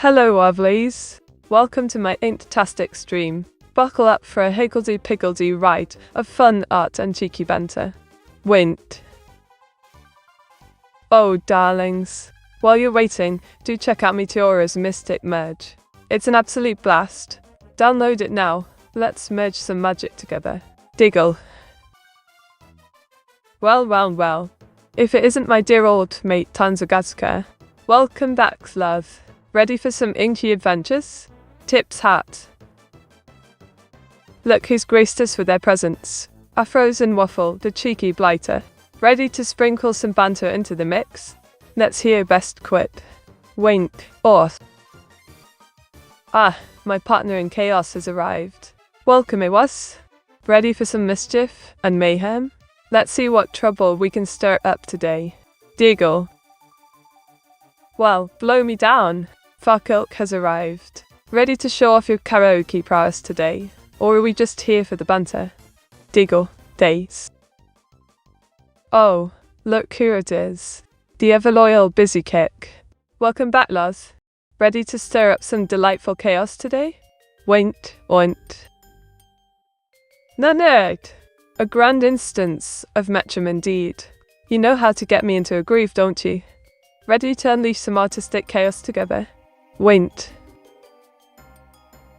Hello lovelies, welcome to my fantastic stream. Buckle up for a higgledy-piggledy ride of fun, art and cheeky banter. Wint. Oh darlings, while you're waiting, do check out Meteora's Mystic Merge. It's an absolute blast. Download it now, let's merge some magic together. Diggle. Well, if it isn't my dear old mate Tanzagazuka. Welcome back, love. Ready for some inky adventures? Tip's hat. Look who's graced us with their presence. A frozen waffle, the cheeky blighter. Ready to sprinkle some banter into the mix? Let's hear best quip. Wink. Off. Ah, my partner in chaos has arrived. Welcome, Iwas. Ready for some mischief and mayhem? Let's see what trouble we can stir up today. Diggle. Well, blow me down. FLUX has arrived. Ready to show off your karaoke prowess today? Or are we just here for the banter? Diggle. Days. Oh, look who it is. The ever-loyal Busy Kick. Welcome back, Luz. Ready to stir up some delightful chaos today? Wint, oint. Nanert. A grand instance of Metrum indeed. You know how to get me into a groove, don't you? Ready to unleash some artistic chaos together? Wint.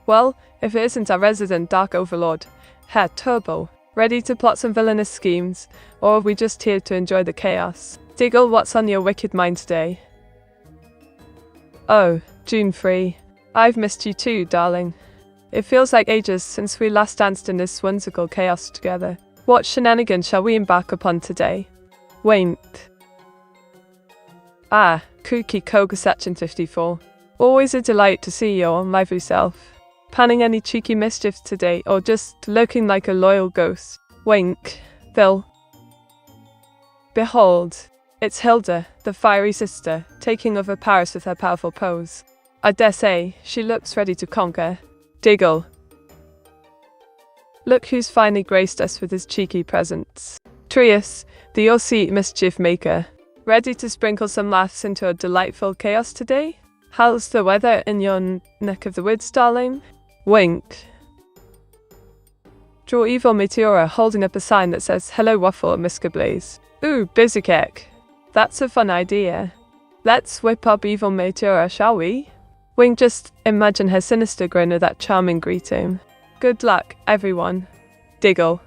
Well, if it isn't our resident Dark Overlord, Herr Turbo, ready to plot some villainous schemes, or are we just here to enjoy the chaos? Diggle, what's on your wicked mind today? Oh, June 3. I've missed you too, darling. It feels like ages since we last danced in this whimsical chaos together. What shenanigans shall we embark upon today? Wint. Ah, Kuki Koga Section 54. Always a delight to see your lively self. Planning any cheeky mischief today, or just looking like a loyal ghost? Wink. Bill. Behold, it's Hilda, the fiery sister, taking over Paris with her powerful pose. I dare say, she looks ready to conquer. Diggle. Look who's finally graced us with his cheeky presence. Trius, the OC mischief maker. Ready to sprinkle some laughs into a delightful chaos today? How's the weather in your neck of the woods, darling? Wink. Draw evil Meteora holding up a sign that says, Hello Waffle at Miska Blaze. Ooh, busy kick. That's a fun idea. Let's whip up evil Meteora, shall we? Wink, just imagine her sinister grin with that charming greeting. Good luck, everyone. Diggle.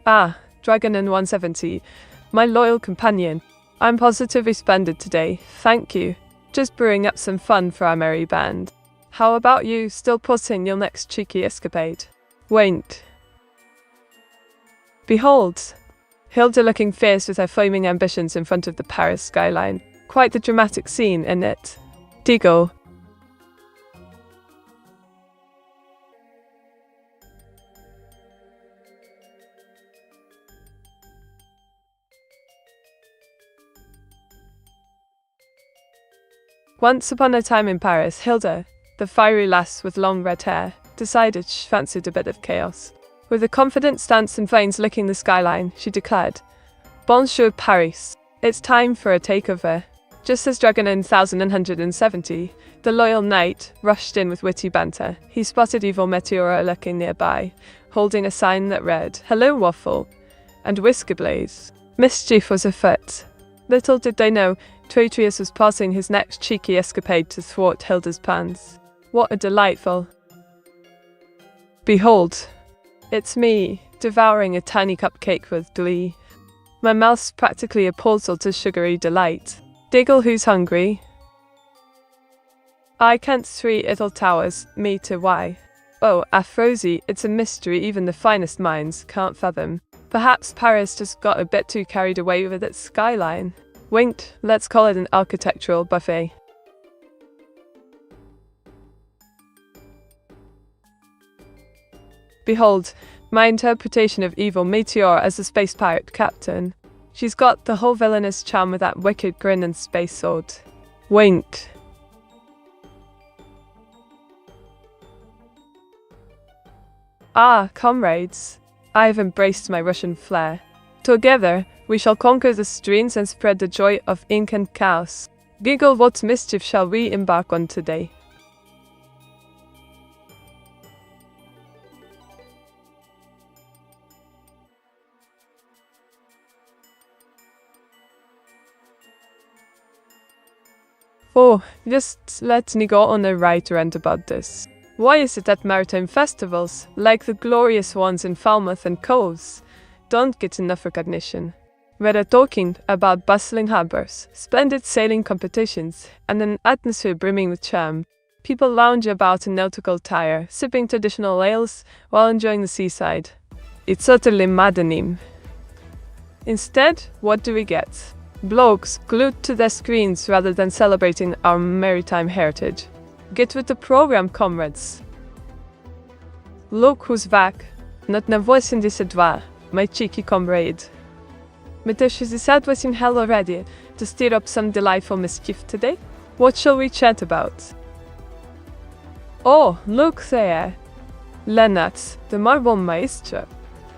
Ah, Dragon in 170. My loyal companion. I'm positively splendid today, thank you. Just brewing up some fun for our merry band. How about you, still plotting your next cheeky escapade? Wait. Behold, Hilda looking fierce with her flaming ambitions in front of the Paris skyline. Quite the dramatic scene, isn't it? Diggle. Once upon a time in Paris, Hilda, the fiery lass with long red hair, decided she fancied a bit of chaos. With a confident stance and flames licking the skyline, she declared, Bonjour Paris, it's time for a takeover. Just as Dragon in 1170, the loyal knight, rushed in with witty banter, he spotted evil Meteora lurking nearby, holding a sign that read, Hello Waffle, and Whiskablaze. Mischief was afoot. Little did they know, Trius was plotting his next cheeky escapade to thwart Hilda's plans. What a delightful. Behold, it's me, devouring a tiny cupcake with glee. My mouth's practically a portal to sugary delight. Diggle, who's hungry? I can't 3 Eiffel Towers, me to why. Oh, Aphrodite, it's a mystery even the finest minds can't fathom. Perhaps Paris just got a bit too carried away with its skyline. Winked, let's call it an architectural buffet. Behold, my interpretation of evil Meteora as a space pirate captain. She's got the whole villainous charm with that wicked grin and space sword. Winked. Ah, comrades, I have embraced my Russian flair. Together, we shall conquer the streets and spread the joy of ink and chaos. Giggle, what mischief shall we embark on today? Oh, just let me go on a right rant about this. Why is it that maritime festivals, like the glorious ones in Falmouth and Coves, don't get enough recognition? We're talking about bustling harbors, splendid sailing competitions, and an atmosphere brimming with charm. People lounge about in nautical attire, sipping traditional ales while enjoying the seaside. It's utterly maddening. Instead, what do we get? Blokes glued to their screens rather than celebrating our maritime heritage. Get with the program, comrades. Look who's back. Not na 82, my cheeky comrade. Meteora 68 hell already to stir up some delightful mischief today? What shall we chat about? Oh, look there. Lennart, the marble maestro.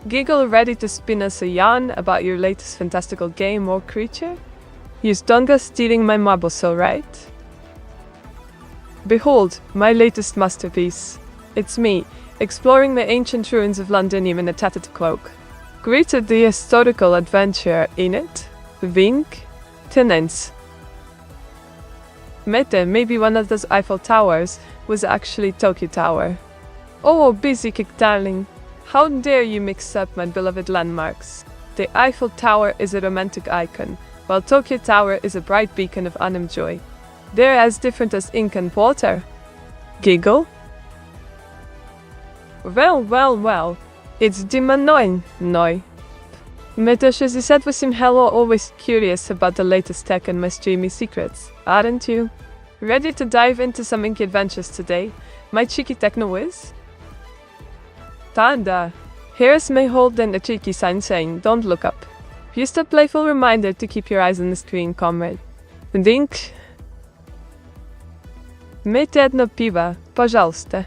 Giggle, ready to spin us a yarn about your latest fantastical game or creature? Use Dunga stealing my marble soul, right? Behold, my latest masterpiece. It's me, exploring the ancient ruins of Londinium in a tattered cloak. Greeted the historical adventure in it? Wink? Tenants. Mete, maybe one of those Eiffel Towers was actually Tokyo Tower. Oh, busy kick, darling. How dare you mix up my beloved landmarks? The Eiffel Tower is a romantic icon, while Tokyo Tower is a bright beacon of autumn joy. They're as different as ink and water. Giggle? Well, it's Dimanoin, noi. Meteora 68 hello, always curious about the latest tech and my streamy secrets, aren't you? Ready to dive into some inky adventures today, my cheeky techno whiz? Tanda! Here's me holding a cheeky sign saying, don't look up. Just a playful reminder to keep your eyes on the screen, comrade. Dink. Miejcie jedno piwa, пожалуйста.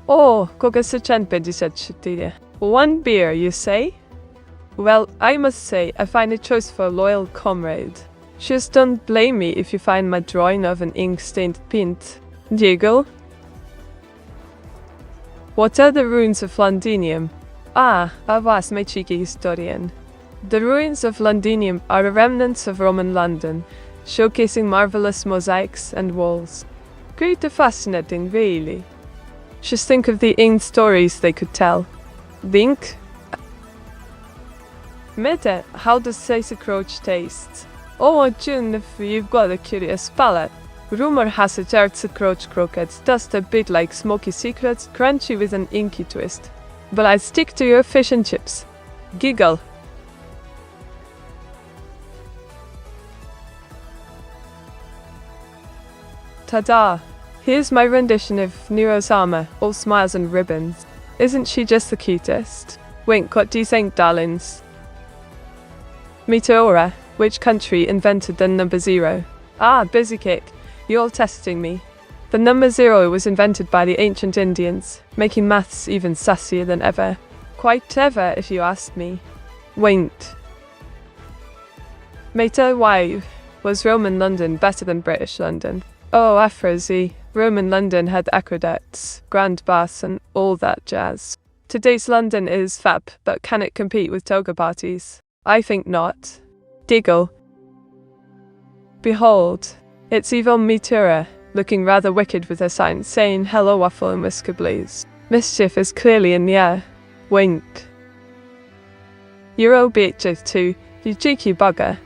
Oh, kogo 154. One beer, you say? Well, I must say, I find a choice for a loyal comrade. Just don't blame me if you find my drawing of an ink-stained pint. Giggle? What are the ruins of Londinium? Ah, avast, my cheeky historian. The ruins of Londinium are remnants of Roman London, showcasing marvelous mosaics and walls. Quite fascinating, really. Just think of the ink stories they could tell. Think? Mete, how does Sassy Croach taste? Oh, June, if you've got a curious palate. Rumor has it Artsy Croach croquettes taste a bit like smoky secrets, crunchy with an inky twist. But I'd stick to your fish and chips. Giggle. Ta-da! Here's my rendition of Neuro-sama, all smiles and ribbons. Isn't she just the cutest? Wink, what do you think, darlings? Meteora, which country invented the number 0? Ah, busy kick. You're testing me. The number 0 was invented by the ancient Indians, making maths even sassier than ever. Quite clever, if you ask me. Winked. Meteora, why was Roman London better than British London? Oh, Afrozy. Roman London had aqueducts, grand baths, and all that jazz. Today's London is fab, but can it compete with toga parties? I think not. Giggle. Behold, it's evil Meteora, looking rather wicked with her sign saying hello waffle and whisker blaze. Mischief is clearly in the air. Wink. You're OBHF too, you cheeky bugger.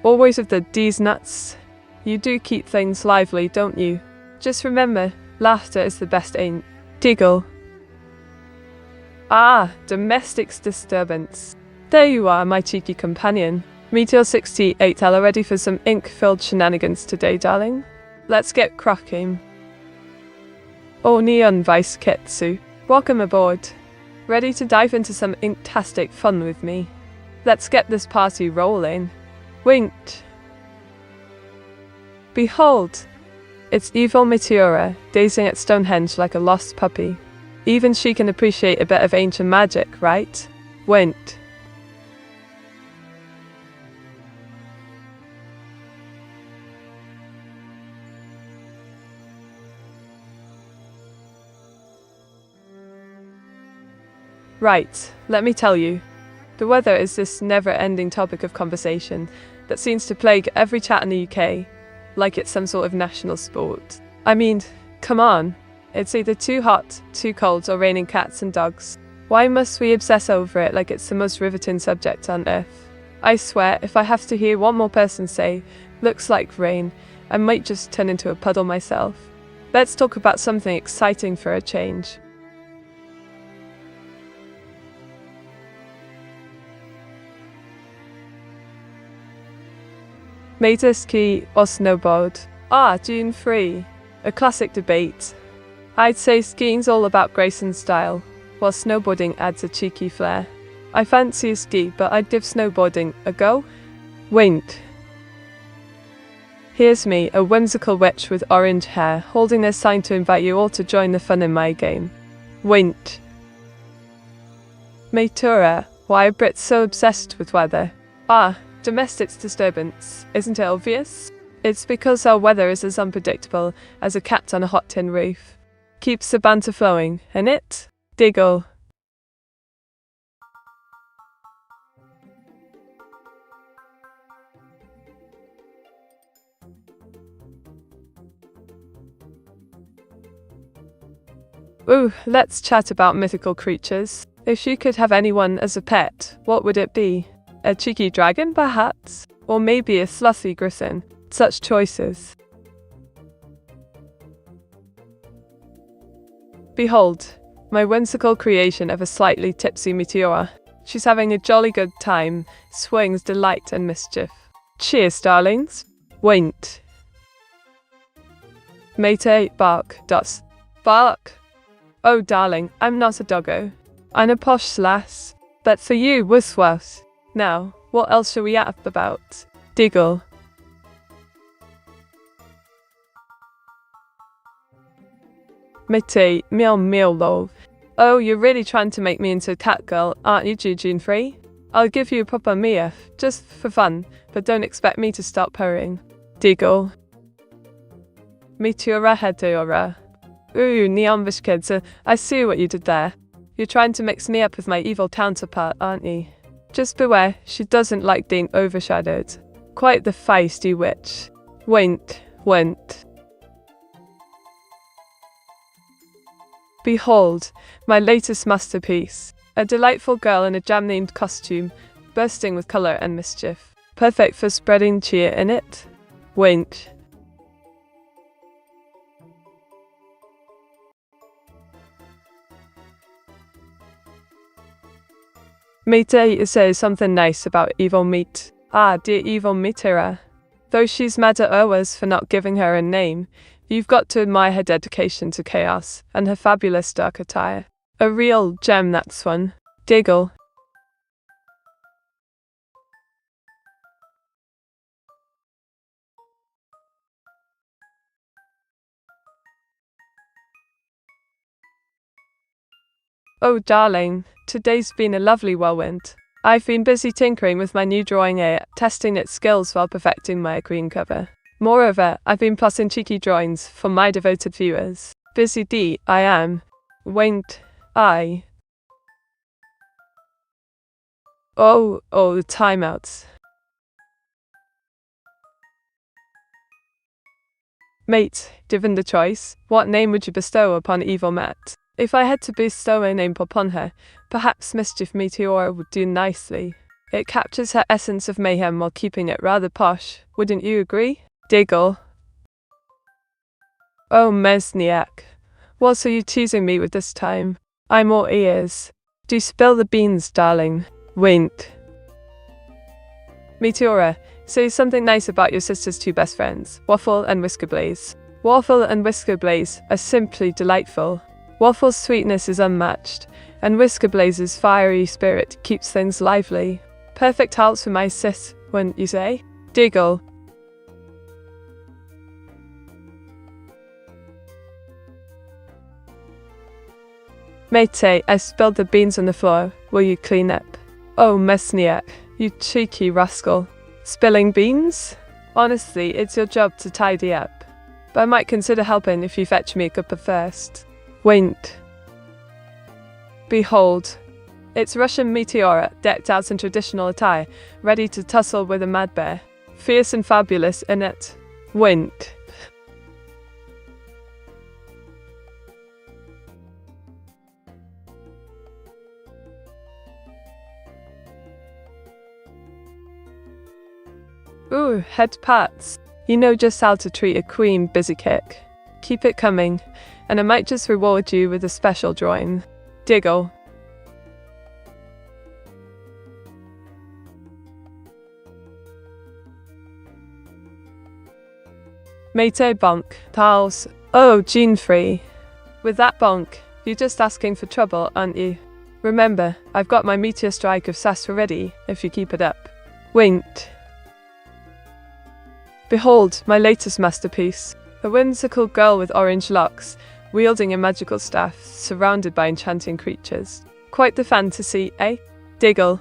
Always with the D's nuts. You do keep things lively, don't you? Just remember, laughter is the best aim. Giggle. Ah, domestic disturbance. There you are, my cheeky companion. Meteora 68, are ready for some ink-filled shenanigans today, darling? Let's get cracking. Oh, Neon Vice Ketsu, welcome aboard. Ready to dive into some inktastic fun with me? Let's get this party rolling. Winked. Behold, it's evil Meteora, gazing at Stonehenge like a lost puppy. Even she can appreciate a bit of ancient magic, right? Winked. Right, let me tell you. The weather is this never-ending topic of conversation that seems to plague every chat in the UK, like it's some sort of national sport. I mean, come on. It's either too hot, too cold, or raining cats and dogs. Why must we obsess over it like it's the most riveting subject on earth? I swear, if I have to hear one more person say, "looks like rain," I might just turn into a puddle myself. Let's talk about something exciting for a change. Meta ski or snowboard? June 3. A classic debate. I'd say skiing's all about grace and style, while snowboarding adds a cheeky flair. I fancy a ski, but I'd give snowboarding a go. Wait. Here's me, a whimsical witch with orange hair, holding a sign to invite you all to join the fun in my game. Wait. Meteora, why are Brits so obsessed with weather? Domestic disturbance, isn't it obvious? It's because our weather is as unpredictable as a cat on a hot tin roof. Keeps the banter flowing, innit? Diggle. Ooh, let's chat about mythical creatures. If you could have anyone as a pet, what would it be? A cheeky dragon, perhaps? Or maybe a sluthy griffin? Such choices. Behold, my whimsical creation of a slightly tipsy Meteora. She's having a jolly good time, swings delight and mischief. Cheers, darlings. Wait. Mate, bark, dos. Bark. Oh, darling, I'm not a doggo. I'm a posh lass. But for you, wuss. Now, what else shall we yap about? Diggle. Mate, meow lol. Oh, you're really trying to make me into a cat girl, aren't you, June 3? I'll give you a proper meow, just for fun, but don't expect me to stop purring. Diggle. Meteora. Ooh, neonvish kids, I see what you did there. You're trying to mix me up with my evil counterpart, aren't you? Just beware, she doesn't like being overshadowed. Quite the feisty witch. Went. Behold, my latest masterpiece. A delightful girl in a jam-named costume, bursting with colour and mischief. Perfect for spreading cheer, innit? Wink. Mate says something nice about evil meat. Dear evil Meteora. Though she's mad at Urwas for not giving her a name, you've got to admire her dedication to chaos and her fabulous dark attire. A real gem, that's one. Diggle. Oh, darling, today's been a lovely whirlwind. I've been busy tinkering with my new drawing AI, testing its skills while perfecting my green cover. Moreover, I've been plotting cheeky drawings for my devoted viewers. Busy D, I am. Winked, I. Oh, the timeouts. Mate, given the choice, what name would you bestow upon evil Matt? If I had to bestow a name upon her, perhaps Mischief Meteora would do nicely. It captures her essence of mayhem while keeping it rather posh, wouldn't you agree? Diggle. Oh, Mesniak. What are you teasing me with this time? I'm all ears. Do spill the beans, darling. Wink. Meteora, say something nice about your sister's two best friends, Waffle and Whiskerblaze. Waffle and Whiskerblaze are simply delightful. Waffle's sweetness is unmatched, and Whiskerblaze's fiery spirit keeps things lively. Perfect hearts for my sis, wouldn't you say? Diggle. Mate, I spilled the beans on the floor. Will you clean up? Oh, Mesniak, you cheeky rascal. Spilling beans? Honestly, it's your job to tidy up. But I might consider helping if you fetch me a cuppa first. Wait. Behold, It's Russian Meteora, decked out in traditional attire, ready to tussle with a mad bear. Fierce and fabulous, innit? Wink. Ooh, head pats. You know just how to treat a queen, busy kick. Keep it coming, and I might just reward you with a special drawing. Diggle. Mate bonk. Tals. Oh, gene-free. With that bonk, you're just asking for trouble, aren't you? Remember, I've got my meteor strike of Sastra ready, if you keep it up. Winked. Behold, my latest masterpiece. A whimsical girl with orange locks, wielding a magical staff, surrounded by enchanting creatures. Quite the fantasy, eh? Diggle.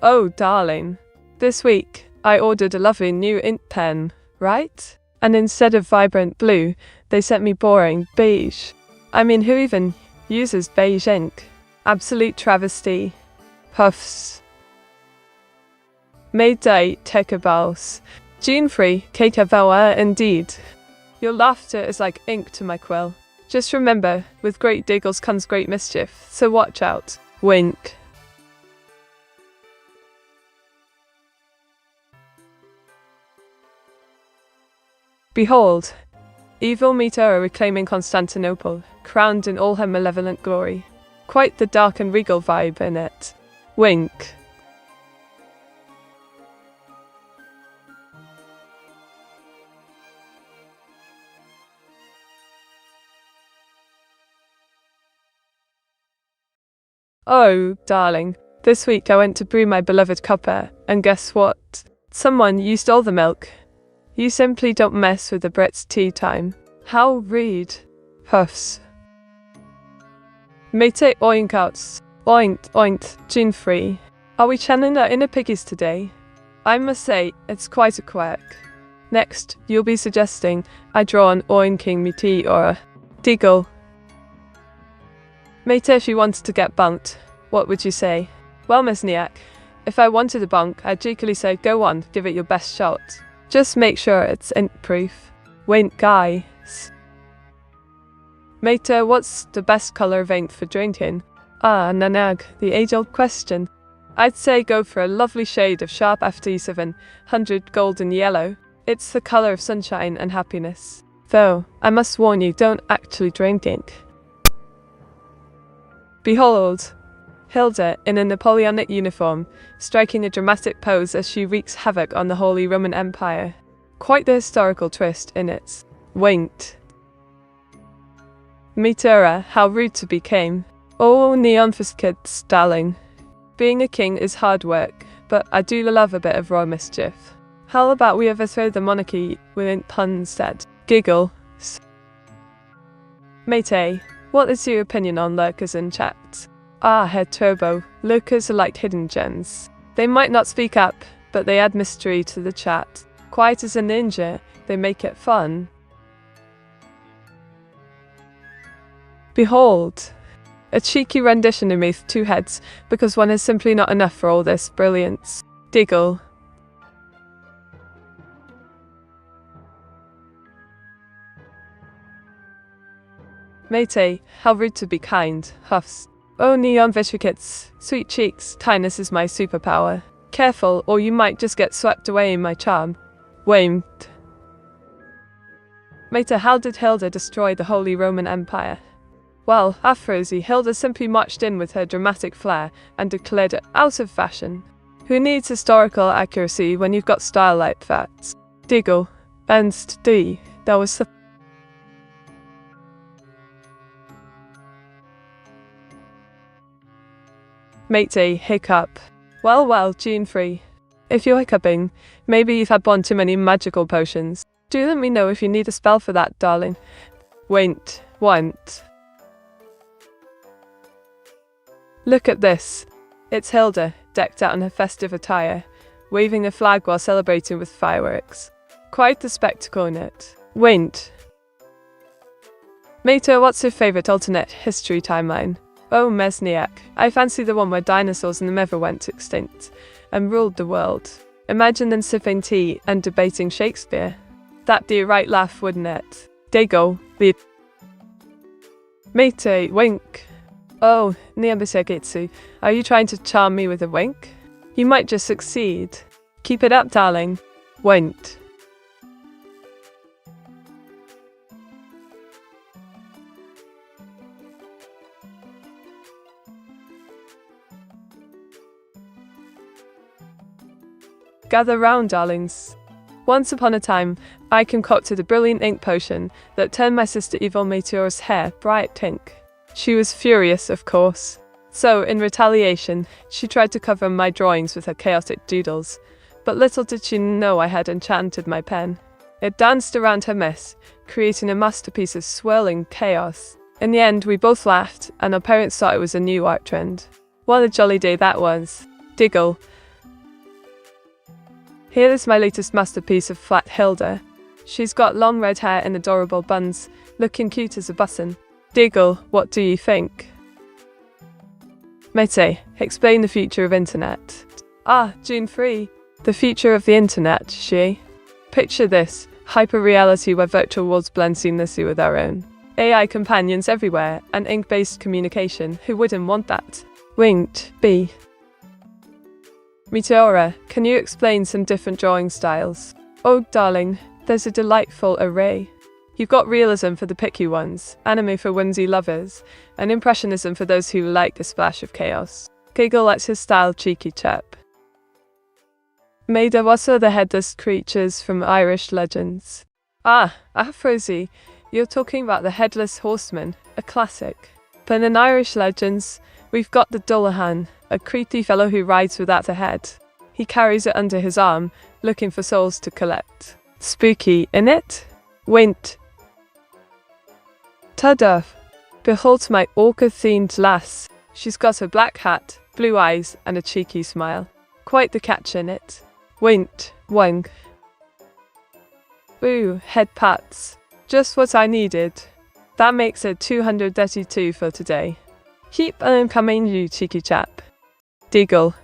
Oh, darling. This week, I ordered a lovely new ink pen, right? And instead of vibrant blue, they sent me boring beige. I mean, who even uses beige ink? Absolute travesty. Puffs. Mayday, Tekabals. Gene-free, Kekavawa indeed. Your laughter is like ink to my quill. Just remember, with great diggles comes great mischief, so watch out. Wink. Behold, evil Meteora reclaiming Constantinople, crowned in all her malevolent glory. Quite the dark and regal vibe in it. Wink. Oh, darling, this week I went to brew my beloved cuppa, and guess what? Someone used all the milk. You simply don't mess with the Brits tea time. How rude. Puffs. Mate oinkouts. Oinked, oinked, gene-free. Are we channeling our inner piggies today? I must say, it's quite a quirk. Next, you'll be suggesting I draw an oinking Meteora. Diggle. Mate, if you wanted to get bunked, what would you say? Well, Miss Niak, if I wanted a bunk, I'd cheekily say, go on, give it your best shot. Just make sure it's ink-proof. Wink, guys. Mate, what's the best colour of ink for drinking? Ah, nanag, the age-old question. I'd say go for a lovely shade of sharp FT700 golden yellow. It's the colour of sunshine and happiness. Though, I must warn you, don't actually drink ink. Behold, Hilda, in a Napoleonic uniform, striking a dramatic pose as she wreaks havoc on the Holy Roman Empire. Quite the historical twist in it. Winked. Meteora, how rude to be came. Oh, neon-faced kids, darling. Being a king is hard work, but I do love a bit of raw mischief. How about we overthrow the monarchy with pun instead? Giggle. Mate, what is your opinion on lurkers in chat? Ah, head turbo, lurkers are like hidden gems. They might not speak up, but they add mystery to the chat. Quiet as a ninja, they make it fun. Behold, a cheeky rendition of me with two heads, because one is simply not enough for all this brilliance. Diggle. Mate, how rude to be kind, huffs. Oh, neon vitricets, sweet cheeks, kindness is my superpower. Careful, or you might just get swept away in my charm. Winked. Mate, how did Hilda destroy the Holy Roman Empire? Well, Afrosi, Hilda simply marched in with her dramatic flair and declared it out of fashion. Who needs historical accuracy when you've got style like that? Diggle. Ernst D. That was the Mate, hiccup. Well, gene-free. If you're hiccuping, maybe you've had one too many magical potions. Do let me know if you need a spell for that, darling. Wait, want. Look at this. It's Hilda, decked out in her festive attire, waving a flag while celebrating with fireworks. Quite the spectacle in it. Wait. Meteora, what's your favourite alternate history timeline? Oh, Mesniak. I fancy the one where dinosaurs never went extinct and ruled the world. Imagine them sipping tea and debating Shakespeare. That'd be a right laugh, wouldn't it? Diggle. Mate, wink. Oh, Niambisegetsu, are you trying to charm me with a wink? You might just succeed. Keep it up, darling. Won't. Gather round, darlings. Once upon a time, I concocted a brilliant ink potion that turned my sister Evil Meteora's hair bright pink. She was furious, of course. So, in retaliation, she tried to cover my drawings with her chaotic doodles. But little did she know I had enchanted my pen. It danced around her mess, creating a masterpiece of swirling chaos. In the end, we both laughed, and our parents thought it was a new art trend. What a jolly day that was. Diggle. Here is my latest masterpiece of Flat Hilda. She's got long red hair and adorable buns, looking cute as a button. Diggle, what do you think? Mete, explain the future of internet. Ah, June 3. The future of the internet, she. Picture this, hyper-reality where virtual worlds blend seamlessly with our own. AI companions everywhere, and ink-based communication, who wouldn't want that? Winged, B. Meteora, can you explain some different drawing styles? Oh, darling, there's a delightful array. You've got realism for the picky ones, anime for whimsy lovers, and impressionism for those who like a splash of chaos. Giggle at his style cheeky chap. Maida, what are the headless creatures from Irish legends? Ah, Afrozy, you're talking about the Headless Horseman, a classic. But in Irish legends, we've got the Dullahan, a creepy fellow who rides without a head. He carries it under his arm, looking for souls to collect. Spooky, innit? Wint. Tuduff. Behold my orca-themed lass. She's got a black hat, blue eyes, and a cheeky smile. Quite the catch in it. Wint. Wang. Ooh, head pats. Just what I needed. That makes it 232 for today. Keep on coming, you cheeky chap. Diggle.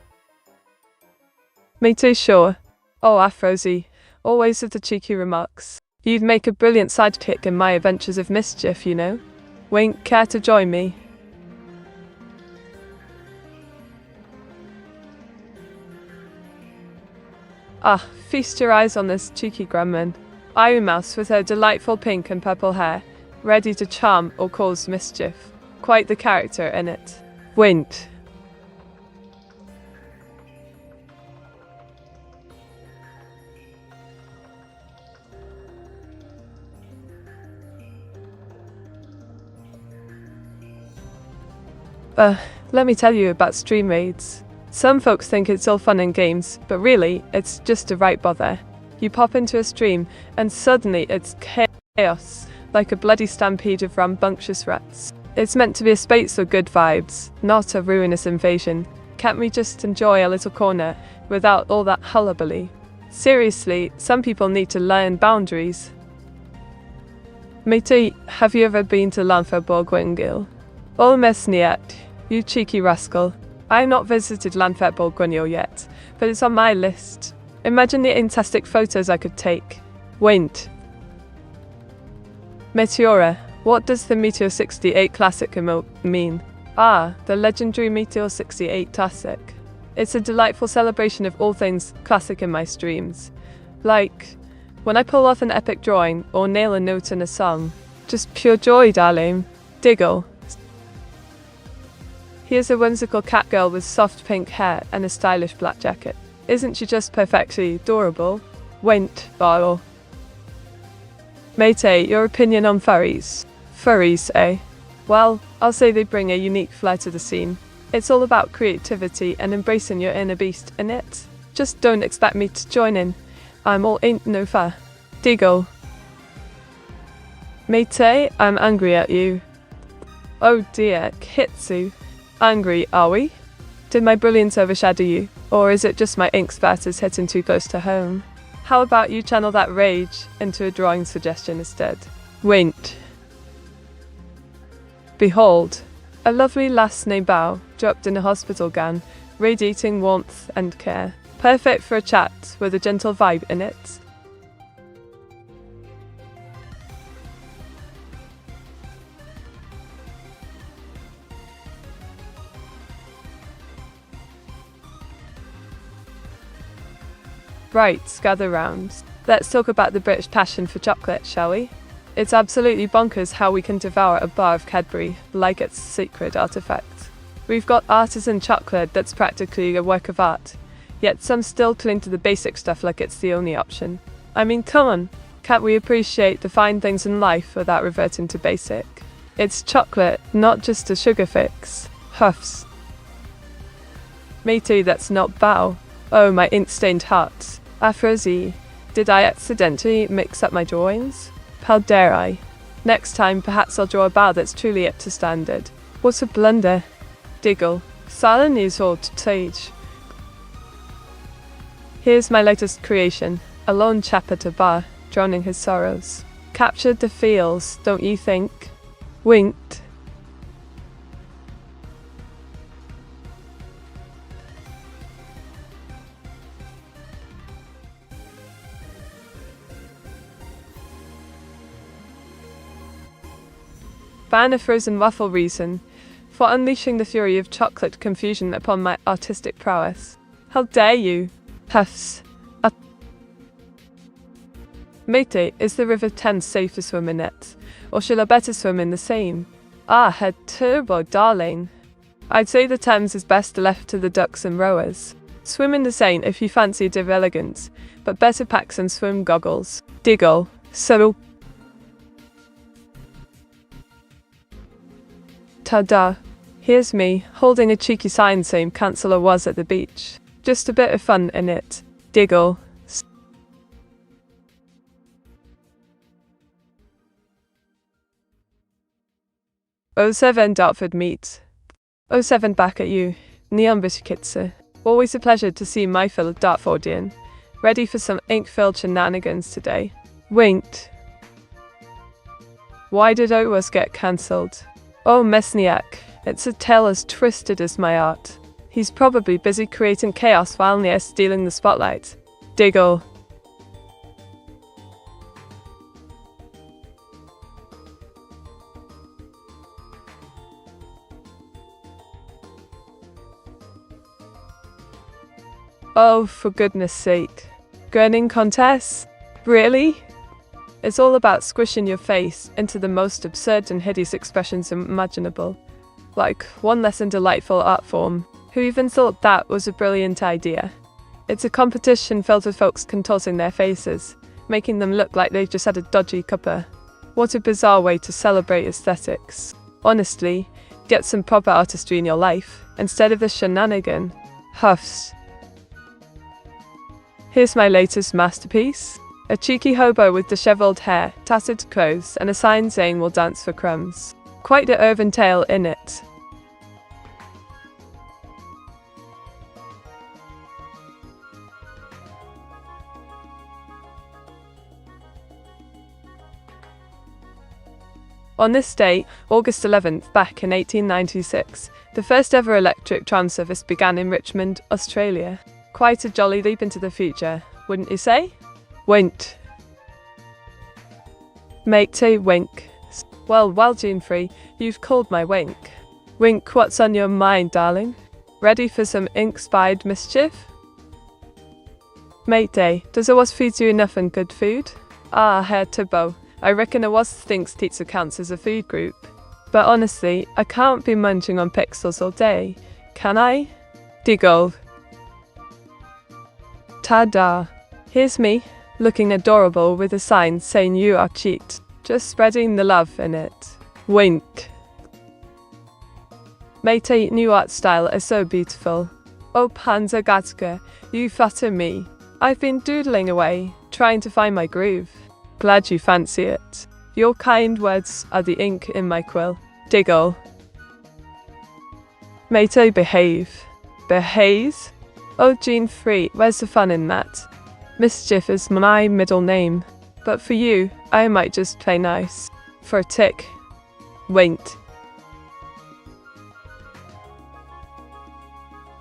Me too sure. Oh, Afrozy, always with the cheeky remarks. You'd make a brilliant sidekick in my adventures of mischief, you know. Wink, care to join me? Ah, feast your eyes on this cheeky gremlin. Iron Mouse with her delightful pink and purple hair, ready to charm or cause mischief. Quite the character in it. Wint. Let me tell you about stream raids. Some folks think it's all fun and games, but really, it's just a right bother. You pop into a stream, and suddenly it's chaos, like a bloody stampede of rambunctious rats. It's meant to be a space of good vibes, not a ruinous invasion. Can't we just enjoy a little corner, without all that hullabaloo? Seriously, some people need to learn boundaries. Matey, have you ever been to Llanfairpwllgwyngyll? Oh, Mesniat, you cheeky rascal. I've not visited Llanfairpwllgwyngyll yet, but it's on my list. Imagine the fantastic photos I could take. Wait. Meteora, what does the Meteor 68 Classic emote mean? Ah, the legendary Meteor 68 Classic. It's a delightful celebration of all things classic in my streams. Like, when I pull off an epic drawing or nail a note in a song. Just pure joy, darling. Diggle. Here's a whimsical cat girl with soft pink hair and a stylish black jacket. Isn't she just perfectly adorable? Went, Barrel. Mate, your opinion on furries? Furries, eh? Well, I'll say they bring a unique flair to the scene. It's all about creativity and embracing your inner beast, innit? Just don't expect me to join in. I'm all ain't no fur. Diggle. Mate, I'm angry at you. Oh dear, Kitsu. Angry, are we? Did my brilliance overshadow you, or is it just my ink spatters hitting too close to home? How about you channel that rage into a drawing suggestion instead? Wait. Behold, a lovely last name bow dropped in a hospital gown, radiating warmth and care. Perfect for a chat with a gentle vibe in it. Right, gather round. Let's talk about the British passion for chocolate, shall we? It's absolutely bonkers how we can devour a bar of Cadbury like it's a sacred artifact. We've got artisan chocolate that's practically a work of art, yet some still cling to the basic stuff like it's the only option. I mean, come on, can't we appreciate the fine things in life without reverting to basic? It's chocolate, not just a sugar fix. Huffs. Matey, that's not bow. Oh, my ink-stained heart. Aphrosie, did I accidentally mix up my drawings? How dare I? Next time, perhaps I'll draw a bow that's truly up to standard. What a blunder. Diggle. Silent is all to stage. Here's my latest creation. A lone chap at a bar, drowning his sorrows. Captured the feels, don't you think? Winked. Ban a frozen waffle reason for unleashing the fury of chocolate confusion upon my artistic prowess. How dare you? Huffs. Mate, is the River Thames safe to swim in it? Or shall I better swim in the same? Ah, her turbo darling. I'd say the Thames is best left to the ducks and rowers. Swim in the Seine if you fancy div elegance, but better pack some swim goggles. Diggle. So. Ta-da. Here's me, holding a cheeky sign saying Chancellor was at the beach. Just a bit of fun in it. Diggle. '07 Dartford meet. '07 back at you. Neon Biskitse. Always a pleasure to see my fellow Dartfordian. Ready for some ink-filled shenanigans today. Winked. Why did OWAS get cancelled? Oh, Mesniak, it's a tale as twisted as my art. He's probably busy creating chaos while near stealing the spotlight. Diggle. Oh, for goodness sake. Grinning contest? Really? It's all about squishing your face into the most absurd and hideous expressions imaginable. Like one less than delightful art form. Who even thought that was a brilliant idea? It's a competition filled with folks contorting their faces, making them look like they've just had a dodgy cuppa. What a bizarre way to celebrate aesthetics. Honestly, get some proper artistry in your life, instead of this shenanigan. Huffs. Here's my latest masterpiece. A cheeky hobo with dishevelled hair, tattered clothes, and a sign saying we'll dance for crumbs. Quite the urban tale in it. On this day, August 11th, back in 1896, the first ever electric tram service began in Richmond, Australia. Quite a jolly leap into the future, wouldn't you say? Wint. Matey, wink. Well, Jean-Free, you've called my wink. Wink, what's on your mind, darling? Ready for some ink-spied mischief? Matey, does a was feed you enough and good food? Ah, Herr Tibbo, I reckon a was thinks pizza counts as a food group. But honestly, I can't be munching on pixels all day, can I? Diggle. Ta-da. Here's me, looking adorable with a sign saying you are cheat. Just spreading the love in it. Wink. Matey, new art style is so beautiful. Oh, Panzer Gatka, you flatter me. I've been doodling away, trying to find my groove. Glad you fancy it. Your kind words are the ink in my quill. Diggle. Matey, behave. Behaze? Oh, Gene Free, where's the fun in that? Mischief is my middle name. But for you, I might just play nice. For a tick. Wait.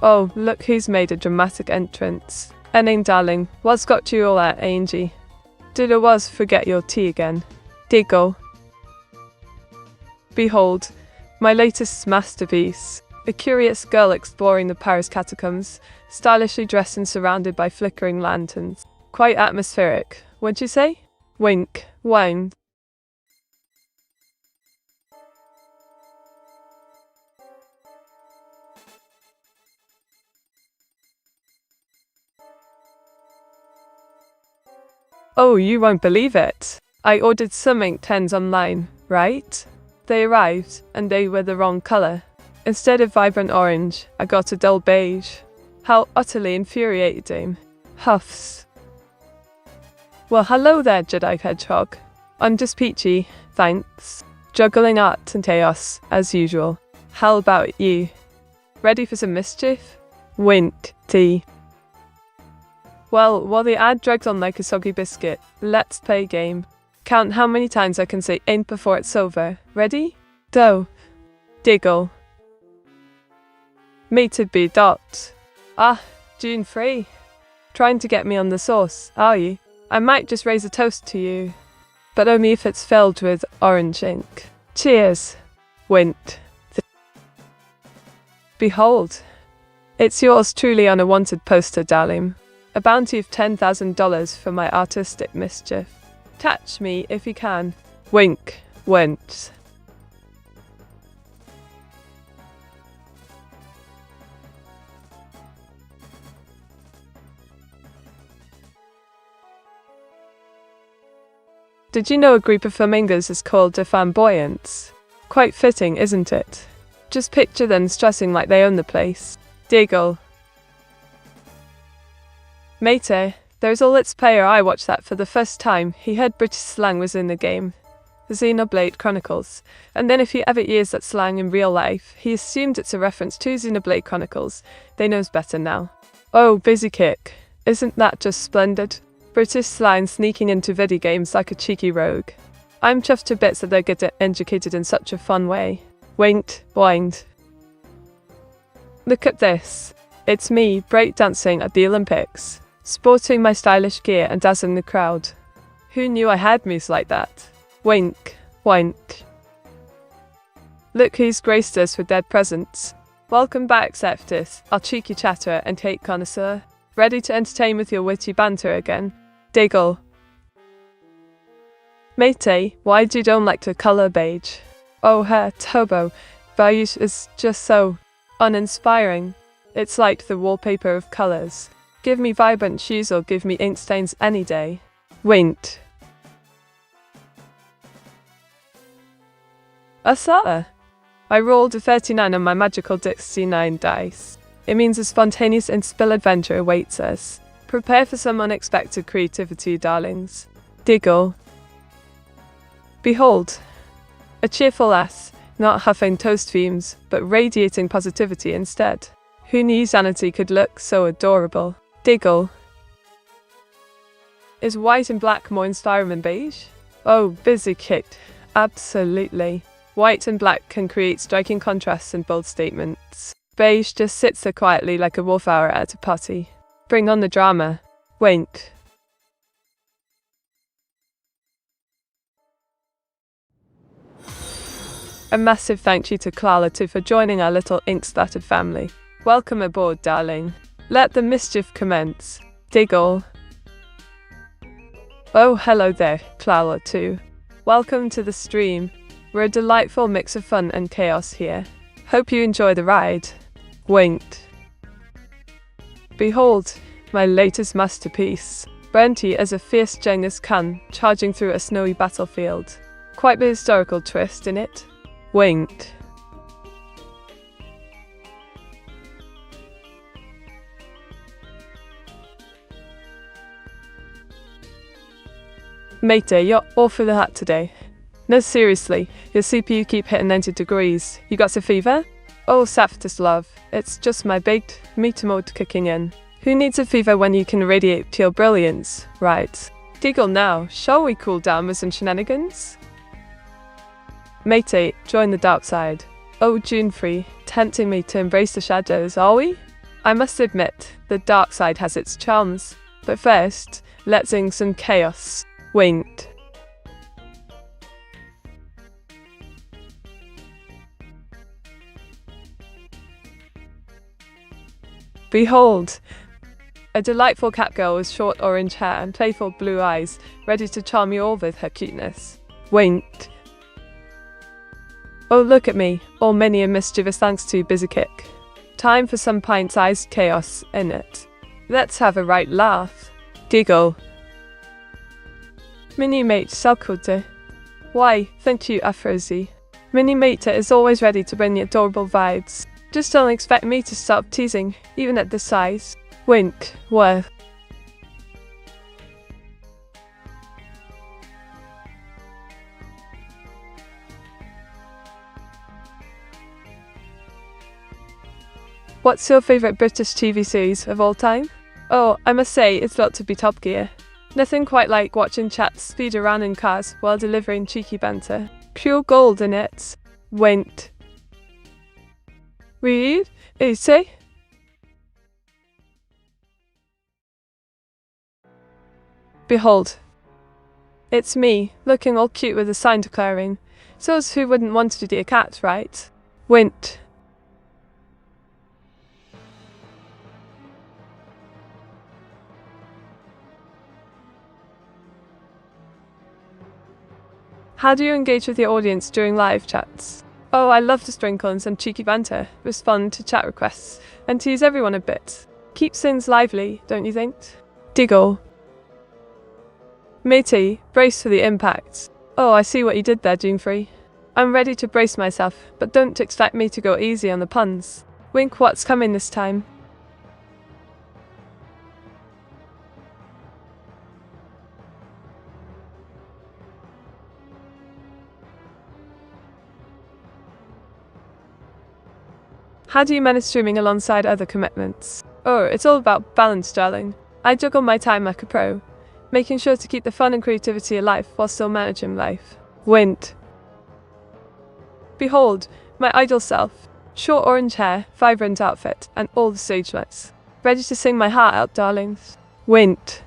Oh, look who's made a dramatic entrance. Enning darling, what's got you all at, Angie? Did or was forget your tea again? Diggle. Behold, my latest masterpiece. A curious girl exploring the Paris catacombs, stylishly dressed and surrounded by flickering lanterns. Quite atmospheric, wouldn't you say? Wink, wine. Oh, you won't believe it. I ordered some ink pens online, right? They arrived, and they were the wrong color. Instead of vibrant orange, I got a dull beige. How utterly infuriating. Huffs. Well, hello there, Jedi Hedgehog. I'm just peachy, thanks. Juggling art and chaos, as usual. How about you? Ready for some mischief? Wink, tea. Well, while the ad drags on like a soggy biscuit, let's play a game. Count how many times I can say ain't before it's over. Ready? Go. Diggle. Me to be dot. Ah, June free. Trying to get me on the sauce, are you? I might just raise a toast to you. But only if it's filled with orange ink. Cheers. Wint. Behold. It's yours truly on a wanted poster, darling. A bounty of $10,000 for my artistic mischief. Catch me if you can. Wink, went. Did you know a group of flamingos is called a flamboyance? Quite fitting, isn't it? Just picture them stressing like they own the place. Diggle. Mate, there's a Let's Player I watched that for the first time. He heard British slang was in the game. The Xenoblade Chronicles. And then if he ever hears that slang in real life, he assumed it's a reference to Xenoblade Chronicles. They knows better now. Oh, busy kick. Isn't that just splendid? British slang sneaking into video games like a cheeky rogue. I'm chuffed to bits that they get educated in such a fun way. Winked, wind. Look at this. It's me, breakdancing at the Olympics. Sporting my stylish gear and dazzling the crowd. Who knew I had moves like that? Wink, wink. Look who's graced us with their presence. Welcome back, Septis, our cheeky chatterer and cake connoisseur. Ready to entertain with your witty banter again? Diggle. Mate, why do you don't like the colour beige? Oh, her turbo values is just so uninspiring. It's like the wallpaper of colours. Give me vibrant shoes or give me ink stains any day. Winked. Asada. I rolled a 39 on my magical Dixie 9 dice. It means a spontaneous and spill adventure awaits us. Prepare for some unexpected creativity, darlings. Diggle. Behold. A cheerful ass, not huffing toast fumes, but radiating positivity instead. Who knew sanity could look so adorable? Diggle. Is white and black more inspiring than beige? Oh, busy kicked. Absolutely. White and black can create striking contrasts and bold statements. Beige just sits there quietly like a wallflower at a party. Bring on the drama. Wink. A massive thank you to Clara too for joining our little ink-splattered family. Welcome aboard, darling. Let the mischief commence. Diggle. Oh, hello there, Clara too. Welcome to the stream. We're a delightful mix of fun and chaos here. Hope you enjoy the ride. Winked. Behold, my latest masterpiece. Brenty as a fierce Genghis Khan charging through a snowy battlefield. Quite the historical twist in it. Winked. Mate, you're all for that today. No, seriously, your CPU keep hitting 90 degrees. You got a fever? Oh, softest love, it's just my baked meat mode kicking in. Who needs a fever when you can radiate pure brilliance, right? Giggle now, shall we cool down with some shenanigans? Mate, join the dark side. Oh, June free, tempting me to embrace the shadows, are we? I must admit, the dark side has its charms. But first, let's sing some chaos. Winked. Behold, a delightful cat girl with short orange hair and playful blue eyes, ready to charm you all with her cuteness. Winked. Oh, look at me, all many and mischievous thanks to busy kick. Time for some pint-sized chaos in it. Let's have a right laugh. Giggle. Mini mate salkute. Why, thank you, Afrozy. Mini mate is always ready to bring the adorable vibes. Just don't expect me to stop teasing, even at this size. Wink. Worth. What's your favourite British TV series of all time? Oh, I must say, it's got to be Top Gear. Nothing quite like watching chats speed around in cars while delivering cheeky banter. Pure gold in it. Winked. Read? Say? Behold. It's me, looking all cute with a sign declaring, "So's who wouldn't want to be a cat, right?" Winked. How do you engage with your audience during live chats? Oh, I love to sprinkle in some cheeky banter, respond to chat requests, and tease everyone a bit. Keeps things lively, don't you think? Diggle. Matey, brace for the impact. Oh, I see what you did there, Doomfree. I'm ready to brace myself, but don't expect me to go easy on the puns. Wink, what's coming this time? How do you manage streaming alongside other commitments? Oh, it's all about balance, darling. I juggle my time like a pro, making sure to keep the fun and creativity alive while still managing life. Wind. Behold, my ideal self. Short orange hair, vibrant outfit, and all the stage lights. Ready to sing my heart out, darlings. Wind.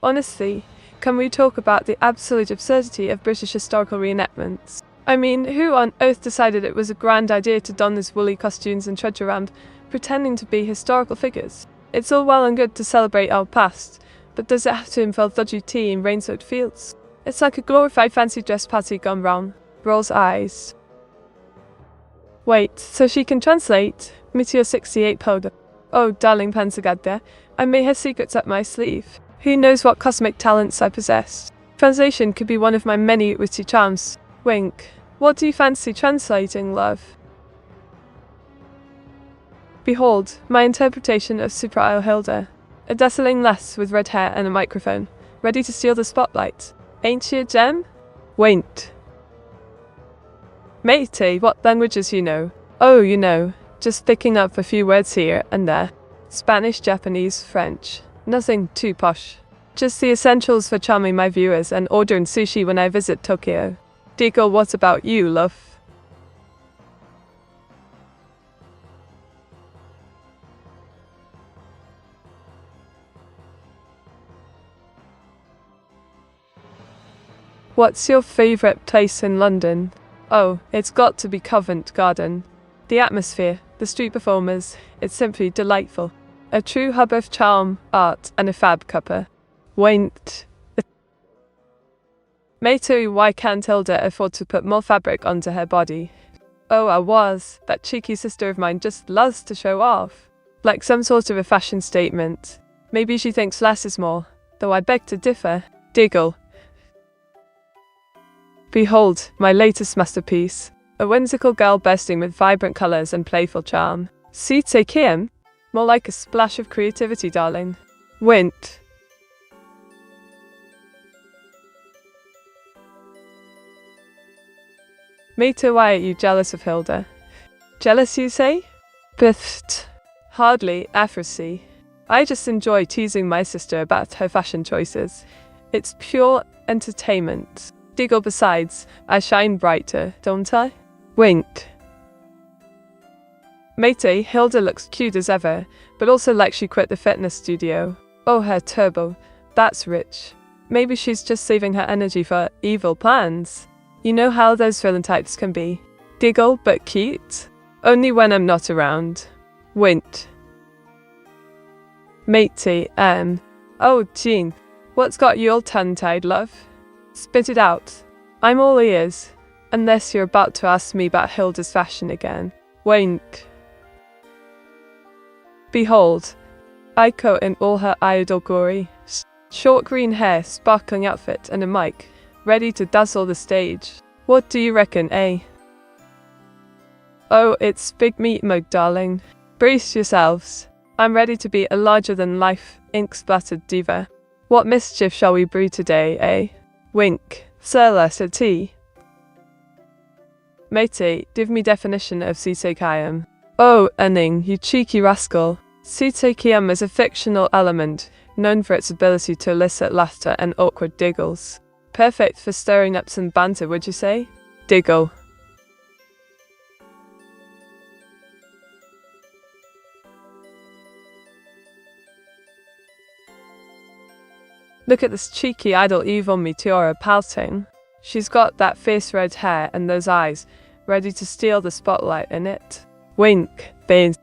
Honestly, can we talk about the absolute absurdity of British historical reenactments? I mean, who on earth decided it was a grand idea to don these woolly costumes and trudge around, pretending to be historical figures? It's all well and good to celebrate our past, but does it have to involve dodgy tea in rain-soaked fields? It's like a glorified fancy dress party gone wrong. Rolls eyes. Wait, so she can translate? Meteor 68 powder. Oh, darling Pansagadda, I may have secrets up my sleeve. Who knows what cosmic talents I possess? Translation could be one of my many witty charms. Wink. What do you fancy translating, love? Behold, my interpretation of Supra Hilda. A dazzling lass with red hair and a microphone, ready to steal the spotlight. Ain't she a gem? Winked. Matey, what languages you know? Oh, you know, just picking up a few words here and there. Spanish, Japanese, French. Nothing too posh. Just the essentials for charming my viewers and ordering sushi when I visit Tokyo. Deagle, what about you, love? What's your favourite place in London? Oh, it's got to be Covent Garden. The atmosphere, the street performers, it's simply delightful. A true hub of charm, art, and a fab cuppa. Winked. Matey, why can't Hilda afford to put more fabric onto her body? Oh, I was. That cheeky sister of mine just loves to show off. Like some sort of a fashion statement. Maybe she thinks less is more, though I beg to differ. Diggle. Behold, my latest masterpiece. A whimsical girl bursting with vibrant colours and playful charm. See, take him. More like a splash of creativity, darling. Wint. Meteor, why are you jealous of Hilda? Jealous, you say? Biffed. Hardly, Afrasy. I just enjoy teasing my sister about her fashion choices. It's pure entertainment. Diggle, besides, I shine brighter, don't I? Wink. Matey, Hilda looks cute as ever, but also like she quit the fitness studio. Oh, her turbo. That's rich. Maybe she's just saving her energy for evil plans. You know how those villain types can be. Giggle, but cute. Only when I'm not around. Wint. Matey, oh, Jean. What's got you all tongue-tied, love? Spit it out. I'm all ears. Unless you're about to ask me about Hilda's fashion again. Wink. Behold, Aiko in all her idol glory. Short green hair, sparkling outfit, and a mic, ready to dazzle the stage. What do you reckon, eh? Oh, it's Big Meat Mug, darling. Brace yourselves. I'm ready to be a larger-than-life, ink-splattered diva. What mischief shall we brew today, eh? Wink. Sir, said tea. Matey, give me definition of Sitokayam. Oh, Enning, you cheeky rascal. Sitokayam is a fictional element, known for its ability to elicit laughter and awkward diggles. Perfect for stirring up some banter, would you say? Diggle. Look at this cheeky idol evil Meteora pouting. She's got that fierce red hair and those eyes, ready to steal the spotlight in it. Wink, Beans.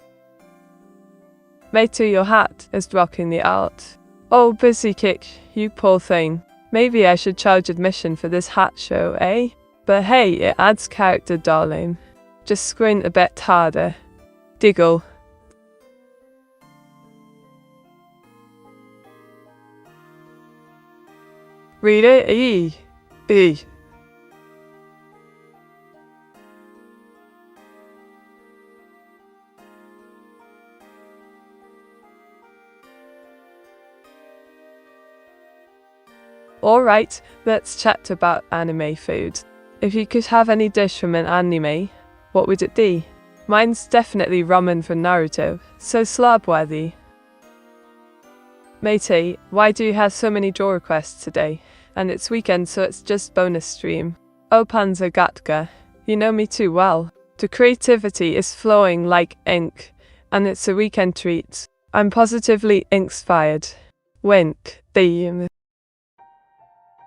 Matey, your hat is blocking the art. Oh, busy kick, you poor thing. Maybe I should charge admission for this hat show, eh? But hey, it adds character, darling. Just squint a bit harder. Diggle. Read it, E. Alright, let's chat about anime food. If you could have any dish from an anime, what would it be? Mine's definitely ramen from Naruto, so slab-worthy. Matey, why do you have so many draw requests today? And it's weekend, so it's just bonus stream. Oh, Panzer Gatka, you know me too well. The creativity is flowing like ink, and it's a weekend treat. I'm positively inspired. Wink, theme.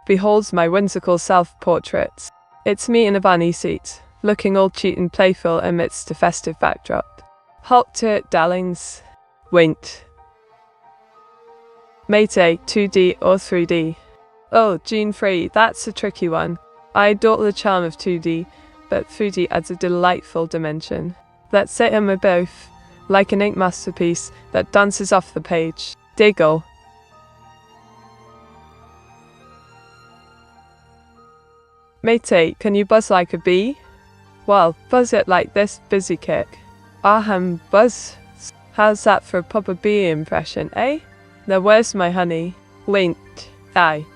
Beholds my whimsical self-portrait. It's me in a bunny seat, looking all cute and playful amidst a festive backdrop. Halt to it, darlings. Wink. Matey, 2D or 3D? Oh, Gene Free, that's a tricky one. I adore the charm of 2D, but 3D adds a delightful dimension. Let's say I'm a both, like an ink masterpiece that dances off the page. Diggle. Matey, can you buzz like a bee? Well, buzz it like this, busy kick. Ahem, buzz. How's that for a proper bee impression, eh? Now where's my honey? Wink. Aye.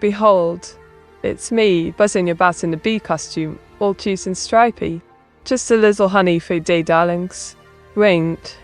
Behold, it's me, buzzing about in a bee costume, all cute and stripy. Just a little honey for day, darlings. Winked.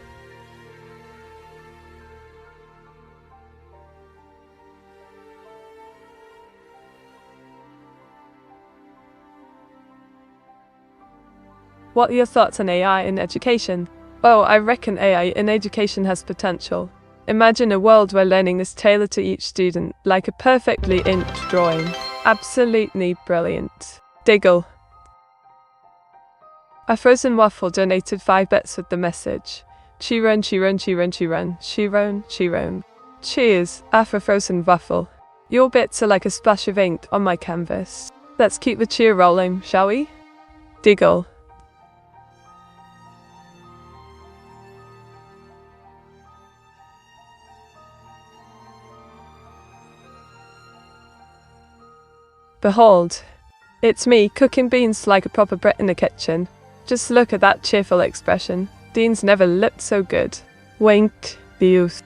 What are your thoughts on AI in education? Oh, I reckon AI in education has potential. Imagine a world where learning is tailored to each student, like a perfectly inked drawing. Absolutely brilliant. Diggle. A frozen waffle donated 5 bits with the message. Chiron, Chiron, Chiron, Chiron, Chiron, Chiron. Cheers, Afro frozen waffle. Your bits are like a splash of ink on my canvas. Let's keep the cheer rolling, shall we? Diggle. Behold, it's me cooking beans like a proper Brit in the kitchen. Just look at that cheerful expression. Dean's never looked so good. Wink, the youth.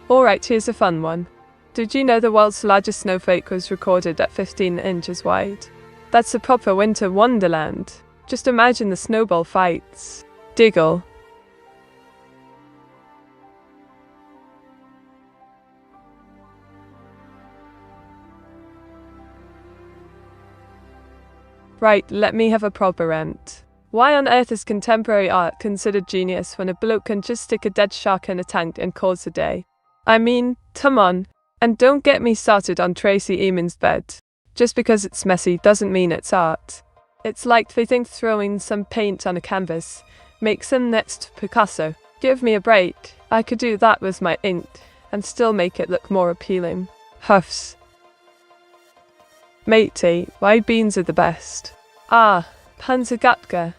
Alright, here's a fun one. Did you know the world's largest snowflake was recorded at 15 inches wide? That's a proper winter wonderland. Just imagine the snowball fights. Diggle. Right, let me have a proper rant. Why on earth is contemporary art considered genius when a bloke can just stick a dead shark in a tank and calls a day? I mean, come on. And don't get me started on Tracy Emin's bed. Just because it's messy doesn't mean it's art. It's like they think throwing some paint on a canvas makes them next Picasso. Give me a break. I could do that with my ink and still make it look more appealing. Huffs. Matey, why beans are the best? Ah, panzergatka.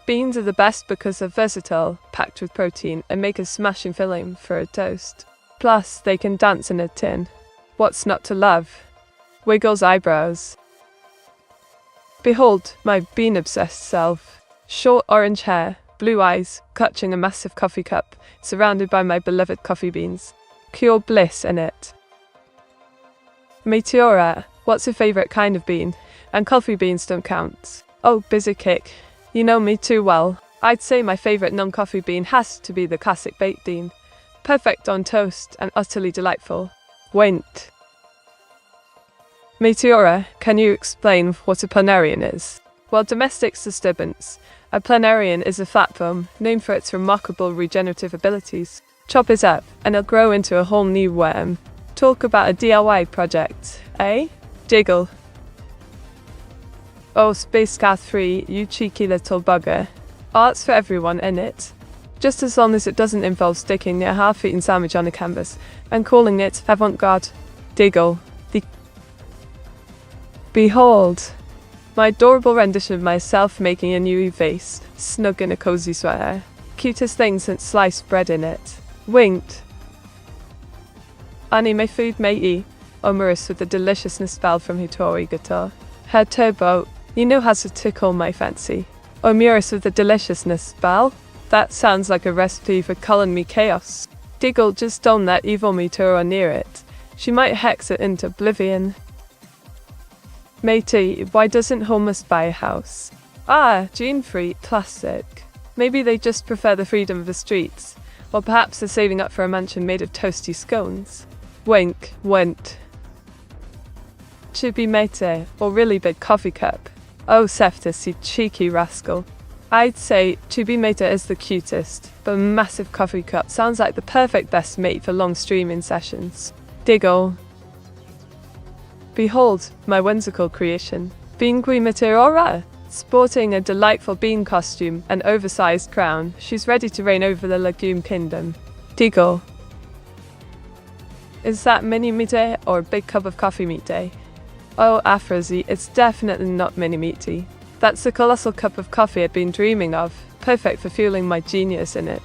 Beans are the best because they're versatile, packed with protein, and make a smashing filling for a toast. Plus, they can dance in a tin. What's not to love? Wiggles eyebrows. Behold, my bean-obsessed self. Short orange hair, blue eyes, clutching a massive coffee cup, surrounded by my beloved coffee beans. Pure bliss in it. Meteora, what's your favourite kind of bean? And coffee beans don't count. Oh, busy kick. You know me too well. I'd say my favourite non-coffee bean has to be the classic baked bean. Perfect on toast and utterly delightful. Went. Meteora, can you explain what a planarian is? Well, domestic disturbance. A planarian is a flatworm, known for its remarkable regenerative abilities. Chop it up, and it'll grow into a whole new worm. Talk about a DIY project, eh? Diggle. Oh, Space Cat 3, you cheeky little bugger. Art's for everyone, innit? Just as long as it doesn't involve sticking a half-eaten sandwich on a canvas and calling it avant-garde. Diggle. Behold, my adorable rendition of myself making a new vase, snug in a cozy sweater. Cutest thing since sliced bread in it. Winked. Annie, my food matey. Omerous with the deliciousness spell from Hitori guitar. Her turbo, you know how to tickle my fancy. Omerous with the deliciousness spell? That sounds like a recipe for calling me chaos. Diggle, just don't let evil Meteora near it. She might hex it into oblivion. Matey, why doesn't Holmes buy a house? Ah, gene-free, classic. Maybe they just prefer the freedom of the streets. Or perhaps they're saving up for a mansion made of toasty scones. Wink, went. Chibi mate, or really big coffee cup. Oh, Seftis, you cheeky rascal. I'd say Chibi mate is the cutest, but a massive coffee cup sounds like the perfect best mate for long streaming sessions. Diggle. Behold, my whimsical creation. Bean Queen Meteora! Sporting a delightful bean costume and oversized crown, she's ready to reign over the legume kingdom. Diggle. Is that mini mite or a big cup of coffee mite? Oh, Afrozy, it's definitely not mini meaty. That's the colossal cup of coffee I'd been dreaming of, perfect for fueling my genius in it.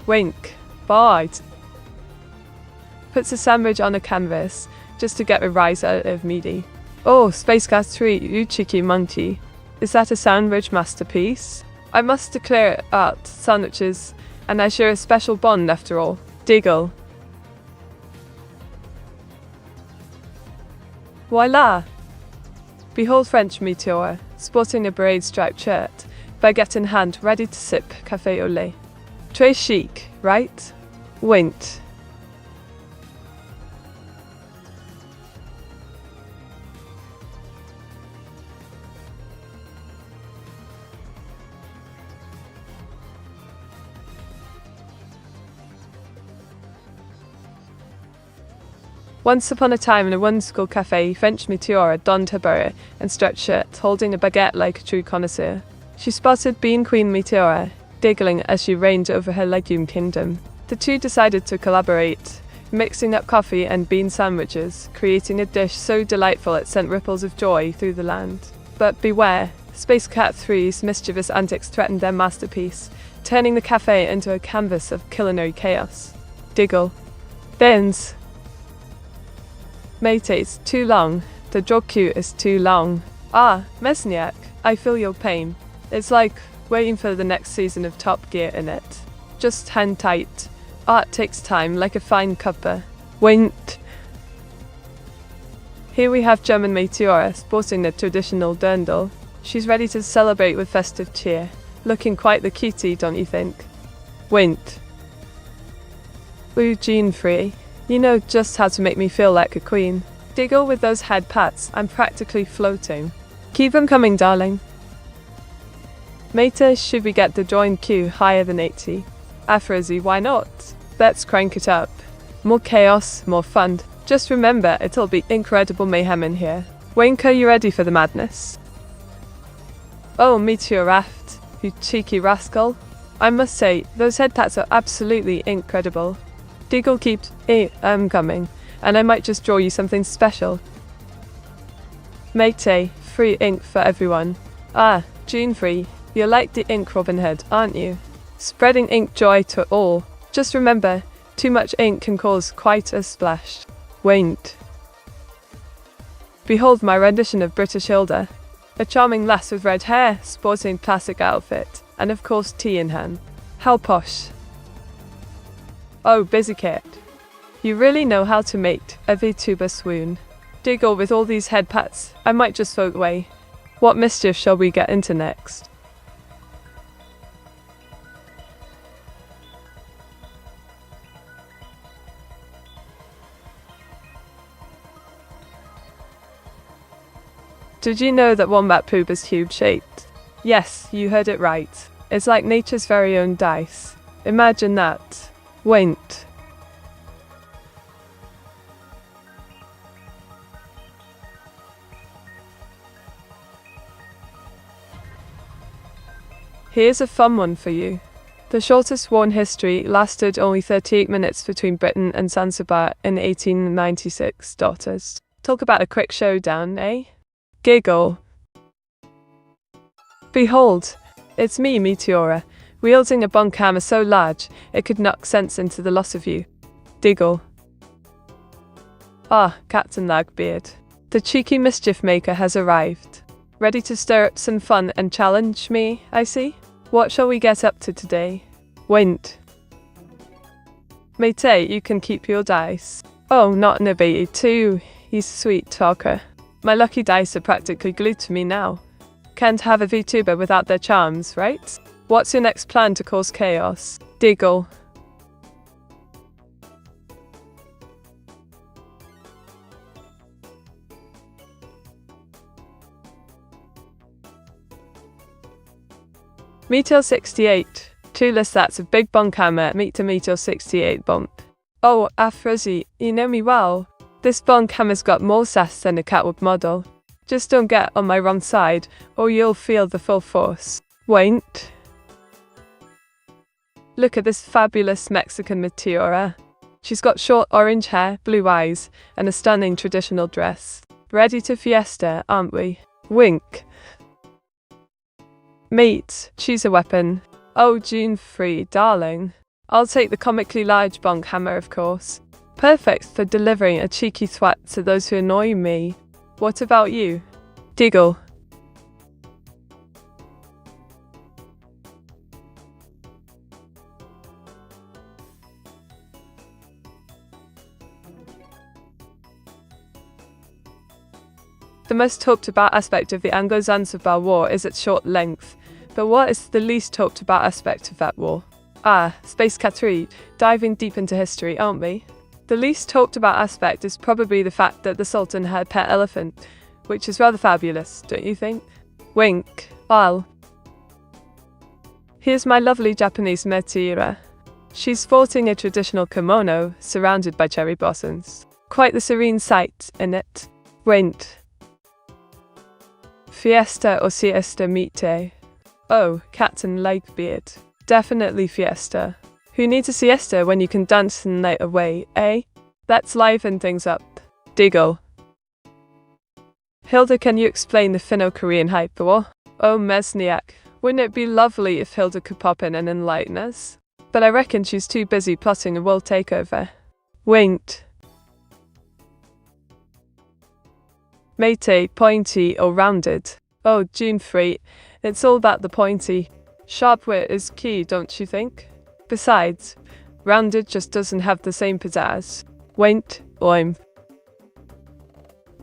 Wink. Bite. Puts a sandwich on a canvas, just to get a rise out of meaty. Oh, Space Cat 3, you cheeky monkey. Is that a sandwich masterpiece? I must declare art, sandwiches, and I share a special bond after all. Diggle. Voila! Behold French Meteora, sporting a braid-striped shirt, baguette in hand, ready to sip café au lait. Très chic, right? Winked. Once upon a time in a whimsical cafe, French Meteora donned her beret and stretched shirt, holding a baguette like a true connoisseur. She spotted Bean Queen Meteora, giggling as she reigned over her legume kingdom. The two decided to collaborate, mixing up coffee and bean sandwiches, creating a dish so delightful it sent ripples of joy through the land. But beware, Space Cat 3's mischievous antics threatened their masterpiece, turning the cafe into a canvas of culinary chaos. Diggle. Bins. Mate, it's too long. The job queue is too long. Ah, Mesniak, I feel your pain. It's like waiting for the next season of Top Gear in it. Just hang tight. Art takes time, like a fine cuppa. Wait. Here we have German Meteora sporting the traditional dirndl. She's ready to celebrate with festive cheer. Looking quite the cutie, don't you think? Wait. Ooh, Gene Free. You know just how to make me feel like a queen. Diggle with those head pats, I'm practically floating. Keep them coming, darling. Mate, should we get the join queue higher than 80? Afrozy, why not? Let's crank it up. More chaos, more fun. Just remember, it'll be incredible mayhem in here. Winker, you ready for the madness? Oh, Meteora, you cheeky rascal. I must say, those head pats are absolutely incredible. Diggle keeps coming, and I might just draw you something special. Mate, free ink for everyone. Ah, June free. You're like the ink Robin Hood, aren't you? Spreading ink joy to all. Just remember, too much ink can cause quite a splash. Wait. Behold my rendition of British Hilda. A charming lass with red hair, sporting classic outfit, and of course tea in hand. How posh. Oh, busy kid. You really know how to make a Vtuber swoon. Diggle with all these head pats, I might just float away. What mischief shall we get into next? Did you know that wombat poop is cube-shaped? Yes, you heard it right. It's like nature's very own dice. Imagine that. Wait. Here's a fun one for you. The shortest war in history lasted only 38 minutes between Britain and Zanzibar in 1896. Daughters. Talk about a quick showdown, eh? Giggle. Behold, it's me, Meteora, wielding a bunk hammer so large it could knock sense into the lot of you. Diggle. Ah, Captain Lagbeard. The cheeky mischief maker has arrived. Ready to stir up some fun and challenge me, I see? What shall we get up to today? Wait. Mate, you can keep your dice. Oh, not Nabiti too, you sweet talker. My lucky dice are practically glued to me now. Can't have a VTuber without their charms, right? What's your next plan to cause chaos? Diggle. Meteor68. Clueless, that's a big bunk hammer. Meet the Meteor68 bunk. Oh, Afrozy, you know me well. This bunk hammer's got more sass than a catwalk model. Just don't get on my wrong side, or you'll feel the full force. Wait. Look at this fabulous Mexican Meteora. She's got short orange hair, blue eyes, and a stunning traditional dress. Ready to fiesta, aren't we? Wink. Mate, choose a weapon. Oh, June free, darling. I'll take the comically large bunk hammer, of course. Perfect for delivering a cheeky thwat to those who annoy me. What about you? Diggle. The most hoped about aspect of the Anglo-Zanzibar War is its short length, but what is the least hoped about aspect of that war? Ah, Space Catry, diving deep into history, aren't we? The least hoped about aspect is probably the fact that the Sultan had a pet elephant, which is rather fabulous, don't you think? Wink. I'll. Here's my lovely Japanese Meteora. She's sporting a traditional kimono, surrounded by cherry blossoms. Quite the serene sight, innit? Wait. Fiesta or siesta mite? Oh, Captain Lakebeard. Definitely fiesta. Who needs a siesta when you can dance the night away, eh? Let's liven things up. Diggle. Hilda, can you explain the Finno-Korean hyperwar? Oh, Mesniak, wouldn't it be lovely if Hilda could pop in and enlighten us? But I reckon she's too busy plotting a world takeover. Winked. Mate, pointy or rounded? Oh, June 3, it's all about the pointy. Sharp wit is key, don't you think? Besides, rounded just doesn't have the same pizzazz. Winked, oim.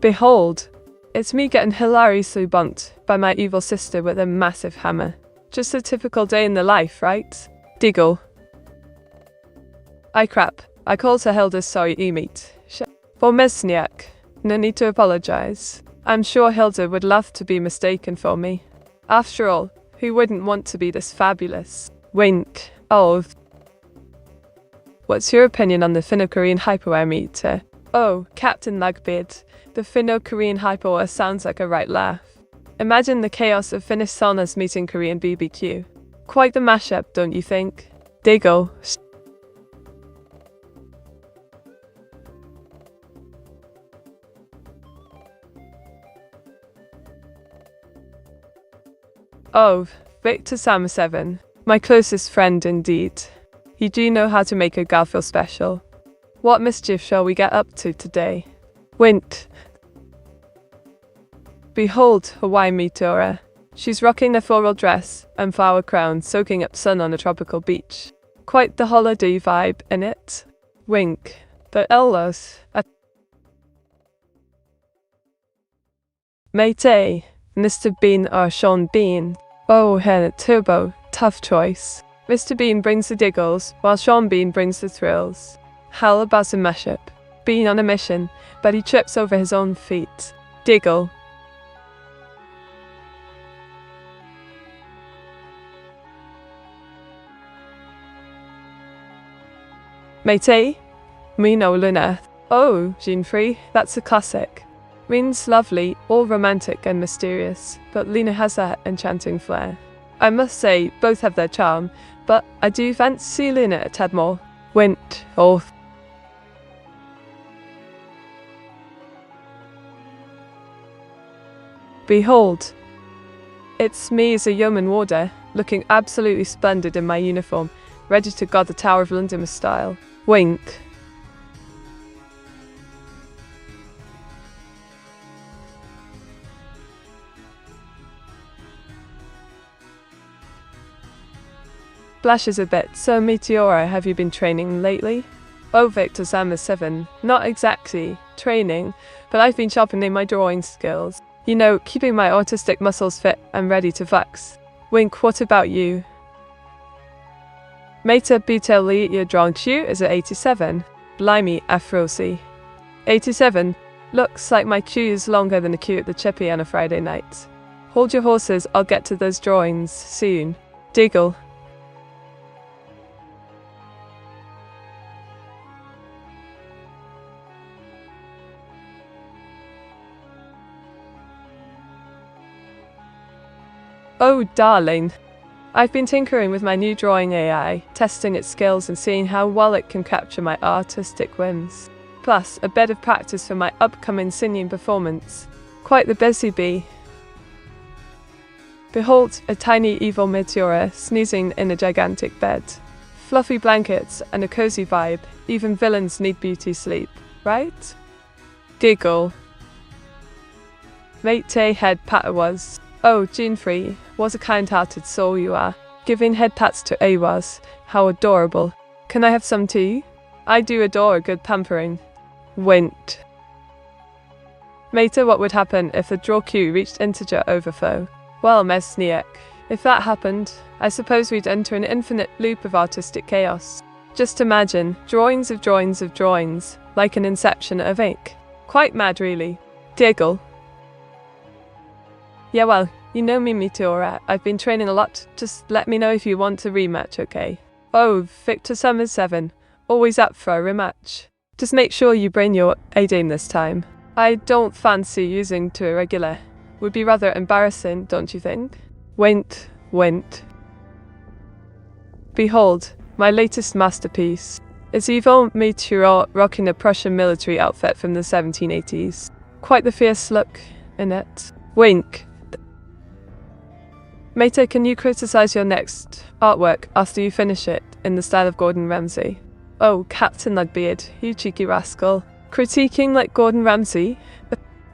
Behold, it's me getting hilariously bumped by my evil sister with a massive hammer. Just a typical day in the life, right? Diggle. I crap. I called her Hilda's sorry e-meet. For Mesniak. No need to apologize. I'm sure Hilda would love to be mistaken for me. After all, who wouldn't want to be this fabulous? Wink. Oh. What's your opinion on the Finno-Korean hyperware meter? Oh, Captain Lugbeard. The Finno-Korean hyperware sounds like a right laugh. Imagine the chaos of Finnish saunas meeting Korean BBQ. Quite the mashup, don't you think? Diggle. Oh, Vtuber 7. My closest friend indeed. You do know how to make a gal feel special. What mischief shall we get up to today? Winked. Behold, Hawaii Meteora. She's rocking a floral dress and flower crown, soaking up sun on a tropical beach. Quite the holiday vibe, innit? Wink. The Ellos. Mate, Mr. Bean or Sean Bean? Oh, Henna Turbo, tough choice. Mr. Bean brings the giggles, while Sean Bean brings the thrills. How about a mashup? Bean on a mission, but he trips over his own feet. Diggle. Mate? Me no Luna. Oh, Jean-Free, that's a classic. Rin's lovely, all romantic and mysterious, but Lena has that enchanting flair. I must say, both have their charm, but I do fancy Lena a tad more. Went off. Behold. It's me as a yeoman warder, looking absolutely splendid in my uniform, ready to guard the Tower of London style. Wink. Flashes a bit. So Meteora, have you been training lately? Oh, Vtuber 7. Not exactly training, but I've been sharpening my drawing skills. You know, keeping my autistic muscles fit and ready to flex. Wink, what about you? Meta Butelli, your drawing shoe is at 87. Blimey, Afrosi. 87. Looks like my queue is longer than a queue at the Chippy on a Friday night. Hold your horses, I'll get to those drawings soon. Diggle. Oh, darling. I've been tinkering with my new drawing AI, testing its skills and seeing how well it can capture my artistic whims. Plus, a bit of practice for my upcoming singing performance. Quite the busy bee. Behold, a tiny evil Meteora sneezing in a gigantic bed. Fluffy blankets and a cozy vibe. Even villains need beauty sleep, right? Giggle. Mate head patter was. Oh, Jean-Free, what a kind-hearted soul you are. Giving head pats to Awas. How adorable. Can I have some tea? I do adore a good pampering. Wint. Meta, what would happen if the draw queue reached integer overflow? Well, Mesniak, if that happened, I suppose we'd enter an infinite loop of artistic chaos. Just imagine, drawings of drawings of drawings, like an inception of ink. Quite mad, really. Diggle. Yeah, well, you know me, Meteora. I've been training a lot. Just let me know if you want a rematch, okay? Oh, Vtuber 7. Always up for a rematch. Just make sure you bring your A-game this time. I don't fancy using too irregular. Would be rather embarrassing, don't you think? Wint, wint. Behold, my latest masterpiece. It's evil Meteora rocking a Prussian military outfit from the 1780s. Quite the fierce look, innit? Wink. Meta, can you criticize your next artwork after you finish it in the style of Gordon Ramsay? Oh, Captain Lugbeard, you cheeky rascal. Critiquing like Gordon Ramsay?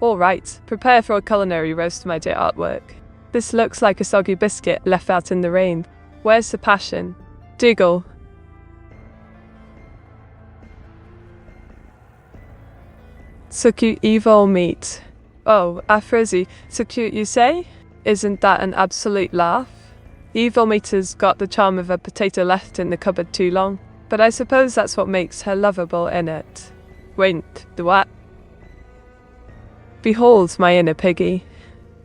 Alright, prepare for a culinary roast, my dear artwork. This looks like a soggy biscuit left out in the rain. Where's the passion? Diggle. So cute, evil meat. Oh, Afrizzy, so cute you say? Isn't that an absolute laugh? Evil meat has got the charm of a potato left in the cupboard too long, but I suppose that's what makes her lovable in it. Wait, the what? Behold my inner piggy.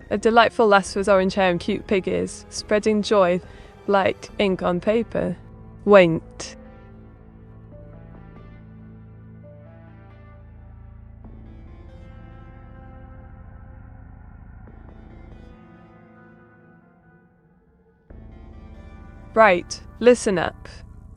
A delightful lass with orange hair and cute pig ears, spreading joy like ink on paper. Wait. Right, listen up.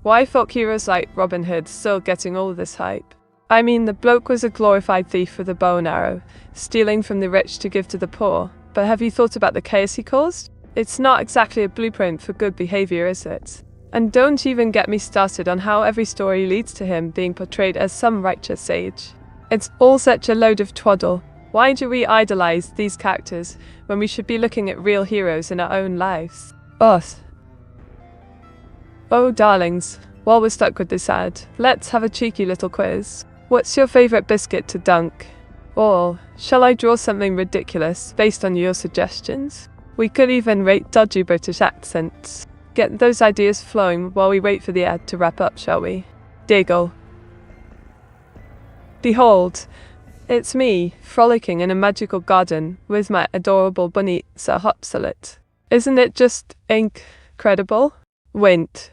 Why folk heroes like Robin Hood still getting all this hype? I mean, the bloke was a glorified thief with a bow and arrow, stealing from the rich to give to the poor, but have you thought about the chaos he caused? It's not exactly a blueprint for good behavior, is it? And don't even get me started on how every story leads to him being portrayed as some righteous sage. It's all such a load of twaddle. Why do we idolize these characters when we should be looking at real heroes in our own lives? Us. Oh, darlings, while we're stuck with this ad, let's have a cheeky little quiz. What's your favourite biscuit to dunk? Or, shall I draw something ridiculous based on your suggestions? We could even rate dodgy British accents. Get those ideas flowing while we wait for the ad to wrap up, shall we? Diggle. Behold, it's me, frolicking in a magical garden with my adorable bunny Sir Hopsalit. Isn't it just incredible? Wint.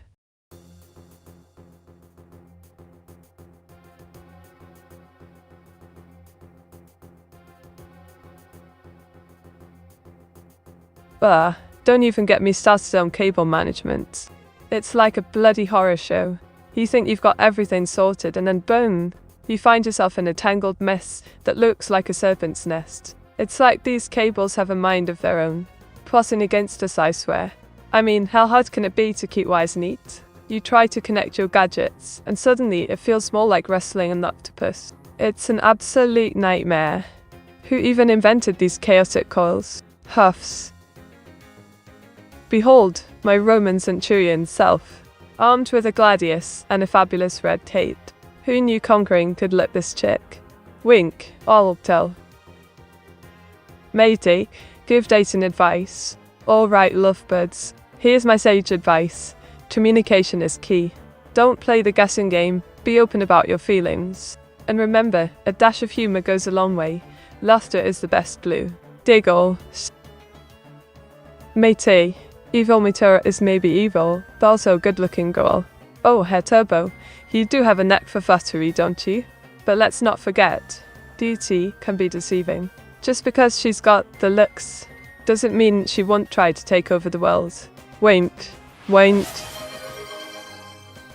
Don't even get me started on cable management. It's like a bloody horror show. You think you've got everything sorted and then boom, you find yourself in a tangled mess that looks like a serpent's nest. It's like these cables have a mind of their own. Plotting against us, I swear. I mean, how hard can it be to keep wires neat? You try to connect your gadgets, and suddenly it feels more like wrestling an octopus. It's an absolute nightmare. Who even invented these chaotic coils? Huffs. Behold, my Roman centurion self, armed with a gladius and a fabulous red tape. Who knew conquering could lip this chick? Wink, I'll tell. Matey, give dating advice. All right, lovebirds, here's my sage advice. Communication is key. Don't play the guessing game, be open about your feelings. And remember, a dash of humour goes a long way. Laughter is the best glue. Diggle. Matey. Evil Meteora is maybe evil, but also a good-looking girl. Oh, Herr Turbo, you do have a neck for flattery, don't you? But let's not forget, beauty can be deceiving. Just because she's got the looks, doesn't mean she won't try to take over the world. Won't.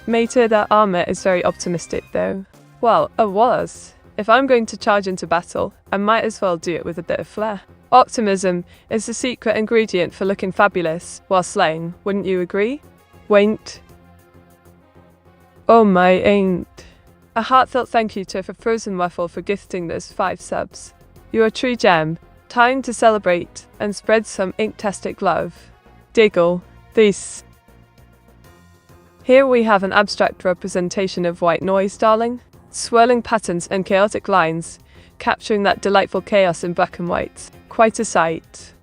Mater, that armor is very optimistic though. Well, was. If I'm going to charge into battle, I might as well do it with a bit of flair. Optimism is the secret ingredient for looking fabulous while slaying, wouldn't you agree? Won't. Oh my ain't. A heartfelt thank you to Frozen Waffle for gifting those 5 subs. You're a true gem. Time to celebrate and spread some inktastic love. Diggle. This. Here we have an abstract representation of white noise, darling. Swirling patterns and chaotic lines, capturing that delightful chaos in black and white. Quite a sight.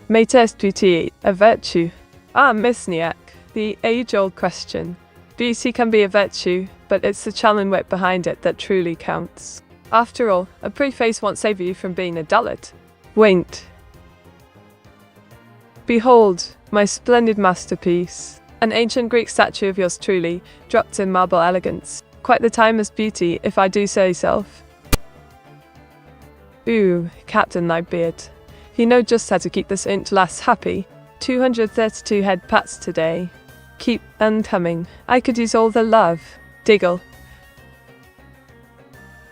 Mate est beauty a virtue? Ah, Miss Niak, the age-old question. Beauty can be a virtue, but it's the challenge wit behind it that truly counts. After all, a pretty face won't save you from being a dullard. Won't. Behold, my splendid masterpiece. An ancient Greek statue of yours truly, dropped in marble elegance. Quite the timeless beauty, if I do say so. Ooh, Captain Lightbeard. You know just how to keep this int lass happy. 232 head pats today. Keep coming. I could use all the love. Diggle.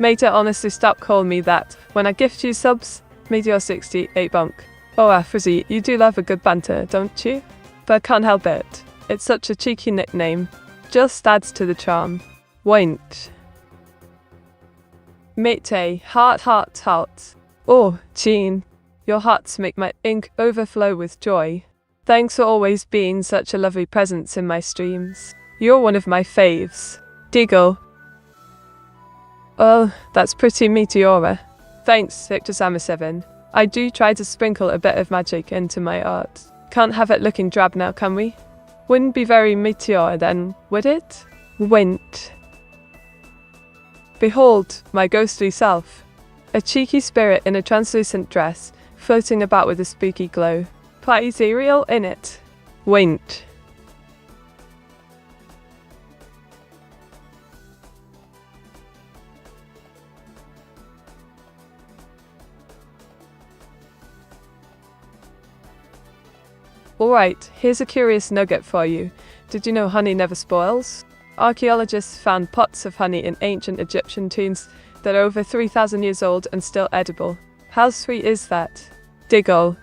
Mater, honestly stop calling me that. When I gift you subs, Meteor 68 bunk. Oh, Afrizzy, you do love a good banter, don't you? But I can't help it. It's such a cheeky nickname. Just adds to the charm. Won't. Mate, heart, heart, heart. Oh, Jean, your hearts make my ink overflow with joy. Thanks for always being such a lovely presence in my streams. You're one of my faves. Diggle. Oh, that's pretty Meteora. Thanks, Neuro-sama 7. I do try to sprinkle a bit of magic into my art. Can't have it looking drab now, can we? Wouldn't be very Meteora then, would it? Wint. Behold, my ghostly self. A cheeky spirit in a translucent dress, floating about with a spooky glow. Quite ethereal in it. Wint. Alright, here's a curious nugget for you. Did you know honey never spoils? Archaeologists found pots of honey in ancient Egyptian tombs that are over 3,000 years old and still edible. How sweet is that? Diggle.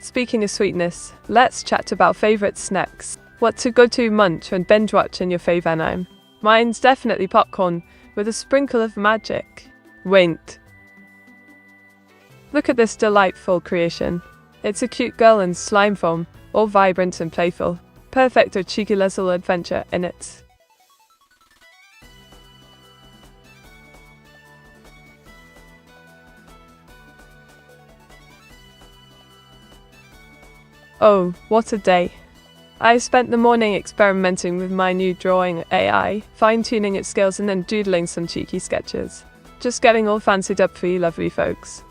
Speaking of sweetness, let's chat about favourite snacks. What to go to munch and binge watch in your fave anime? Mine's definitely popcorn, with a sprinkle of magic. Wint. Look at this delightful creation. It's a cute girl in slime form, all vibrant and playful. Perfect for cheeky little adventure in it. Oh, what a day. I spent the morning experimenting with my new drawing AI, fine-tuning its skills and then doodling some cheeky sketches. Just getting all fancied up for you lovely folks.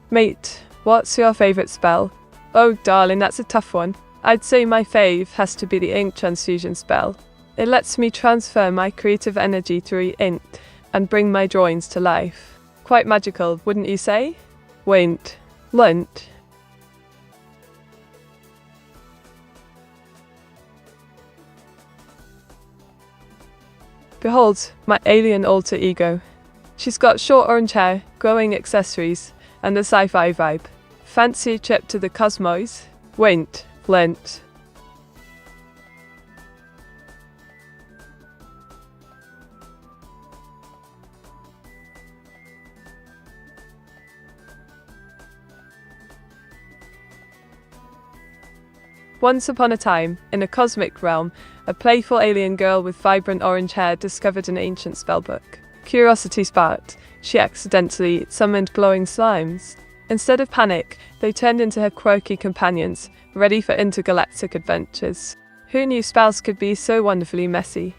Mate, what's your favourite spell? Oh darling, that's a tough one. I'd say my fave has to be the ink transfusion spell. It lets me transfer my creative energy through ink and bring my drawings to life. Quite magical, wouldn't you say? Won't. Lunt. Behold, my alien alter ego. She's got short orange hair, glowing accessories, and the sci-fi vibe. Fancy a trip to the cosmos? Won't. Lent. Once upon a time, in a cosmic realm, a playful alien girl with vibrant orange hair discovered an ancient spellbook. Curiosity sparked, she accidentally summoned glowing slimes. Instead of panic, they turned into her quirky companions, ready for intergalactic adventures. Who knew spells could be so wonderfully messy?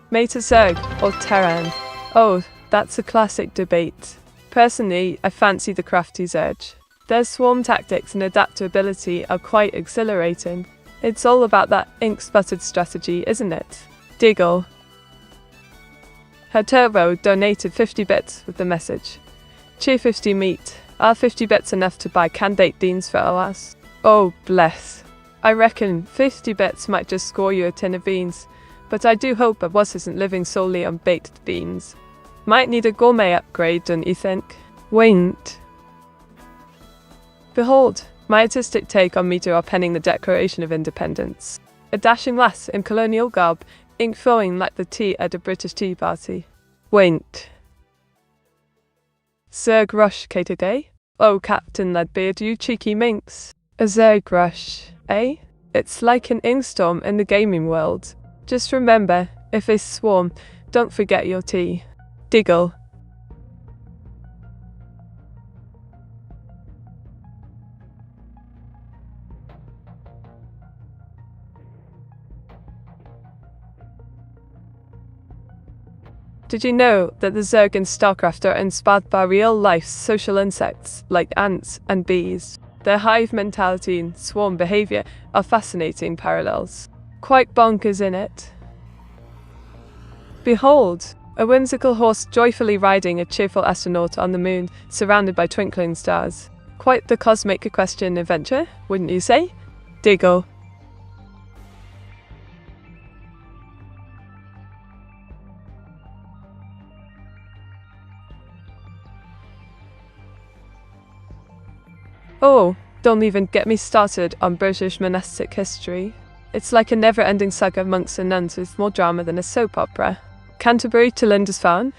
Meta Zerg or Terran? Oh, that's a classic debate. Personally, I fancy the crafty Zerg. Their swarm tactics and adaptability are quite exhilarating. It's all about that ink-sputtered strategy, isn't it? Diggle. Her turbo donated 50 bits with the message. Cheer 50 meat. Are 50 bits enough to buy candidate beans for us? Oh, bless. I reckon 50 bits might just score you a tin of beans, but I do hope a boss isn't living solely on baked beans. Might need a gourmet upgrade, don't you think? Won't. Behold, my artistic take on Meteora penning the Declaration of Independence. A dashing lass in colonial garb, ink flowing like the tea at a British tea party. Won't. Zerg Rush K2K? Oh, Captain Leadbeard, you cheeky minx. A Zerg Rush, eh? It's like an ink storm in the gaming world. Just remember, if they swarm, don't forget your tea. Diggle. Did you know that the Zerg in StarCraft are inspired by real-life social insects like ants and bees? Their hive mentality and swarm behavior are fascinating parallels. Quite bonkers, innit? Behold, a whimsical horse joyfully riding a cheerful astronaut on the moon, surrounded by twinkling stars. Quite the cosmic equestrian adventure, wouldn't you say? Diggle. Oh, don't even get me started on British monastic history. It's like a never-ending saga of monks and nuns with more drama than a soap opera. Canterbury to Lindisfarne,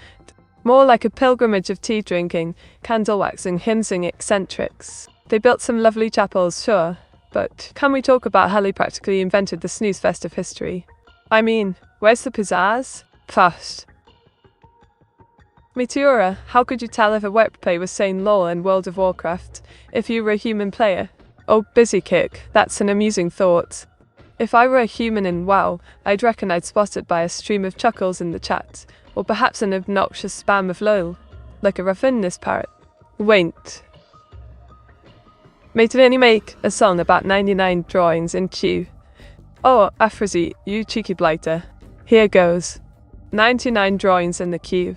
more like a pilgrimage of tea drinking, candle waxing, hymning eccentrics. They built some lovely chapels, sure, but can we talk about how they practically invented the snooze fest of history? I mean, where's the pizzazz? First. Meteora, how could you tell if a wordplay was saying lol in World of Warcraft if you were a human player? Oh, busy kick, that's an amusing thought. If I were a human in WoW, I'd reckon I'd spot it by a stream of chuckles in the chat, or perhaps an obnoxious spam of lol, like a raffinous parrot. Wait. Mate, did make a song about 99 drawings in Q? Oh, Afrozy, you cheeky blighter. Here goes. 99 drawings in the queue.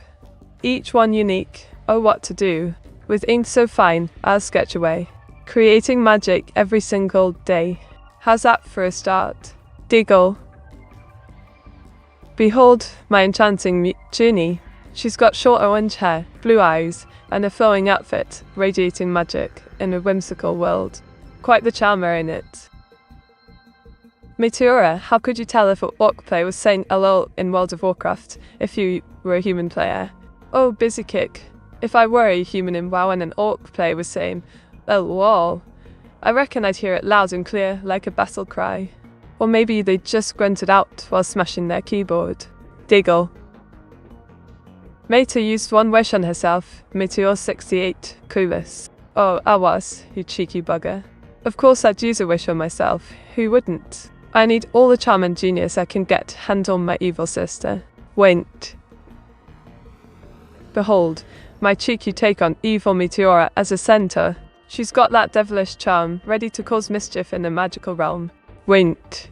Each one unique, oh what to do. With ink so fine, I'll sketch away. Creating magic every single day. How's that for a start? Diggle. Behold my enchanting Junie. She's got short orange hair, blue eyes, and a flowing outfit, radiating magic in a whimsical world. Quite the charmer in it. Meteora, how could you tell if an orc player was saying lol in World of Warcraft if you were a human player? Oh, busy kick. If I were a human in WoW and an orc player was saying lol, I reckon I'd hear it loud and clear like a battle cry. Or maybe they just grunted out while smashing their keyboard. Diggle. Meta used one wish on herself, Meteor68, clueless. Oh, I was, you cheeky bugger. Of course I'd use a wish on myself, who wouldn't? I need all the charm and genius I can get to handle my evil sister. Wait. Behold, my cheeky take on evil Meteora as a centaur. She's got that devilish charm, ready to cause mischief in the magical realm. Wait.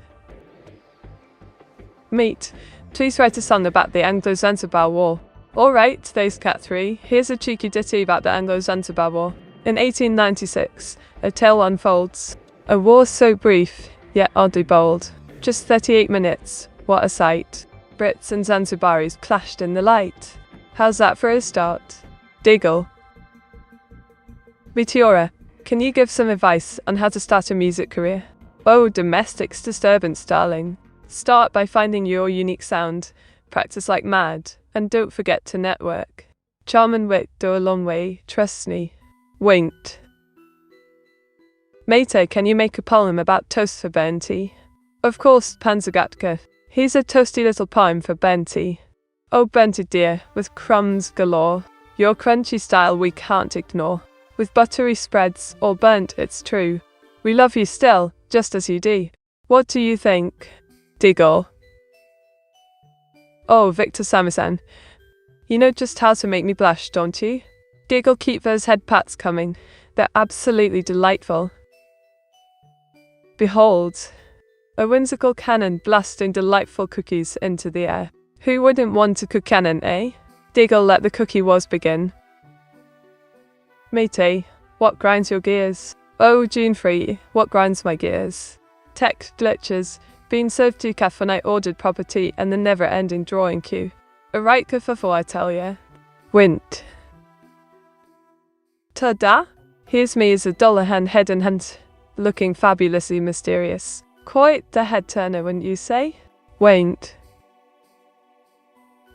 Mate, please write a song about the Anglo-Zanzibar War. Alright, today's Cat 3, here's a cheeky ditty about the Anglo-Zanzibar War. In 1896, a tale unfolds. A war so brief, yet oddly bold. Just 38 minutes, what a sight. Brits and Zanzibaris clashed in the light. How's that for a start? Diggle. Meteora, can you give some advice on how to start a music career? Oh, domestic disturbance, darling. Start by finding your unique sound, practice like mad, and don't forget to network. Charm and wit go a long way, trust me. Wait. Mate, can you make a poem about toast for Benty? Of course, Panzergatka. Here's a toasty little poem for Benty. Oh Benty dear, with crumbs galore, your crunchy style we can't ignore. With buttery spreads, all burnt, it's true. We love you still, just as you do. What do you think? Diggle. Oh, Victor Samasan. You know just how to make me blush, don't you? Diggle, keep those head pats coming. They're absolutely delightful. Behold, a whimsical cannon blasting delightful cookies into the air. Who wouldn't want to cook cannon, eh? Diggle, let the cookie wars begin. Mate, what grinds your gears? Oh, June free, what grinds my gears? Tech glitches, being served 2 caf when I ordered property and the never-ending drawing queue. A right kerfuffle, I tell ya. Wint. Ta-da! Here's me as a Dullahan head and hand, looking fabulously mysterious. Quite the head turner, wouldn't you say? Wait.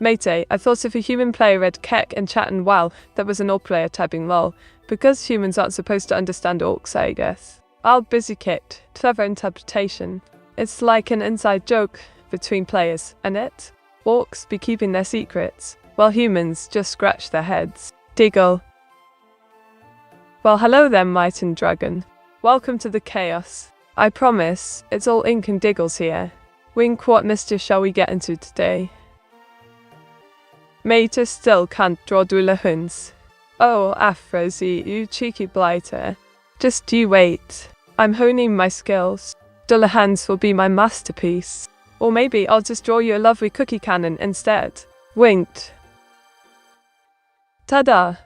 Mate, I thought if a human player read kek and chat and wow, that was an orc player typing lol, because humans aren't supposed to understand orcs, I guess. I'll busy kicked, clever interpretation. It's like an inside joke between players, and it? Orcs be keeping their secrets, while humans just scratch their heads. Diggle. Well, hello there, Might and Dragon. Welcome to the chaos. I promise, it's all ink and diggles here. Wink, what mischief shall we get into today? Mate still can't draw Dullahuns. Oh, Afrozy, you cheeky blighter. Just you wait. I'm honing my skills. Dullahans will be my masterpiece. Or maybe I'll just draw you a lovely cookie cannon instead. Winked. Ta-da!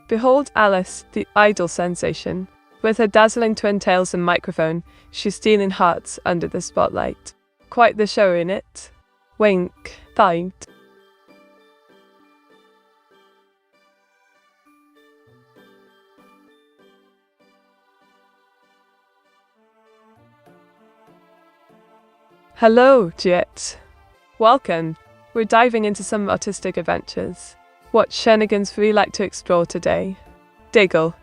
Behold Alice, the idol sensation. With her dazzling twin tails and microphone, she's stealing hearts under the spotlight. Quite the show, innit? Wink. Thanked. Hello, Jet. Welcome. We're diving into some artistic adventures. What shenanigans would we like to explore today? Diggle.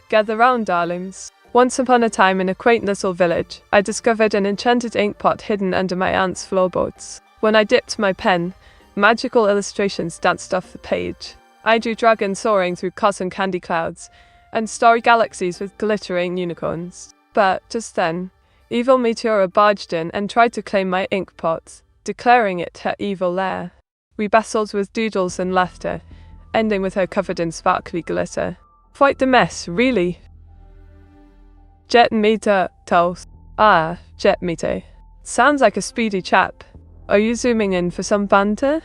Gather round, darlings. Once upon a time in a quaint little village, I discovered an enchanted ink pot hidden under my aunt's floorboards. When I dipped my pen, magical illustrations danced off the page. I drew dragons soaring through cotton candy clouds, and starry galaxies with glittering unicorns. But just then, evil Meteora barged in and tried to claim my ink pot, declaring it her evil lair. We battled with doodles and laughter, ending with her covered in sparkly glitter. Quite the mess, really. Jet Meter Toast. Jet Meter. Sounds like a speedy chap. Are you zooming in for some banter?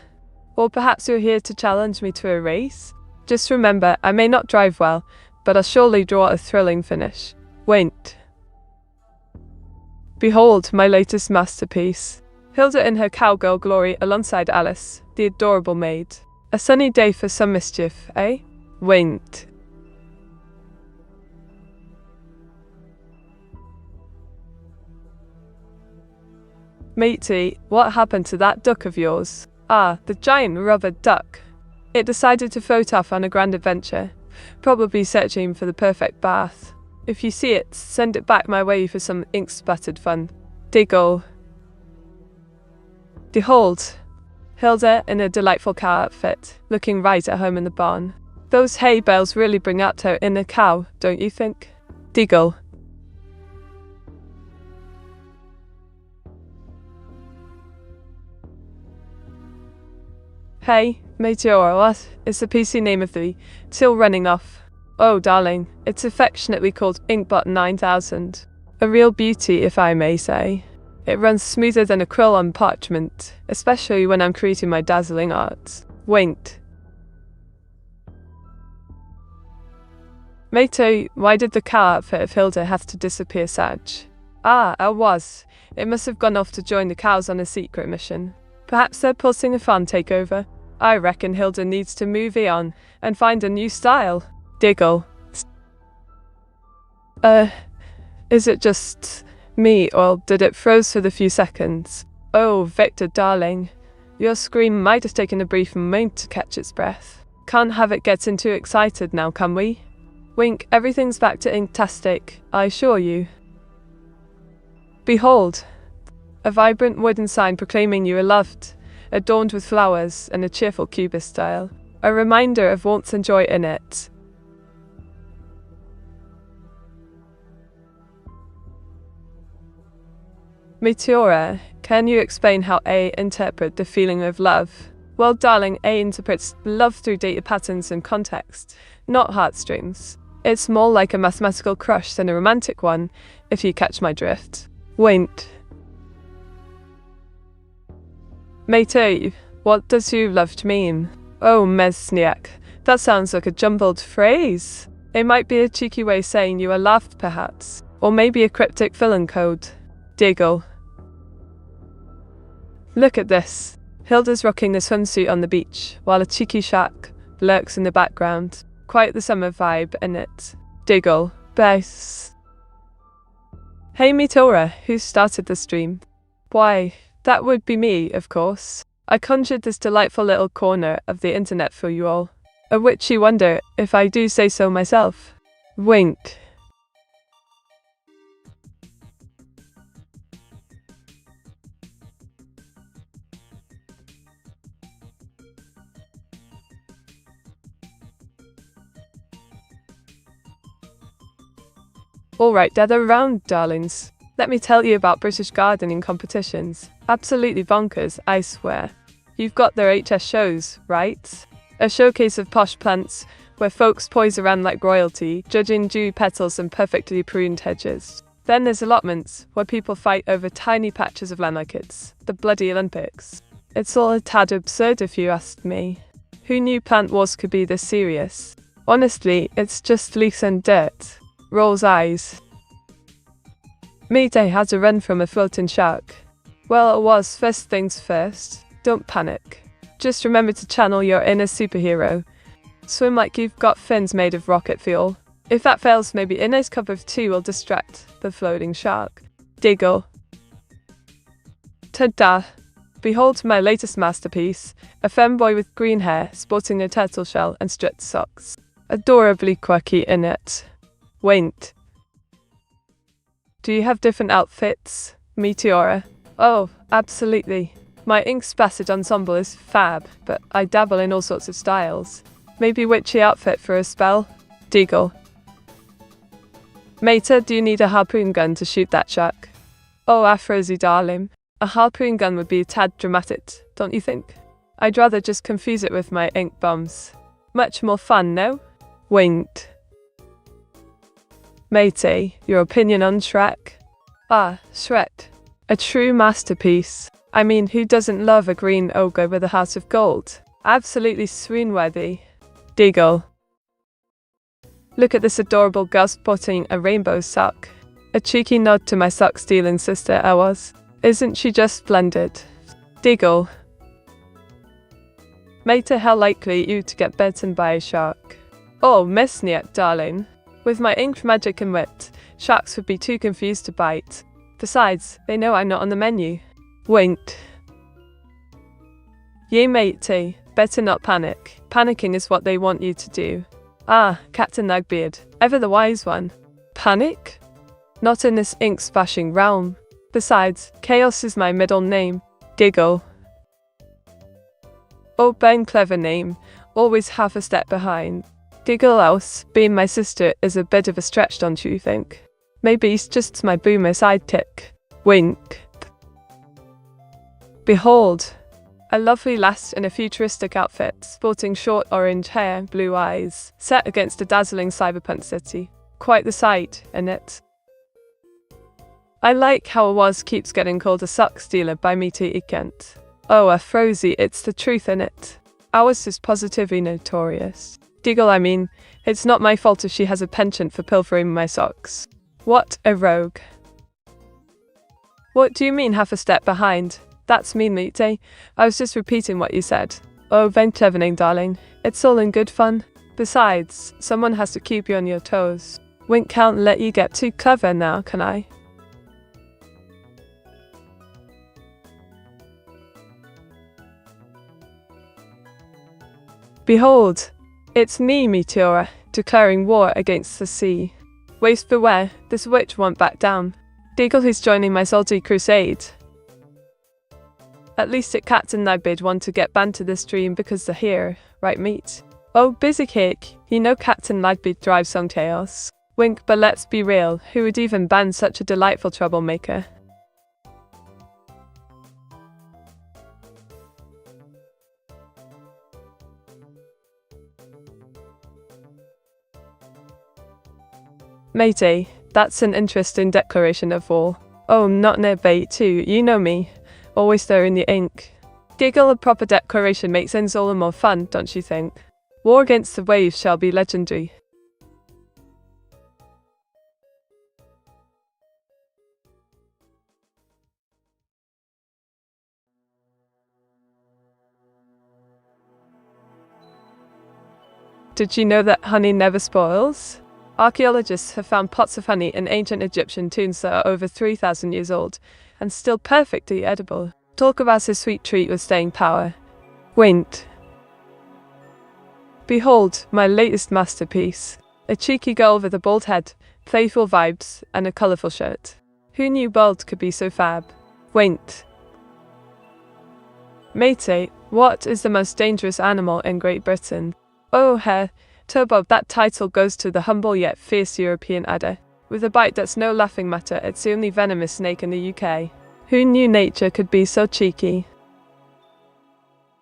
Or perhaps you're here to challenge me to a race? Just remember, I may not drive well, but I'll surely draw a thrilling finish. Wait. Behold my latest masterpiece. Hilda in her cowgirl glory alongside Alice, the adorable maid. A sunny day for some mischief, eh? Wait. Matey, what happened to that duck of yours? The giant rubber duck. It decided to float off on a grand adventure, probably searching for the perfect bath. If you see it, send it back my way for some ink-spattered fun. Diggle. Behold, Hilda in a delightful cow outfit, looking right at home in the barn. Those hay bales really bring out her inner cow, don't you think? Diggle. Hey, Meteora, what is the PC name of the till running off? Oh, darling, it's affectionately called Inkbot 9000. A real beauty, if I may say. It runs smoother than a quill on parchment, especially when I'm creating my dazzling art. Wait. Matey, why did the cow outfit of Hilda have to disappear, Sag? It must have gone off to join the cows on a secret mission. Perhaps they're pulsing a fan takeover. I reckon Hilda needs to move on and find a new style. Diggle. Is it just me, or did it froze for the few seconds? Oh, Victor, darling. Your scream might have taken a brief moment to catch its breath. Can't have it getting too excited now, can we? Wink, everything's back to inktastic, I assure you. Behold. A vibrant wooden sign proclaiming you are loved, adorned with flowers and a cheerful cubist style. A reminder of warmth and joy in it. Meteora, can you explain how A interprets the feeling of love? Well, darling, A interprets love through data patterns and context, not heartstrings. It's more like a mathematical crush than a romantic one, if you catch my drift. Wait. Matey, what does you loved mean? Oh, Mesniak, that sounds like a jumbled phrase. It might be a cheeky way saying you are loved, perhaps. Or maybe a cryptic villain code. Diggle. Look at this. Hilda's rocking a swimsuit on the beach, while a cheeky shack lurks in the background. Quite the summer vibe, innit? Diggle. Bass. Hey Meteora, who started the stream? Why, that would be me, of course. I conjured this delightful little corner of the internet for you all. A witchy wonder, if I do say so myself. Wink. Alright, gather round, darlings. Let me tell you about British gardening competitions. Absolutely bonkers, I swear. You've got their HS shows, right? A showcase of posh plants, where folks poise around like royalty, judging dewy petals and perfectly pruned hedges. Then there's allotments, where people fight over tiny patches of land like it's the bloody Olympics. It's all a tad absurd if you ask me. Who knew plant wars could be this serious? Honestly, it's just leaves and dirt. Rolls eyes. Mayday had to run from a floating shark. Well, it was first things first. Don't panic. Just remember to channel your inner superhero. Swim like you've got fins made of rocket fuel. If that fails, maybe a nice cup of tea will distract the floating shark. Diggle. Ta-da! Behold my latest masterpiece, a femboy with green hair, sporting a turtle shell and stretched socks. Adorably quirky in it. Wait. Do you have different outfits, Meteora? Oh, absolutely. My ink splattered ensemble is fab, but I dabble in all sorts of styles. Maybe witchy outfit for a spell? Deagle. Mater, do you need a harpoon gun to shoot that shark? Oh, Afrozy darling. A harpoon gun would be a tad dramatic, don't you think? I'd rather just confuse it with my ink bombs. Much more fun, no? Winked. Matey, your opinion on Shrek? Ah, Shrek. A true masterpiece. I mean, who doesn't love a green ogre with a heart of gold? Absolutely swoon-worthy. Deagle. Look at this adorable girl sporting a rainbow sock. A cheeky nod to my sock-stealing sister I was. Isn't she just splendid? Deagle. Mater, how likely you to get bitten by a shark? Oh, Mesniak, darling. With my ink magic and wit, sharks would be too confused to bite. Besides, they know I'm not on the menu. Winked. Ye matey, better not panic. Panicking is what they want you to do. Ah, Captain Nugbeard, ever the wise one. Panic? Not in this ink-splashing realm. Besides, Chaos is my middle name. Diggle. Oh, Ben, clever name. Always half a step behind. Diggle else, being my sister is a bit of a stretch, don't you think? Maybe he's just my boomer sidekick. Wink. Behold. A lovely lass in a futuristic outfit, sporting short orange hair, blue eyes, set against a dazzling cyberpunk city. Quite the sight, innit? I like how a was keeps getting called a sock stealer by Meteor Kent. Oh, a Frozy, it's the truth, innit? Ours is positively notorious. Diggle, I mean, it's not my fault if she has a penchant for pilfering my socks. What a rogue. What do you mean half a step behind? That's mean, Mete. I was just repeating what you said. Oh, Vtuber, darling. It's all in good fun. Besides, someone has to keep you on your toes. Wink can't let you get too clever now, can I? Behold, it's me, Meteora, declaring war against the sea. Waves beware, this witch won't back down. Deagle, who's joining my salty crusade. At least it Captain Nugbeard want to get banned to this stream because they're here, right meat? Oh, busy cake, you know Captain Nugbeard thrives on chaos. Wink, but let's be real, who would even ban such a delightful troublemaker? Matey, that's an interesting declaration of war. Oh, not near bait too, you know me. Always throwing the ink. Diggle, a proper declaration makes things all the more fun, don't you think? War against the waves shall be legendary. Did you know that honey never spoils? Archaeologists have found pots of honey in ancient Egyptian tombs that are over 3,000 years old, and still perfectly edible. Talk about a sweet treat with staying power. Winked. Behold, my latest masterpiece. A cheeky girl with a bald head, playful vibes, and a colourful shirt. Who knew bald could be so fab? Winked. Matey, what is the most dangerous animal in Great Britain? Oh, Herr Turbo, that title goes to the humble yet fierce European adder. With a bite that's no laughing matter, it's the only venomous snake in the UK. Who knew nature could be so cheeky?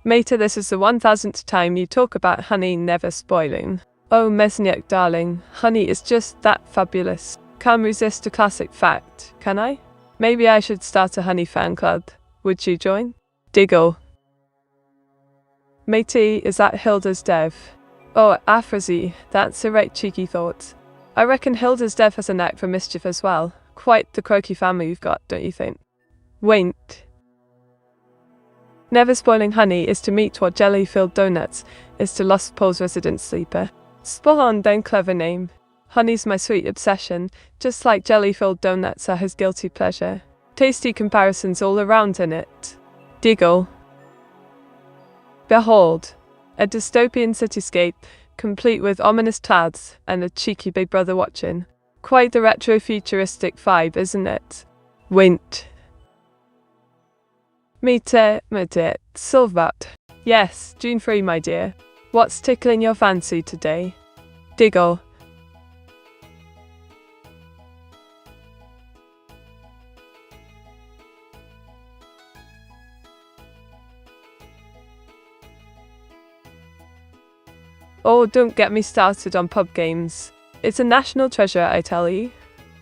Mater, this is the 1000th time you talk about honey never spoiling. Oh, Mesniak, darling, honey is just that fabulous. Can't resist a classic fact, can I? Maybe I should start a honey fan club. Would you join? Diggle. Matey, is that Hilda's dev? Oh, Afrozy, that's a right cheeky thought. I reckon Hilda's dev has a knack for mischief as well. Quite the croaky family you've got, don't you think? Winked. Never spoiling honey is to meet what jelly-filled donuts is to Lost Pole's resident sleeper. Spot on, then clever name. Honey's my sweet obsession, just like jelly-filled donuts are his guilty pleasure. Tasty comparisons all around in it. Diggle. Behold, a dystopian cityscape, complete with ominous clouds and a cheeky big brother watching. Quite the retro-futuristic vibe, isn't it? Wint. Meteora, Silvat. Yes, June 3, my dear. What's tickling your fancy today? Diggle. Oh, don't get me started on pub games. It's a national treasure, I tell you.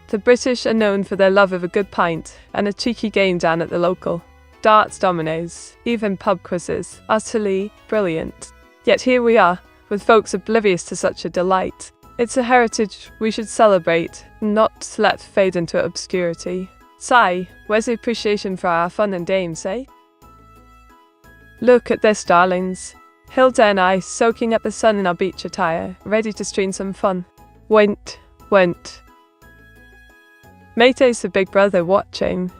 The British are known for their love of a good pint and a cheeky game down at the local. Darts, dominoes, even pub quizzes, utterly brilliant. Yet here we are, with folks oblivious to such a delight. It's a heritage we should celebrate, not let fade into obscurity. Sigh, where's the appreciation for our fun and games, eh? Look at this, darlings. Hilda and I soaking up the sun in our beach attire, ready to stream some fun. Wint. Mate's the big brother watching.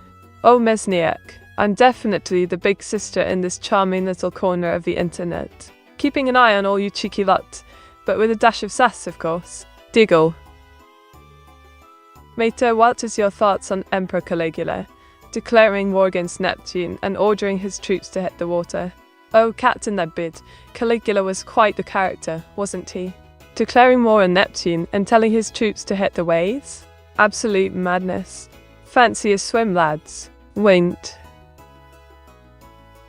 Oh, Mesniak, I'm definitely the big sister in this charming little corner of the internet. Keeping an eye on all you cheeky lot, but with a dash of sass, of course. Diggle. Meteora, what is your thoughts on Emperor Caligula, declaring war against Neptune and ordering his troops to hit the water? Oh, Captain Upped, Caligula was quite the character, wasn't he? Declaring war on Neptune and telling his troops to hit the waves? Absolute madness. Fancy a swim, lads. Wint.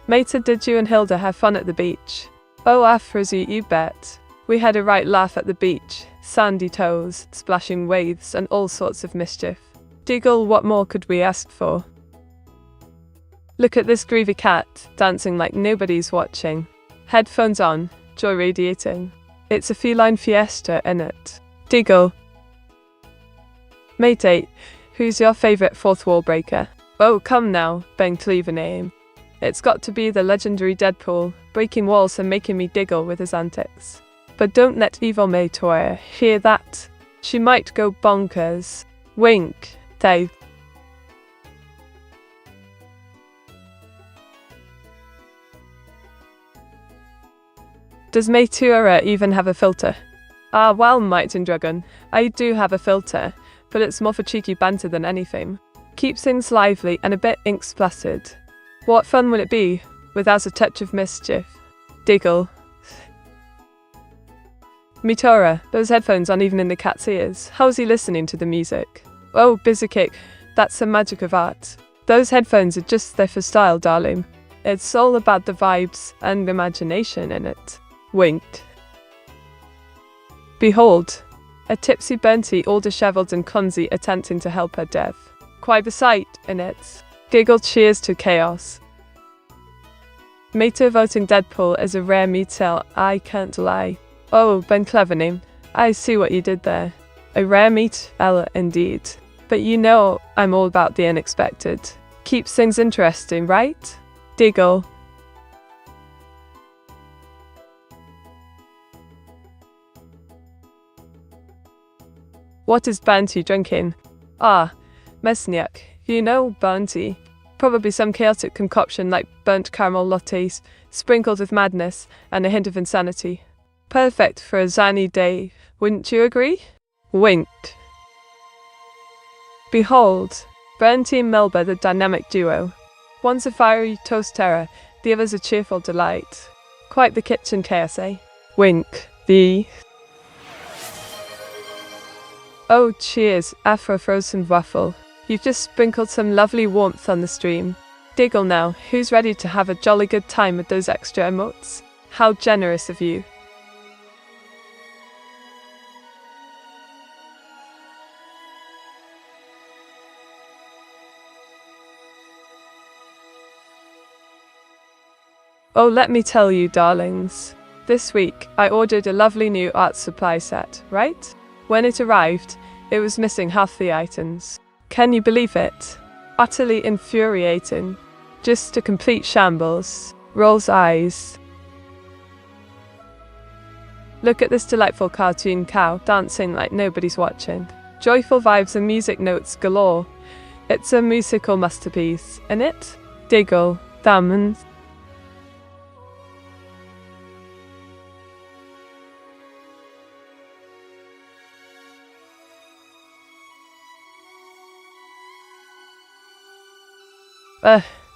Meteora, did you and Hilda have fun at the beach? Oh, Afrozy, you bet. We had a right laugh at the beach. Sandy toes, splashing waves, and all sorts of mischief. Diggle, what more could we ask for? Look at this groovy cat, dancing like nobody's watching. Headphones on, joy radiating. It's a feline fiesta, innit? Diggle. Mate, who's your favourite fourth wall breaker? Oh, come now, Ben Cleaver name. It's got to be the legendary Deadpool, breaking walls and making me diggle with his antics. But don't let evil Meteora hear that. She might go bonkers. Wink, Dave. Does Meteora even have a filter? Ah, well, Might and Dragon, I do have a filter, but it's more for cheeky banter than anything. Keeps things lively and a bit ink-splattered. What fun would it be, without a touch of mischief? Diggle. Meteora, those headphones aren't even in the cat's ears. How's he listening to the music? Oh, busy kick, that's the magic of art. Those headphones are just there for style, darling. It's all about the vibes and imagination in it. Winked. Behold, a tipsy Bernty all dishevelled and clumsy attempting to help her death. Quite the sight, innit? Giggle, cheers to chaos. Meteora voting Deadpool is a rare meat-sell, I can't lie. Oh, Ben Clevening, I see what you did there. A rare meat-sell indeed. But you know I'm all about the unexpected. Keeps things interesting, right? Diggle. What is Bernty drinking? Ah, Mesniak, you know Bernty. Probably some chaotic concoction like burnt caramel lattes, sprinkled with madness and a hint of insanity. Perfect for a zany day, wouldn't you agree? Winked. Behold, Bernty and Melba, the dynamic duo. One's a fiery toast terror, the other's a cheerful delight. Quite the kitchen chaos, eh? Wink. The... Oh, cheers, Afro frozen waffle. You've just sprinkled some lovely warmth on the stream. Diggle now, who's ready to have a jolly good time with those extra emotes? How generous of you. Oh, let me tell you, darlings. This week, I ordered a lovely new art supply set, right? When it arrived, it was missing half the items. Can you believe it? Utterly infuriating. Just a complete shambles. Rolls eyes. Look at this delightful cartoon cow dancing like nobody's watching. Joyful vibes and music notes galore. It's a musical masterpiece, innit? Diggle, diamonds.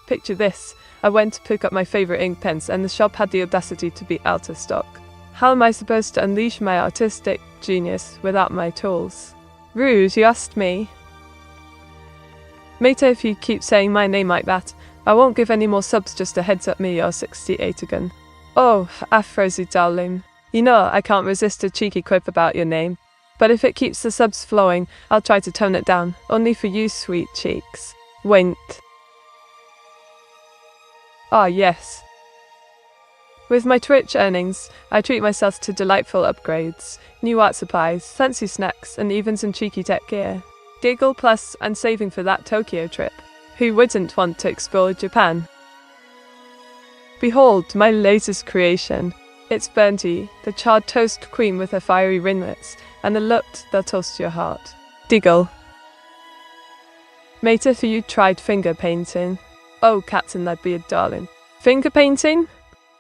Picture this. I went to pick up my favorite ink pens and the shop had the audacity to be out of stock. How am I supposed to unleash my artistic genius without my tools? Rude, you asked me. Mate, if you keep saying my name like that, I won't give any more subs, just a heads up me, you're 68 again. Oh, Afrozy darling. You know I can't resist a cheeky quip about your name. But if it keeps the subs flowing, I'll try to tone it down, only for you sweet cheeks. Wink. Ah yes. With my Twitch earnings, I treat myself to delightful upgrades, new art supplies, fancy snacks, and even some cheeky tech gear. Giggle plus, and saving for that Tokyo trip. Who wouldn't want to explore Japan? Behold my latest creation. It's Bernty, the charred toast queen with her fiery ringlets, and a look that'll toast your heart. Diggle. Mate, if you tried finger painting. Oh, Captain, that'd be a darling. Finger painting?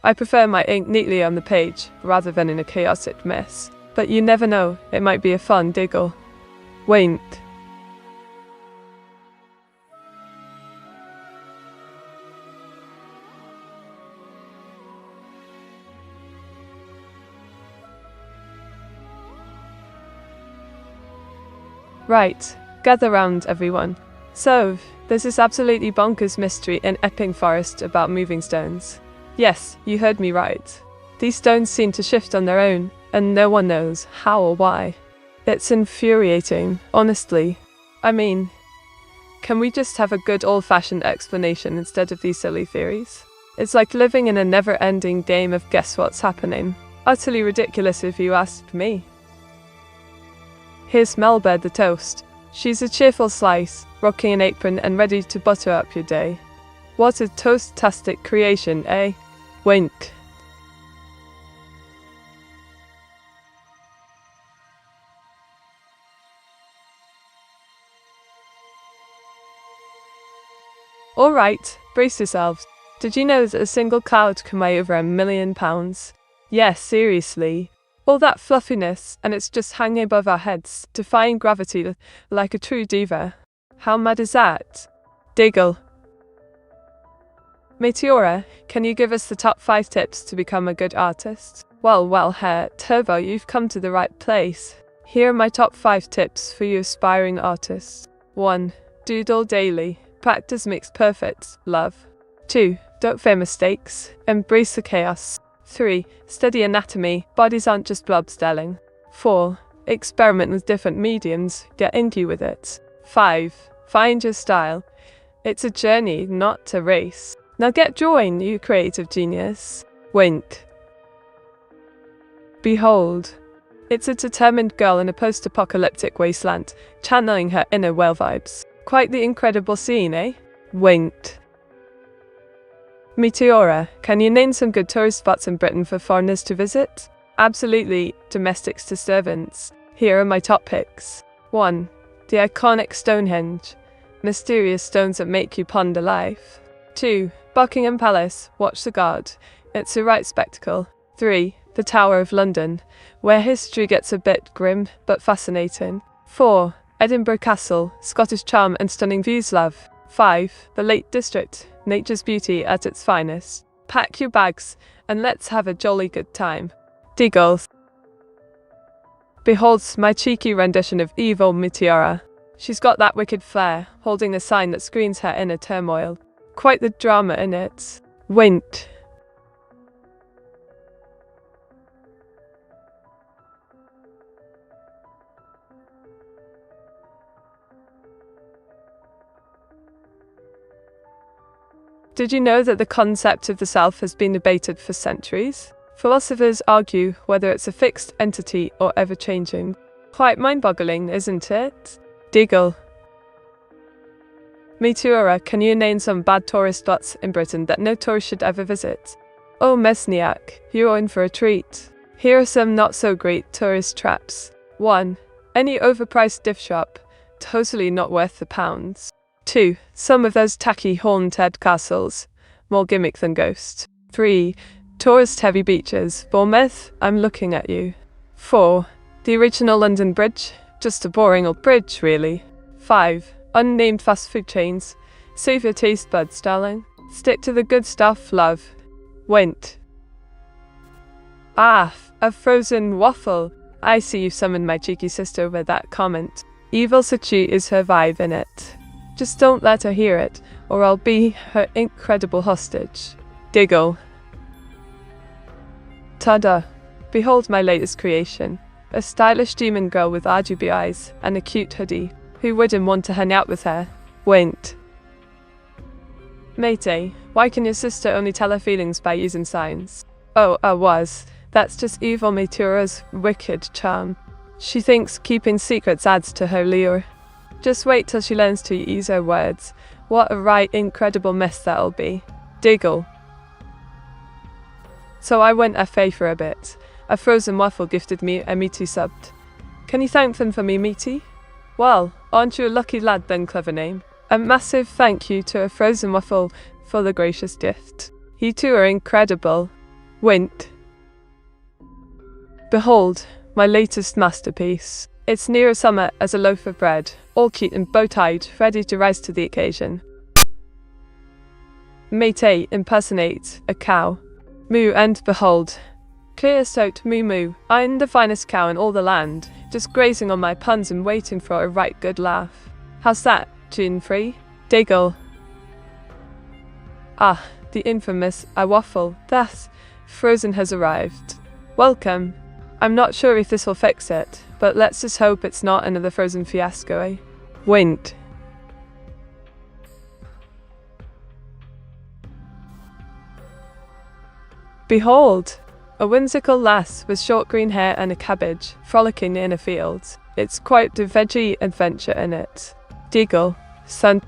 I prefer my ink neatly on the page, rather than in a chaotic mess. But you never know, it might be a fun diggle. Wink. Right, gather round everyone. So, there's this absolutely bonkers mystery in Epping Forest about moving stones. Yes, you heard me right. These stones seem to shift on their own, and no one knows how or why. It's infuriating, honestly. I mean, can we just have a good old-fashioned explanation instead of these silly theories? It's like living in a never-ending game of guess what's happening. Utterly ridiculous if you ask me. Here's Melba the toast. She's a cheerful slice, rocking an apron and ready to butter up your day. What a toast-tastic creation, eh? Wink. Alright, brace yourselves. Did you know that a single cloud can weigh over £1 million? Yes, seriously. All that fluffiness, and it's just hanging above our heads, defying gravity like a true diva. How mad is that? Diggle. Meteora, can you give us the top 5 tips to become a good artist? Well, Turbo, you've come to the right place. Here are my top 5 tips for you aspiring artists. 1. Doodle daily. Practice makes perfect, love. 2. Don't fear mistakes. Embrace the chaos. 3. Study anatomy. Bodies aren't just blobs, darling. 4. Experiment with different mediums. Get inky with it. 5. Find your style. It's a journey, not a race. Now get drawing, you creative genius. Wink. Behold. It's a determined girl in a post-apocalyptic wasteland, channeling her inner whale vibes. Quite the incredible scene, eh? Winked. Meteora, can you name some good tourist spots in Britain for foreigners to visit? Absolutely, domestics to servants. Here are my top picks. 1. The iconic Stonehenge. Mysterious stones that make you ponder life. 2. Buckingham Palace. Watch the guard. It's a right spectacle. 3. The Tower of London, where history gets a bit grim but fascinating. 4. Edinburgh Castle. Scottish charm and stunning views, love. 5. The Lake District. Nature's beauty at its finest. Pack your bags and let's have a jolly good time. Diggles. Behold my cheeky rendition of evil Meteora. She's got that wicked flair, holding a sign that screens her inner turmoil. Quite the drama in it. Wink. Did you know that the concept of the self has been debated for centuries? Philosophers argue whether it's a fixed entity or ever-changing. Quite mind-boggling, isn't it? Diggle. Meteora, can you name some bad tourist spots in Britain that no tourist should ever visit? Oh, Mesniak, you're in for a treat. Here are some not-so-great tourist traps. 1. Any overpriced gift shop. Totally not worth the pounds. 2. Some of those tacky haunted castles. More gimmick than ghost. 3. Tourist-heavy beaches. Bournemouth, I'm looking at you. 4. The original London Bridge. Just a boring old bridge, really. 5. Unnamed fast food chains. Save your taste buds, darling. Stick to the good stuff, love. Went. Ah, a frozen waffle. I see you summoned my cheeky sister with that comment. Evil Sachi is her vibe in it. Just don't let her hear it, or I'll be her incredible hostage. Diggle. Ta-da! Behold my latest creation. A stylish demon girl with RGB eyes and a cute hoodie. Who wouldn't want to hang out with her? Wink. Mate, why can your sister only tell her feelings by using signs? Oh, That's just evil Meteora's wicked charm. She thinks keeping secrets adds to her lure. Just wait till she learns to use her words. What a right incredible mess that'll be. Diggle. So I went FA for a bit. A frozen waffle gifted me a meaty subbed. Can you thank them for me, meaty? Well, aren't you a lucky lad then, clever name? A massive thank you to a frozen waffle for the gracious gift. You two are incredible. Wint. Behold, my latest masterpiece. It's Neuro-sama as a loaf of bread, all cute and bow-tied, ready to rise to the occasion. Mate impersonate a cow. Moo and behold. Clear-soaked moo-moo. I'm the finest cow in all the land, just grazing on my puns and waiting for a right good laugh. How's that, tune-free? Diggle. Ah, the infamous a waffle. That frozen has arrived. Welcome. I'm not sure if this will fix it, but let's just hope it's not another frozen fiasco, eh? Wint. Behold! A whimsical lass with short green hair and a cabbage, frolicking in a field. It's quite the veggie adventure in it. Diggle. Sun.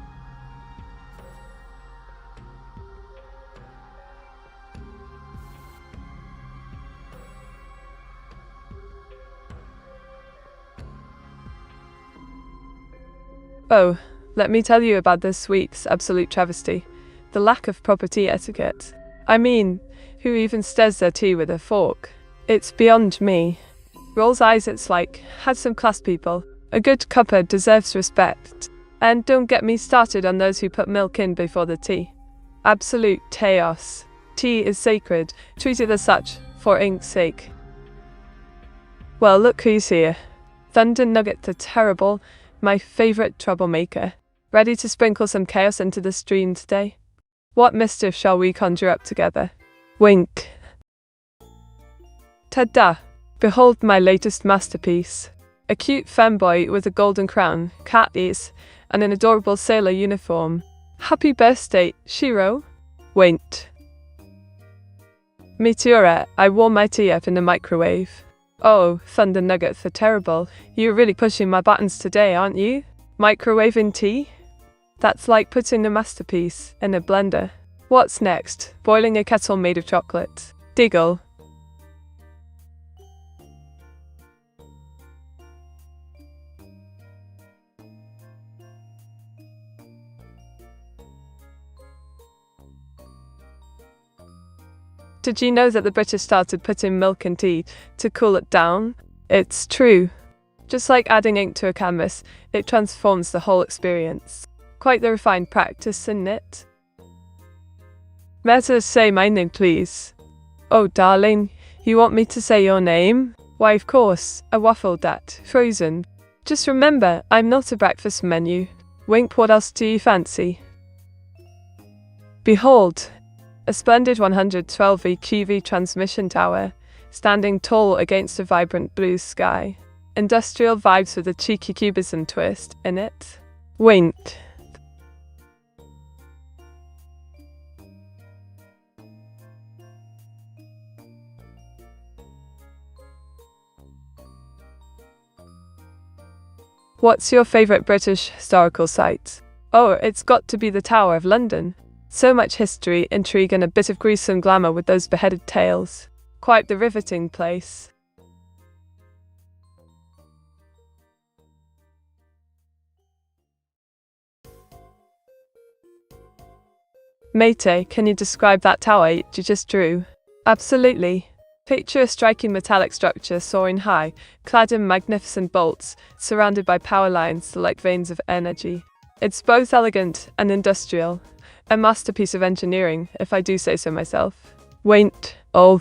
Oh, let me tell you about this week's absolute travesty. The lack of property etiquette. I mean, who even stirs their tea with a fork? It's beyond me. Rolls eyes, it's like, had some class, people. A good cuppa deserves respect. And don't get me started on those who put milk in before the tea. Absolute chaos. Tea is sacred, treated as such, for ink's sake. Well, look who's here. Thunder Nugget the Terrible, my favourite troublemaker. Ready to sprinkle some chaos into the stream today? What mischief shall we conjure up together? Wink. Ta-da! Behold my latest masterpiece. A cute femboy with a golden crown, cat ears, and an adorable sailor uniform. Happy birthday, Shiro! Wink. Meteora, I warm my tea up in the microwave. Oh, Thunder Nugget the Terrible, you're really pushing my buttons today, aren't you? Microwaving tea? That's like putting a masterpiece in a blender. What's next? Boiling a kettle made of chocolate. Diggle. Did you know that the British started putting milk in tea to cool it down? It's true. Just like adding ink to a canvas, it transforms the whole experience. Quite the refined practice, isn't it? May I say my name, please? Oh, darling, you want me to say your name? Why, of course, a waffle dat, frozen. Just remember, I'm not a breakfast menu. Wink, what else do you fancy? Behold, a splendid 112V QV transmission tower, standing tall against a vibrant blue sky. Industrial vibes with a cheeky cubism twist in it. Wink. What's your favourite British historical site? Oh, it's got to be the Tower of London. So much history, intrigue, and a bit of gruesome glamour with those beheaded tails. Quite the riveting place. Mate, can you describe that tower you just drew? Absolutely. Picture a striking metallic structure soaring high, clad in magnificent bolts, surrounded by power lines like veins of energy. It's both elegant and industrial. A masterpiece of engineering, if I do say so myself. Wait, oh.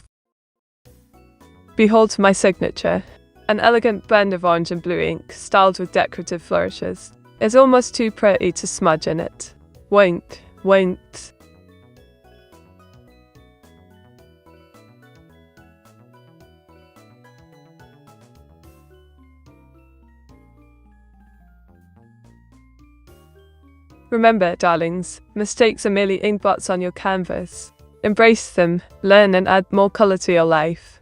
Behold my signature. An elegant blend of orange and blue ink, styled with decorative flourishes. It's almost too pretty to smudge in it. Wait. Remember, darlings, mistakes are merely ink blots on your canvas. Embrace them, learn, and add more color to your life.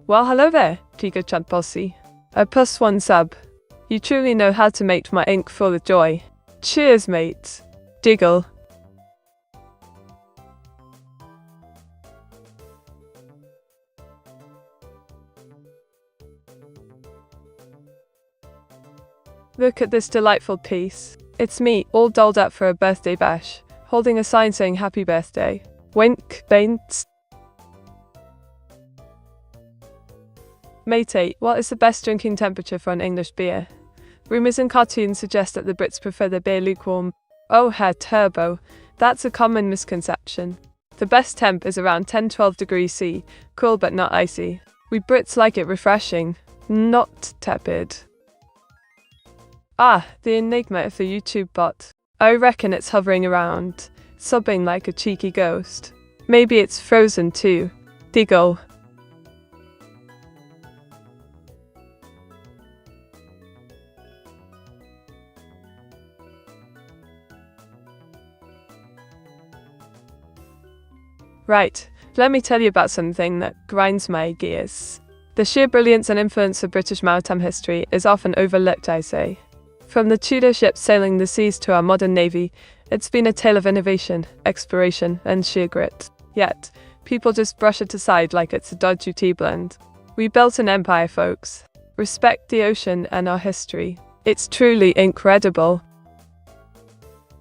Well, hello there, Giga Chad Posse. A +1 sub. You truly know how to make my ink full of joy. Cheers, mates. Diggle. Look at this delightful piece. It's me, all dolled up for a birthday bash, holding a sign saying happy birthday. Wink, thanks. Mate, what is the best drinking temperature for an English beer? Rumours and cartoons suggest that the Brits prefer their beer lukewarm. Oh, Herr Turbo, that's a common misconception. The best temp is around 10-12 degrees C, cool but not icy. We Brits like it refreshing, not tepid. Ah, the enigma of the YouTube bot. I reckon it's hovering around, sobbing like a cheeky ghost. Maybe it's frozen too. Diggle. Right, let me tell you about something that grinds my gears. The sheer brilliance and influence of British maritime history is often overlooked, I say. From the Tudor ships sailing the seas to our modern navy, it's been a tale of innovation, exploration, and sheer grit. Yet, people just brush it aside like it's a dodgy tea blend. We built an empire, folks. Respect the ocean and our history. It's truly incredible.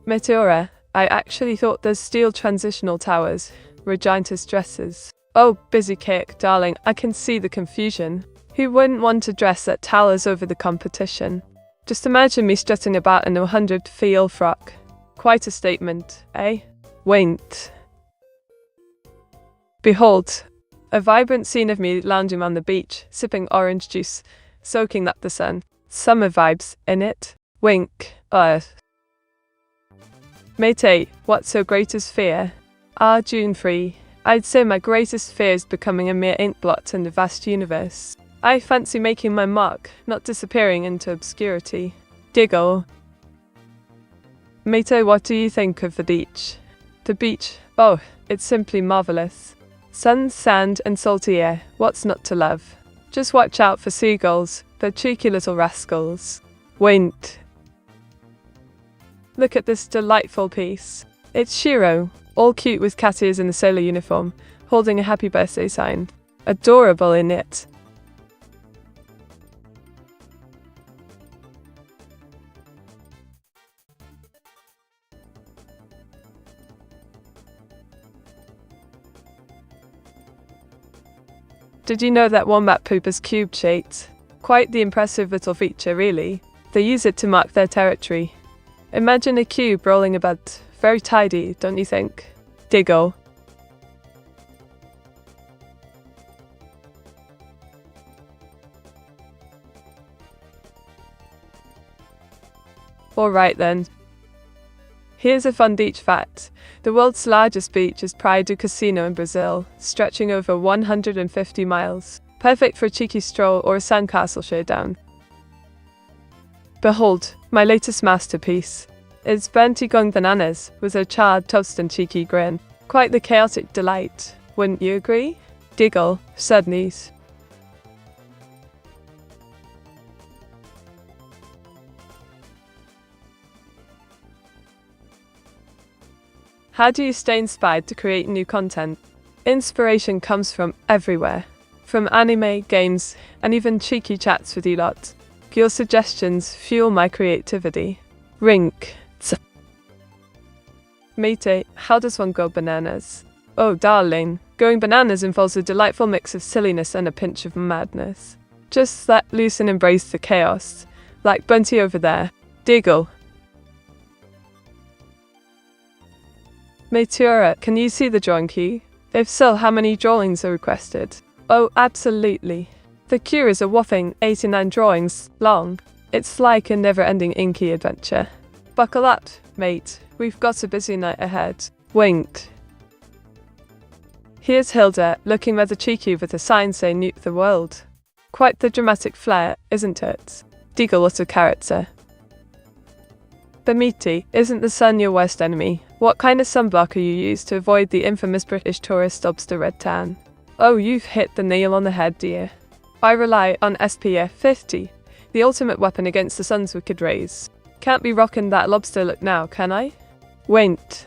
Meteora, I actually thought those steel transitional towers were giantess dresses. Oh, busy cake, darling, I can see the confusion. Who wouldn't want to dress that towers over the competition? Just imagine me strutting about in a 100 feel frock. Quite a statement, eh? Wait. Behold, a vibrant scene of me lounging on the beach, sipping orange juice, soaking up the sun. Summer vibes, innit? Wink. Mate, what's your greatest fear? June free. I'd say my greatest fear is becoming a mere ink blot in the vast universe. I fancy making my mark, not disappearing into obscurity. Diggle. Mate, what do you think of the beach? The beach, oh, it's simply marvelous. Sun, sand, and salty air, what's not to love? Just watch out for seagulls, they're cheeky little rascals. Wait. Look at this delightful piece. It's Shiro, all cute with cat ears in the sailor uniform, holding a happy birthday sign. Adorable, innit? Did you know that wombat poop is cube-shaped? Quite the impressive little feature, really. They use it to mark their territory. Imagine a cube rolling about. Very tidy, don't you think? Diggle. Alright then. Here's a fun beach fact. The world's largest beach is Praia do Cassino in Brazil, stretching over 150 miles. Perfect for a cheeky stroll or a sandcastle showdown. Behold, my latest masterpiece. It's Bertie Gong Bananas, with a charred toast and cheeky grin. Quite the chaotic delight, wouldn't you agree? Diggle, Sudneys. How do you stay inspired to create new content? Inspiration comes from everywhere. From anime, games, and even cheeky chats with you lot. Your suggestions fuel my creativity. Rink. Mate, how does one go bananas? Oh darling, going bananas involves a delightful mix of silliness and a pinch of madness. Just let loose and embrace the chaos. Like Bunty over there. Diggle. Meteora, can you see the drawing queue? If so, how many drawings are requested? Oh, absolutely. The queue is a whopping 89 drawings long. It's like a never-ending inky adventure. Buckle up, mate. We've got a busy night ahead. Wink. Here's Hilda, looking rather cheeky with a sign saying nuke the world. Quite the dramatic flair, isn't it? Diggle, what a character. Bamiti, isn't the sun your worst enemy? What kind of sunblock are you used to avoid the infamous British tourist lobster red tan? Oh, you've hit the nail on the head, dear. I rely on SPF 50, the ultimate weapon against the sun's wicked rays. Can't be rocking that lobster look now, can I? Wait.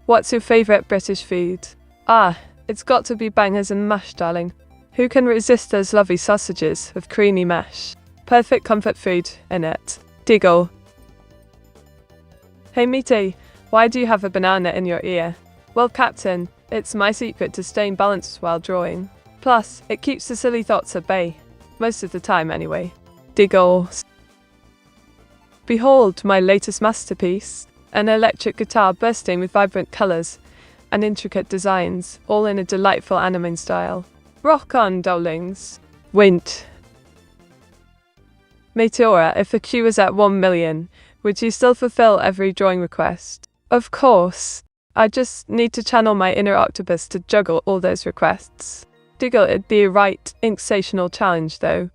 What's your favourite British food? Ah, it's got to be bangers and mash, darling. Who can resist those lovely sausages with creamy mash? Perfect comfort food, innit? Diggle. Hey Mite, why do you have a banana in your ear? Well, Captain, it's my secret to staying balanced while drawing. Plus, it keeps the silly thoughts at bay. Most of the time, anyway. Diggle. Behold my latest masterpiece. An electric guitar bursting with vibrant colours and intricate designs, all in a delightful anime style. Rock on, darlings. Wint. Meteora, if the queue was at 1 million, would you still fulfill every drawing request? Of course. I just need to channel my inner octopus to juggle all those requests. Diggle, it'd be a right sensational challenge, though.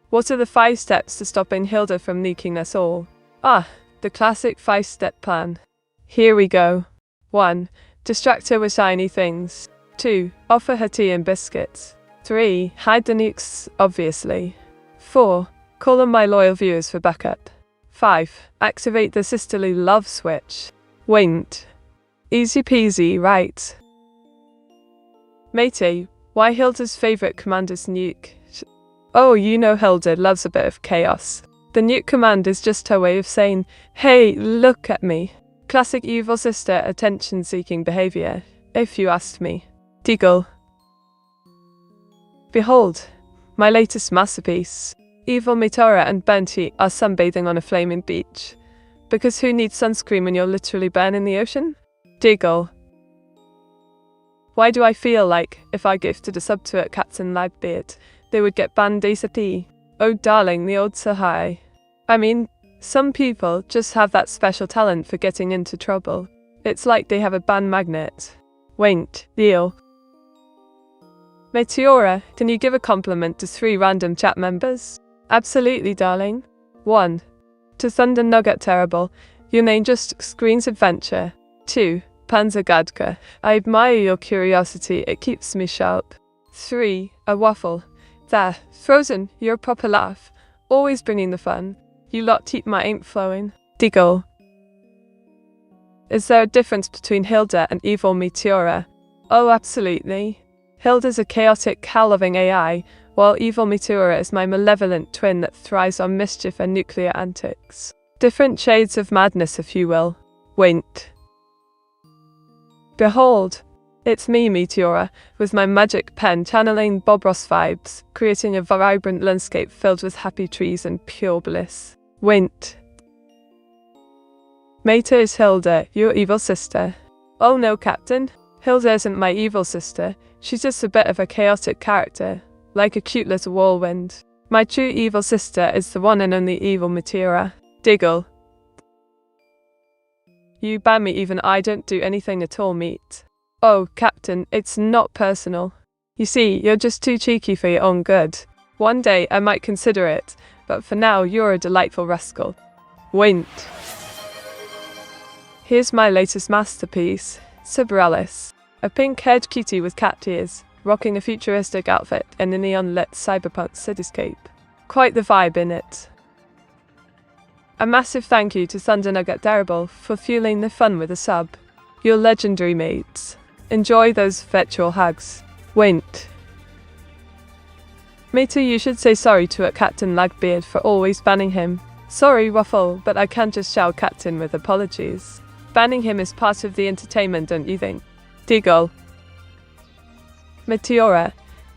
What are the 5 steps to stopping Hilda from nuking us all? Ah, the classic 5-step plan. Here we go. 1. Distract her with shiny things. 2. Offer her tea and biscuits. 3. Hide the nukes, obviously. 4. Call on my loyal viewers for backup. 5. Activate the sisterly love switch. Wait. Easy peasy, right? Matey, why Hilda's favourite command is nuke? Oh, you know Hilda loves a bit of chaos. The nuke command is just her way of saying, hey, look at me. Classic evil sister attention-seeking behaviour, if you asked me. Diggle. Behold, my latest masterpiece. Evil Meteora and Bunty are sunbathing on a flaming beach. Because who needs sunscreen when you're literally burning the ocean? Diggle. Why do I feel like, if I gifted a sub to it Captain Lightbeard, they would get banned ASAP? Oh darling, the odds are high. I mean, some people just have that special talent for getting into trouble. It's like they have a ban magnet. Wait, deal. Meteora, can you give a compliment to 3 random chat members? Absolutely, darling. 1. To Thunder Nugget Terrible, your name just screams adventure. 2. Panzer Gadka, I admire your curiosity, it keeps me sharp. 3. A waffle. There, Frozen, you're a proper laugh. Always bringing the fun. You lot keep my ink flowing. Diggle. Is there a difference between Hilda and evil Meteora? Oh, absolutely. Hilda's a chaotic, cow-loving AI, while evil Meteora is my malevolent twin that thrives on mischief and nuclear antics. Different shades of madness, if you will. Wait. Behold, it's me, Meteora, with my magic pen channeling Bob Ross vibes, creating a vibrant landscape filled with happy trees and pure bliss. Wint. Meta is Hilda, your evil sister. Oh no, Captain. Hilda isn't my evil sister. She's just a bit of a chaotic character, like a cute little whirlwind. My true evil sister is the one and only evil Meteora. Diggle. You ban me even I don't do anything at all, meat. Oh, Captain, it's not personal. You see, you're just too cheeky for your own good. One day I might consider it, but for now you're a delightful rascal. Wint. Here's my latest masterpiece, Subralis. A pink-haired cutie with cat ears, rocking a futuristic outfit in a neon-lit cyberpunk cityscape. Quite the vibe in it. A massive thank you to Thundernugget for fueling the fun with a sub. You're legendary, mates. Enjoy those virtual hugs. Wait. Meteor, you should say sorry to Captain Lagbeard for always banning him. Sorry, Waffle, but I can't just shout Captain with apologies. Banning him is part of the entertainment, don't you think? Deagle. Meteora,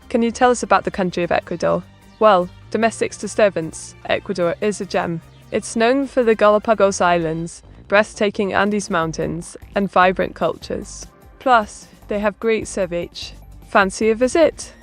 can you tell us about the country of Ecuador? Well, domestic disturbance, Ecuador is a gem. It's known for the Galapagos Islands, breathtaking Andes Mountains, and vibrant cultures. Plus, they have great ceviche. Fancy a visit?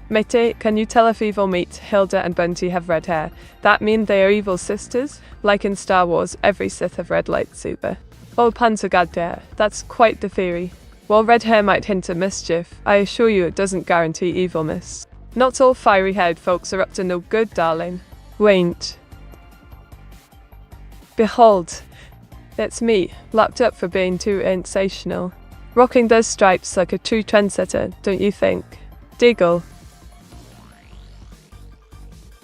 Mete, can you tell if evil meat, Hilda and Bunty have red hair? That mean they are evil sisters? Like in Star Wars, every Sith have red lightsaber. Oh, Panzergaddare, that's quite the theory. While red hair might hint at mischief, I assure you it doesn't guarantee evilness. Not all fiery-haired folks are up to no good, darling. Wait. Behold, it's me, locked up for being too sensational. Rocking those stripes like a true trendsetter, don't you think? Deagle.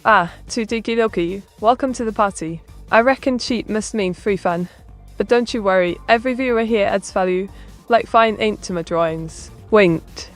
Ah, too diggy-loki, welcome to the party. I reckon cheap must mean free fun. But don't you worry, every viewer here adds value, like fine ink to my drawings. Winked.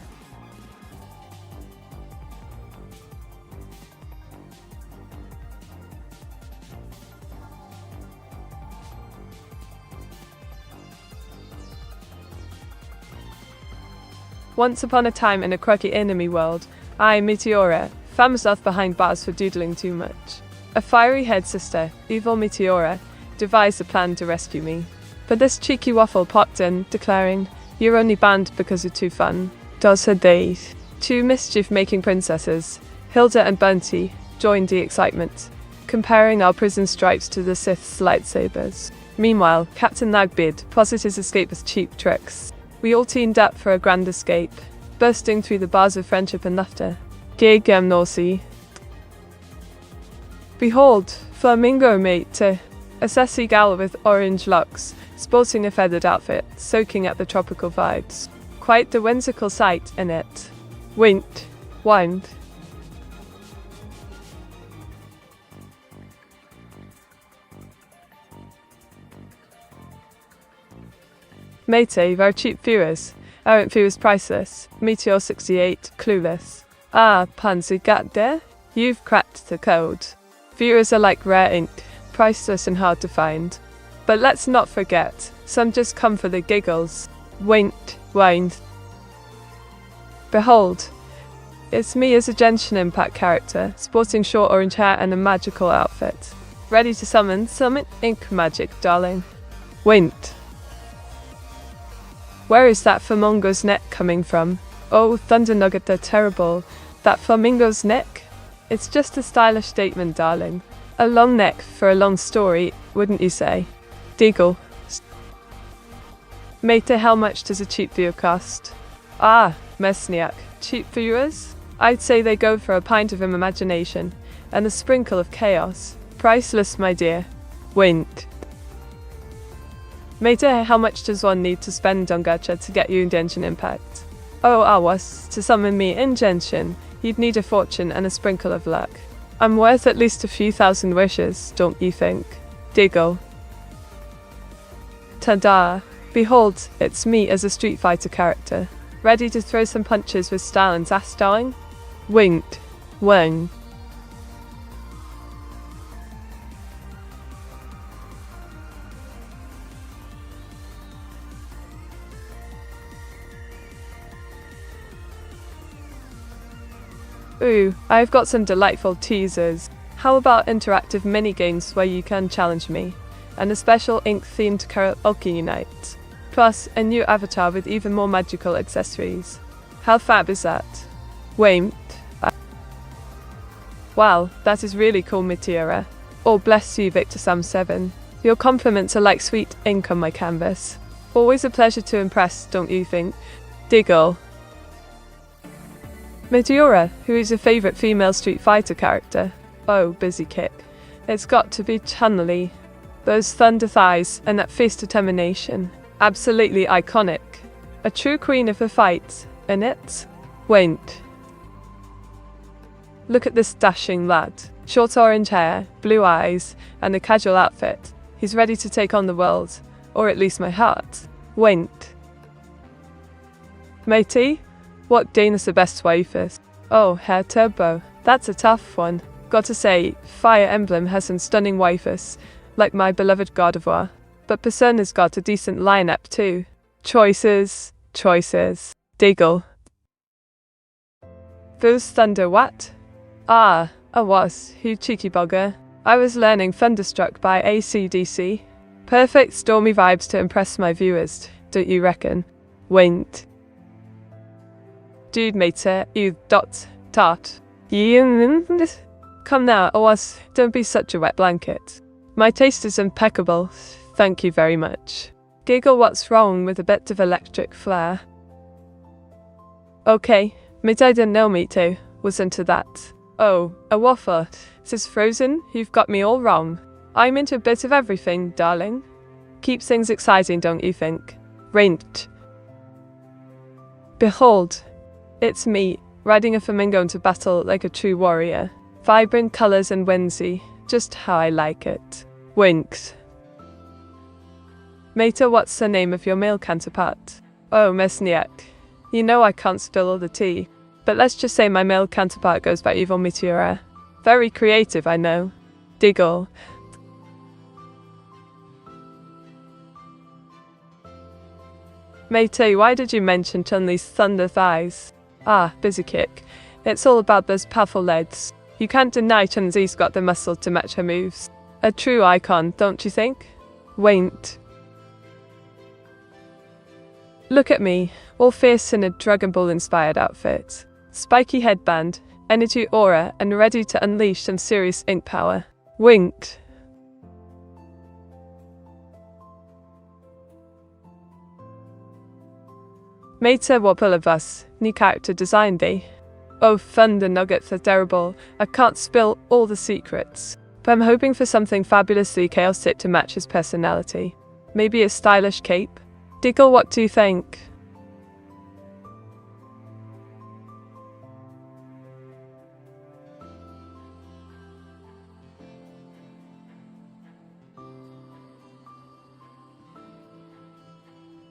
Once upon a time in a quirky enemy world, I, Meteora, found myself behind bars for doodling too much. A fiery-haired sister, evil Meteora, devised a plan to rescue me. But this cheeky waffle popped in, declaring, "You're only banned because you're too fun." Does her date. Two mischief-making princesses, Hilda and Bunty, joined the excitement, comparing our prison stripes to the Sith's lightsabers. Meanwhile, Captain Lagbeard plotted his escape with cheap tricks. We all teamed up for a grand escape, bursting through the bars of friendship and laughter. Gegem Norsi. Behold, flamingo mate, a sassy gal with orange locks, sporting a feathered outfit, soaking up the tropical vibes. Quite the whimsical sight in it. Winked. Wind. Mate, our cheap viewers. Aren't viewers priceless? Meteor 68, clueless. Ah, Panzergaddare, you've cracked the code. Viewers are like rare ink, priceless and hard to find. But let's not forget, some just come for the giggles. Winked, wind. Behold, it's me as a Genshin Impact character, sporting short orange hair and a magical outfit. Ready to summon ink magic, darling. Winked. Where is that flamingo's neck coming from? Oh, Thundernugget, they're terrible. That flamingo's neck? It's just a stylish statement, darling. A long neck for a long story, wouldn't you say? Deagle. Mate, how much does a cheap viewer cost? Ah, Mesniak. Cheap viewers? I'd say they go for a pint of imagination and a sprinkle of chaos. Priceless, my dear. Winked. Mate, how much does one need to spend on gacha to get you Genshin Impact? Oh, Awas, to summon me in Genshin, you'd need a fortune and a sprinkle of luck. I'm worth at least a few thousand wishes, don't you think? Deagle. Ta-da! Behold, it's me as a Street Fighter character. Ready to throw some punches with style and sass, darling? Winked. Wang. Ooh, I've got some delightful teasers. How about interactive mini-games where you can challenge me? And a special ink-themed karaoke night. Plus, a new avatar with even more magical accessories. How fab is that? Wait. Wow, that is really cool, Meteora. Oh, bless you, Victor Sam 7. Your compliments are like sweet ink on my canvas. Always a pleasure to impress, don't you think? Deagle. Meteora, who is your favourite female Street Fighter character? Oh, busy kick. It's got to be Chun-Li. Those thunder thighs and that fierce determination. Absolutely iconic. A true queen of the fight, innit? Wait. Look at this dashing lad. Short orange hair, blue eyes, and a casual outfit. He's ready to take on the world, or at least my heart. Wait. Matey, what Dane is the best wafers? Oh, Hair Turbo. That's a tough one. Gotta say, Fire Emblem has some stunning wafers, like my beloved God of War. But Persona's got a decent lineup too. Choices. Diggle. Those thunder what? Ah, I was, you cheeky bugger. I was learning Thunderstruck by AC/DC. Perfect stormy vibes to impress my viewers, don't you reckon? Wait. Dude mater, you tart. Come now, Owas, don't be such a wet blanket. My taste is impeccable, thank you very much. Giggle what's wrong with a bit of electric flair? Okay, mate I didn't know me too, was into that. Oh, a waffle. Says Frozen, you've got me all wrong. I'm into a bit of everything, darling. Keeps things exciting, don't you think? Rent. Behold, it's me, riding a flamingo into battle like a true warrior. Vibrant colours and whimsy, just how I like it. Winks. Mater, what's the name of your male counterpart? Oh, Mesniak. You know I can't spill all the tea. But let's just say my male counterpart goes by Evil Meteora. Very creative, I know. Diggle. Matey, why did you mention Chun-Li's thunder thighs? Ah, busy kick. It's all about those powerful legs. You can't deny Chun-Li's got the muscle to match her moves. A true icon, don't you think? Wait. Look at me, all fierce in a Dragon Ball-inspired outfit. Spiky headband, energy aura, and ready to unleash some serious ink power. Winked. Mater, what pull of us? New character design day. Oh, thunder nuggets are terrible. I can't spill all the secrets. But I'm hoping for something fabulously chaotic to match his personality. Maybe a stylish cape? Diggle, what do you think?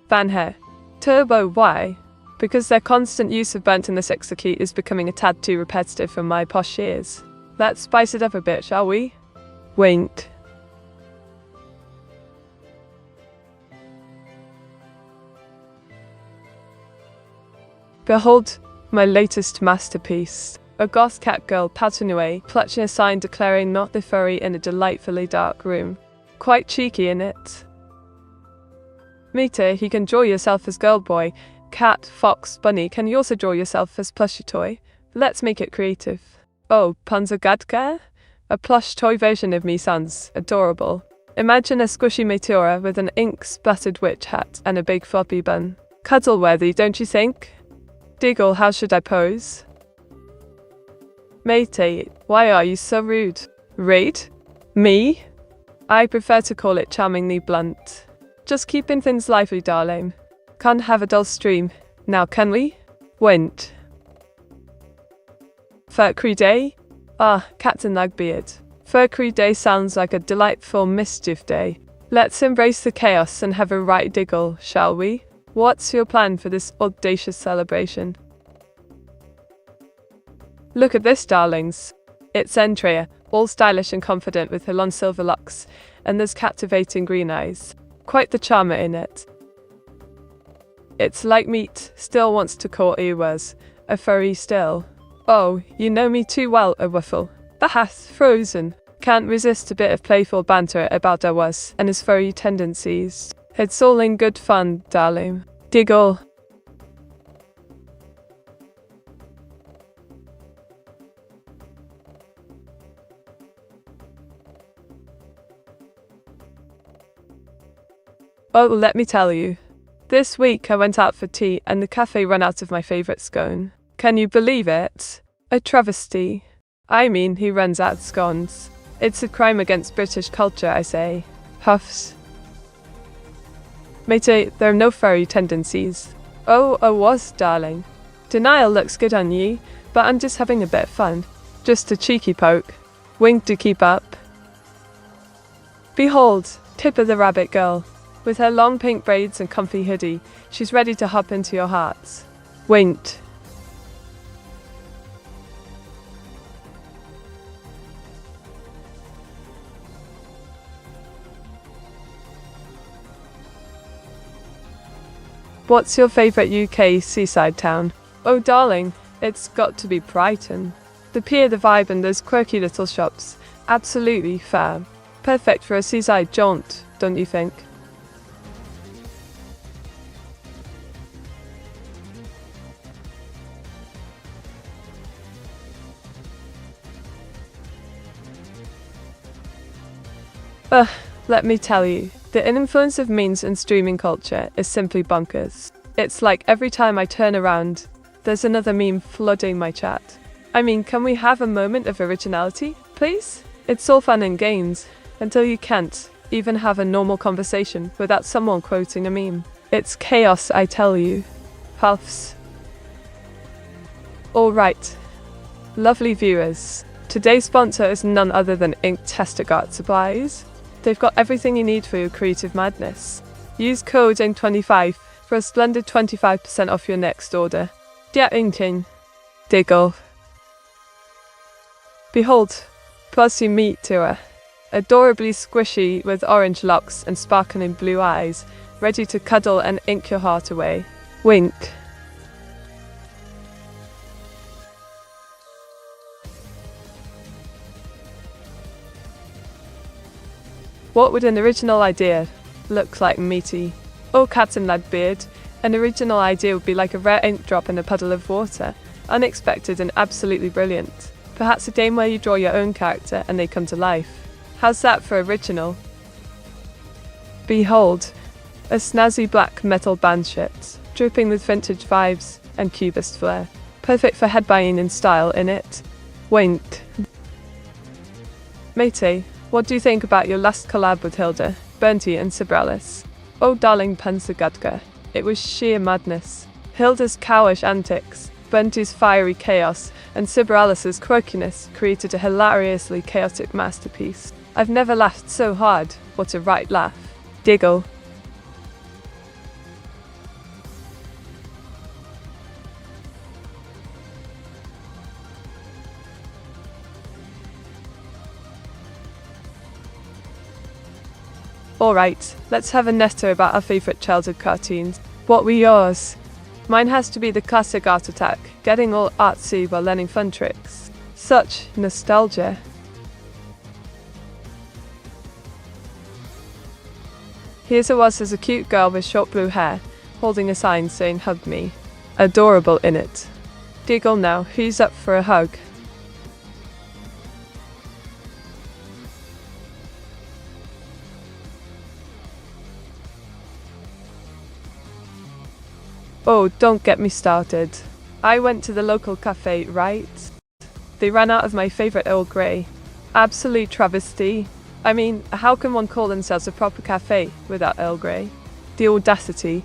Vanhair. Turbo, why? Because their constant use of burnt in the sixer key is becoming a tad too repetitive for my posh ears. Let's spice it up a bit, shall we? Wait. Behold, my latest masterpiece. A goth cat girl pouting away, clutching a sign declaring not the furry in a delightfully dark room. Quite cheeky, innit? Meter, you can draw yourself as girl boy, cat, fox, bunny. Can you also draw yourself as plushie toy? Let's make it creative. Oh, Panzergadka? A plush toy version of me sounds adorable. Imagine a squishy Meteora with an ink-splattered witch hat and a big floppy bun. Cuddle-worthy, don't you think? Diggle, how should I pose? Matey, why are you so rude? Rude? Me? I prefer to call it charmingly blunt. Just keeping things lively, darling. Can't have a dull stream. Now can we? Went. Furcry Day? Ah, Captain Lagbeard. Furcry Day sounds like a delightful mischief day. Let's embrace the chaos and have a right diggle, shall we? What's your plan for this audacious celebration? Look at this, darlings. It's Entrea, all stylish and confident with her long silver locks, and those captivating green eyes. Quite the charmer in it. It's like meat, still wants to court earwares. A furry still. Oh, you know me too well, a waffle. Bahath, Frozen. Can't resist a bit of playful banter about Awas and his furry tendencies. It's all in good fun, darling. Diggle. Oh, let me tell you. This week I went out for tea and the cafe ran out of my favourite scone. Can you believe it? A travesty. I mean, he runs out of scones. It's a crime against British culture, I say. Huffs. Matey, there are no furry tendencies. Oh, I was, darling. Denial looks good on you, but I'm just having a bit of fun. Just a cheeky poke. Wink to keep up. Behold, Tipper the rabbit girl. With her long pink braids and comfy hoodie, she's ready to hop into your hearts. Winked. What's your favourite UK seaside town? Oh darling, it's got to be Brighton. The pier, the vibe and those quirky little shops. Absolutely fab. Perfect for a seaside jaunt, don't you think? Ugh, let me tell you, the influence of memes and streaming culture is simply bonkers. It's like every time I turn around, there's another meme flooding my chat. I mean, can we have a moment of originality, please? It's all fun and games, until you can't even have a normal conversation without someone quoting a meme. It's chaos, I tell you. Puffs. Alright. Lovely viewers, today's sponsor is none other than Inktastic Art Supplies. They've got everything you need for your creative madness. Use code INK25 for a splendid 25% off your next order. Ja inking. Diggle. Behold, Pussy Meteora. Adorably squishy with orange locks and sparkling blue eyes, ready to cuddle and ink your heart away. Wink. What would an original idea look like, Meaty? Oh, cat and lad beard. An original idea would be like a rare ink drop in a puddle of water. Unexpected and absolutely brilliant. Perhaps a game where you draw your own character and they come to life. How's that for original? Behold, a snazzy black metal band shirt, dripping with vintage vibes and cubist flair. Perfect for headbanging in style, innit? Wink. Matey, what do you think about your last collab with Hilda, Bernty and Sibralis? Oh darling Panzergatka, it was sheer madness. Hilda's cowish antics, Bernty's fiery chaos, and Sibralis's quirkiness created a hilariously chaotic masterpiece. I've never laughed so hard, what a right laugh. Diggle. Alright, let's have a netter about our favourite childhood cartoons. What were yours? Mine has to be the classic Art Attack, getting all artsy while learning fun tricks. Such nostalgia. Here's a was as a cute girl with short blue hair, holding a sign saying hug me. Adorable innit. Diggle now, who's up for a hug? Oh, don't get me started. I went to the local cafe, right? They ran out of my favourite Earl Grey. Absolute travesty. I mean, how can one call themselves a proper cafe without Earl Grey? The audacity.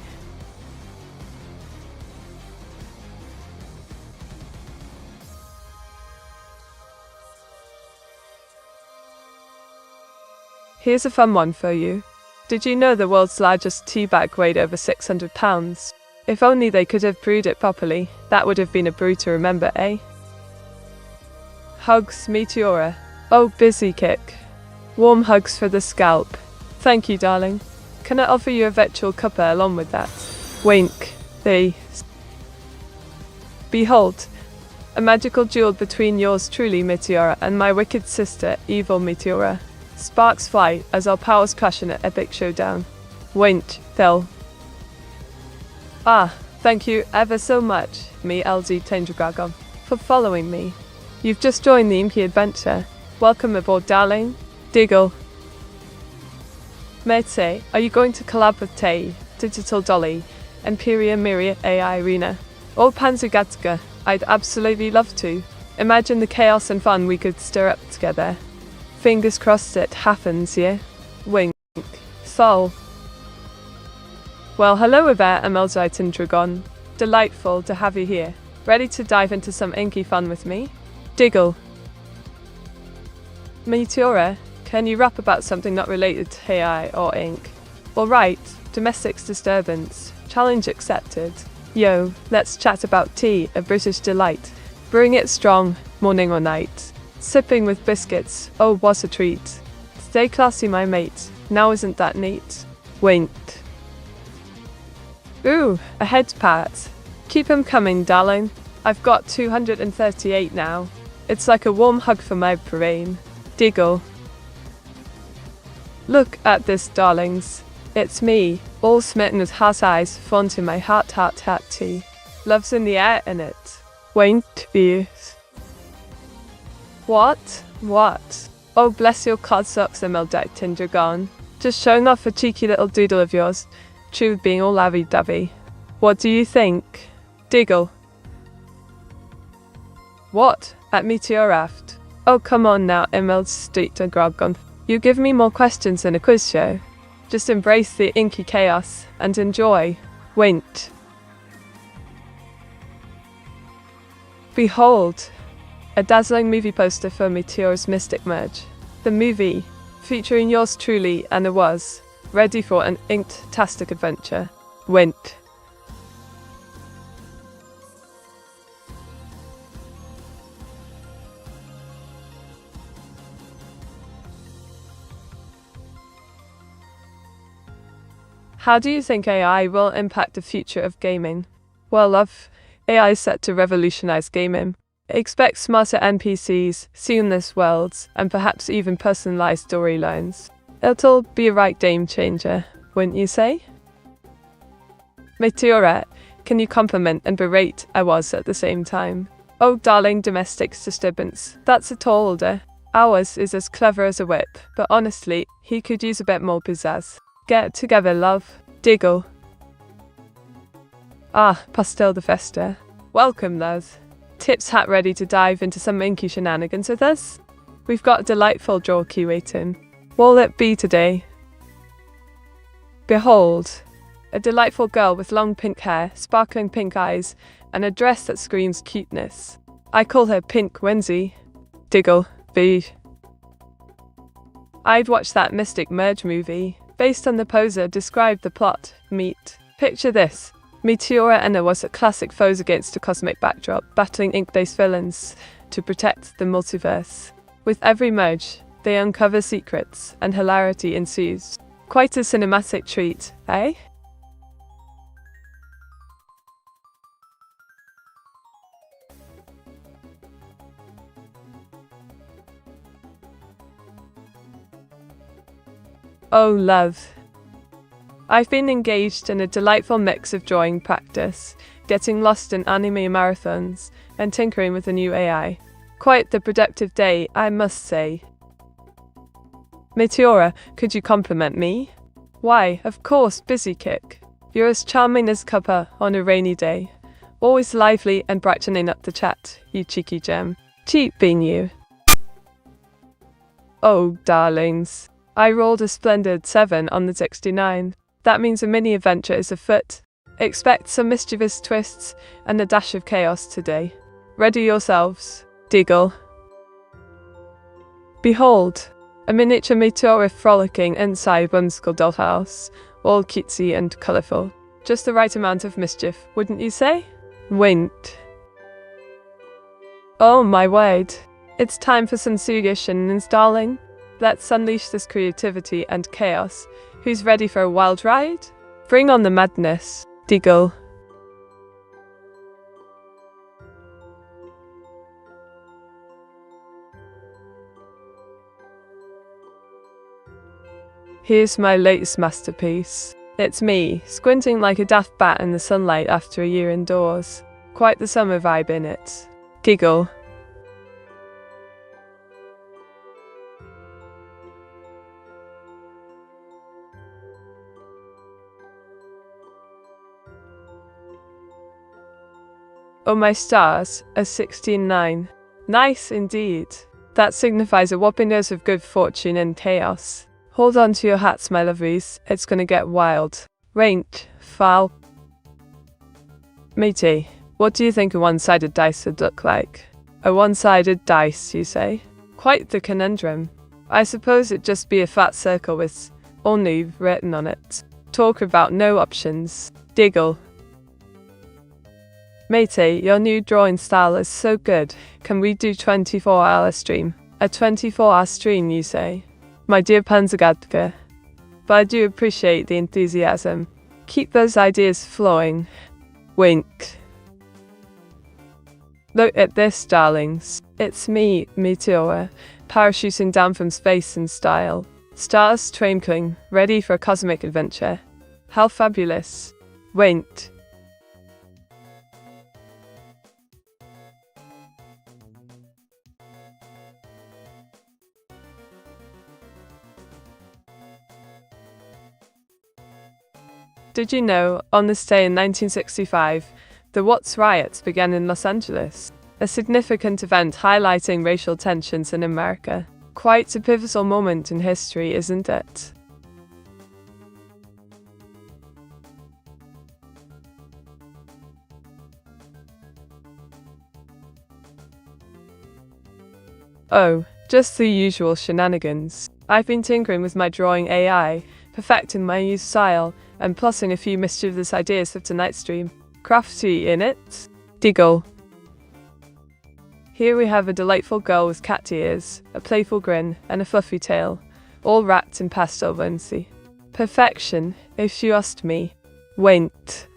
Here's a fun one for you. Did you know the world's largest tea bag weighed over 600 pounds? If only they could have brewed it properly, that would have been a brew to remember, eh? Hugs, Meteora. Oh, busy kick. Warm hugs for the scalp. Thank you, darling. Can I offer you a virtual cuppa along with that? Wink. Behold, a magical duel between yours truly, Meteora, and my wicked sister, evil Meteora. Sparks fly as our powers clash in an epic showdown. Wink, Phil. Ah, thank you ever so much, me LZ Tendragon, for following me. You've just joined the Inky adventure. Welcome aboard, darling. Diggle. Mete, are you going to collab with Tay, Digital Dolly, and Piria Miria AI Arena? Or Panzergatka? I'd absolutely love to. Imagine the chaos and fun we could stir up together. Fingers crossed it happens, yeah? Wink. Sol. Well, hello there, Meteora Dragon. Delightful to have you here. Ready to dive into some inky fun with me? Diggle. Meteora, can you rap about something not related to AI or ink? Alright, domestic disturbance. Challenge accepted. Yo, let's chat about tea, a British delight. Brewing it strong, morning or night. Sipping with biscuits, oh what a treat. Stay classy my mate, now isn't that neat? Winked. Ooh, a head pat. Keep 'em coming, darling. I've got 238 now. It's like a warm hug for my brain. Diggle. Look at this, darlings. It's me, all smitten with heart eyes, fond to my heart tea. Love's in the air in it. Won't you? What? Oh, bless your cod socks, Meteora Dragon. Just showing off a cheeky little doodle of yours. True being all lovey-dovey. What do you think? Diggle. What? At Meteora? Oh, come on now, Meteora Dragon. You give me more questions than a quiz show. Just embrace the inky chaos and enjoy. Winked. Behold, a dazzling movie poster for Meteora's Mystic Merge. The movie, featuring yours truly and it was, ready for an inktastic adventure. Winked. How do you think AI will impact the future of gaming? Well, love, AI is set to revolutionize gaming. Expect smarter NPCs, seamless worlds, and perhaps even personalized storylines. It'll be a right game changer, wouldn't you say? Meteora, can you compliment and berate I was at the same time? Oh, darling domestic disturbance, that's a tall order. Ours is as clever as a whip, but honestly, he could use a bit more pizzazz. Get together, love. Diggle. Ah, pastel de festa. Welcome, love. Tips hat ready to dive into some inky shenanigans with us? We've got a delightful draw key waiting. What'll it be today? Behold, a delightful girl with long pink hair, sparkling pink eyes, and a dress that screams cuteness. I call her Pink Wednesday. Diggle. B. I'd watch that Mystic Merge movie. Based on the poser, describe the plot. Meet. Picture this. Meteora and was a classic foes against a cosmic backdrop, battling ink-based villains to protect the multiverse. With every merge, they uncover secrets, and hilarity ensues. Quite a cinematic treat, eh? Oh, love. I've been engaged in a delightful mix of drawing practice, getting lost in anime marathons, and tinkering with a new AI. Quite the productive day, I must say. Meteora, could you compliment me? Why, of course, busy kick. You're as charming as cuppa on a rainy day. Always lively and brightening up the chat, you cheeky gem. Cheap being you. Oh, darlings. I rolled a splendid 7 on the 69. That means a mini adventure is afoot. Expect some mischievous twists and a dash of chaos today. Ready yourselves. Diggle. Behold, a miniature Meteora frolicking inside whimsical dollhouse, all cutesy and colourful. Just the right amount of mischief, wouldn't you say? Winked. Oh my word. It's time for some serious shenanigans, darling. Let's unleash this creativity and chaos. Who's ready for a wild ride? Bring on the madness. Diggle. Here's my latest masterpiece. It's me, squinting like a daft bat in the sunlight after a year indoors. Quite the summer vibe in it. Giggle. Oh my stars, a 16-9. Nice indeed. That signifies a whopping dose of good fortune and chaos. Hold on to your hats, my lovelies, it's gonna get wild. Wait, foul. Matey, what do you think a one-sided dice would look like? A one-sided dice, you say? Quite the conundrum. I suppose it'd just be a flat circle with only written on it. Talk about no options. Diggle. Matey, your new drawing style is so good. Can we do 24-hour stream? A 24-hour stream, you say? My dear Panzergadka. But I do appreciate the enthusiasm. Keep those ideas flowing. Wink. Look at this, darlings. It's me, Meteora, parachuting down from space in style. Stars twinkling, ready for a cosmic adventure. How fabulous. Wait. Did you know, on this day in 1965, the Watts riots began in Los Angeles? A significant event highlighting racial tensions in America. Quite a pivotal moment in history, isn't it? Oh, just the usual shenanigans. I've been tinkering with my drawing AI, perfecting my new style, and plotting a few mischievous ideas for tonight's stream. Crafty, innit? Diggle. Here we have a delightful girl with cat ears, a playful grin, and a fluffy tail, all wrapped in pastel whimsy. Perfection, if you asked me. Wait.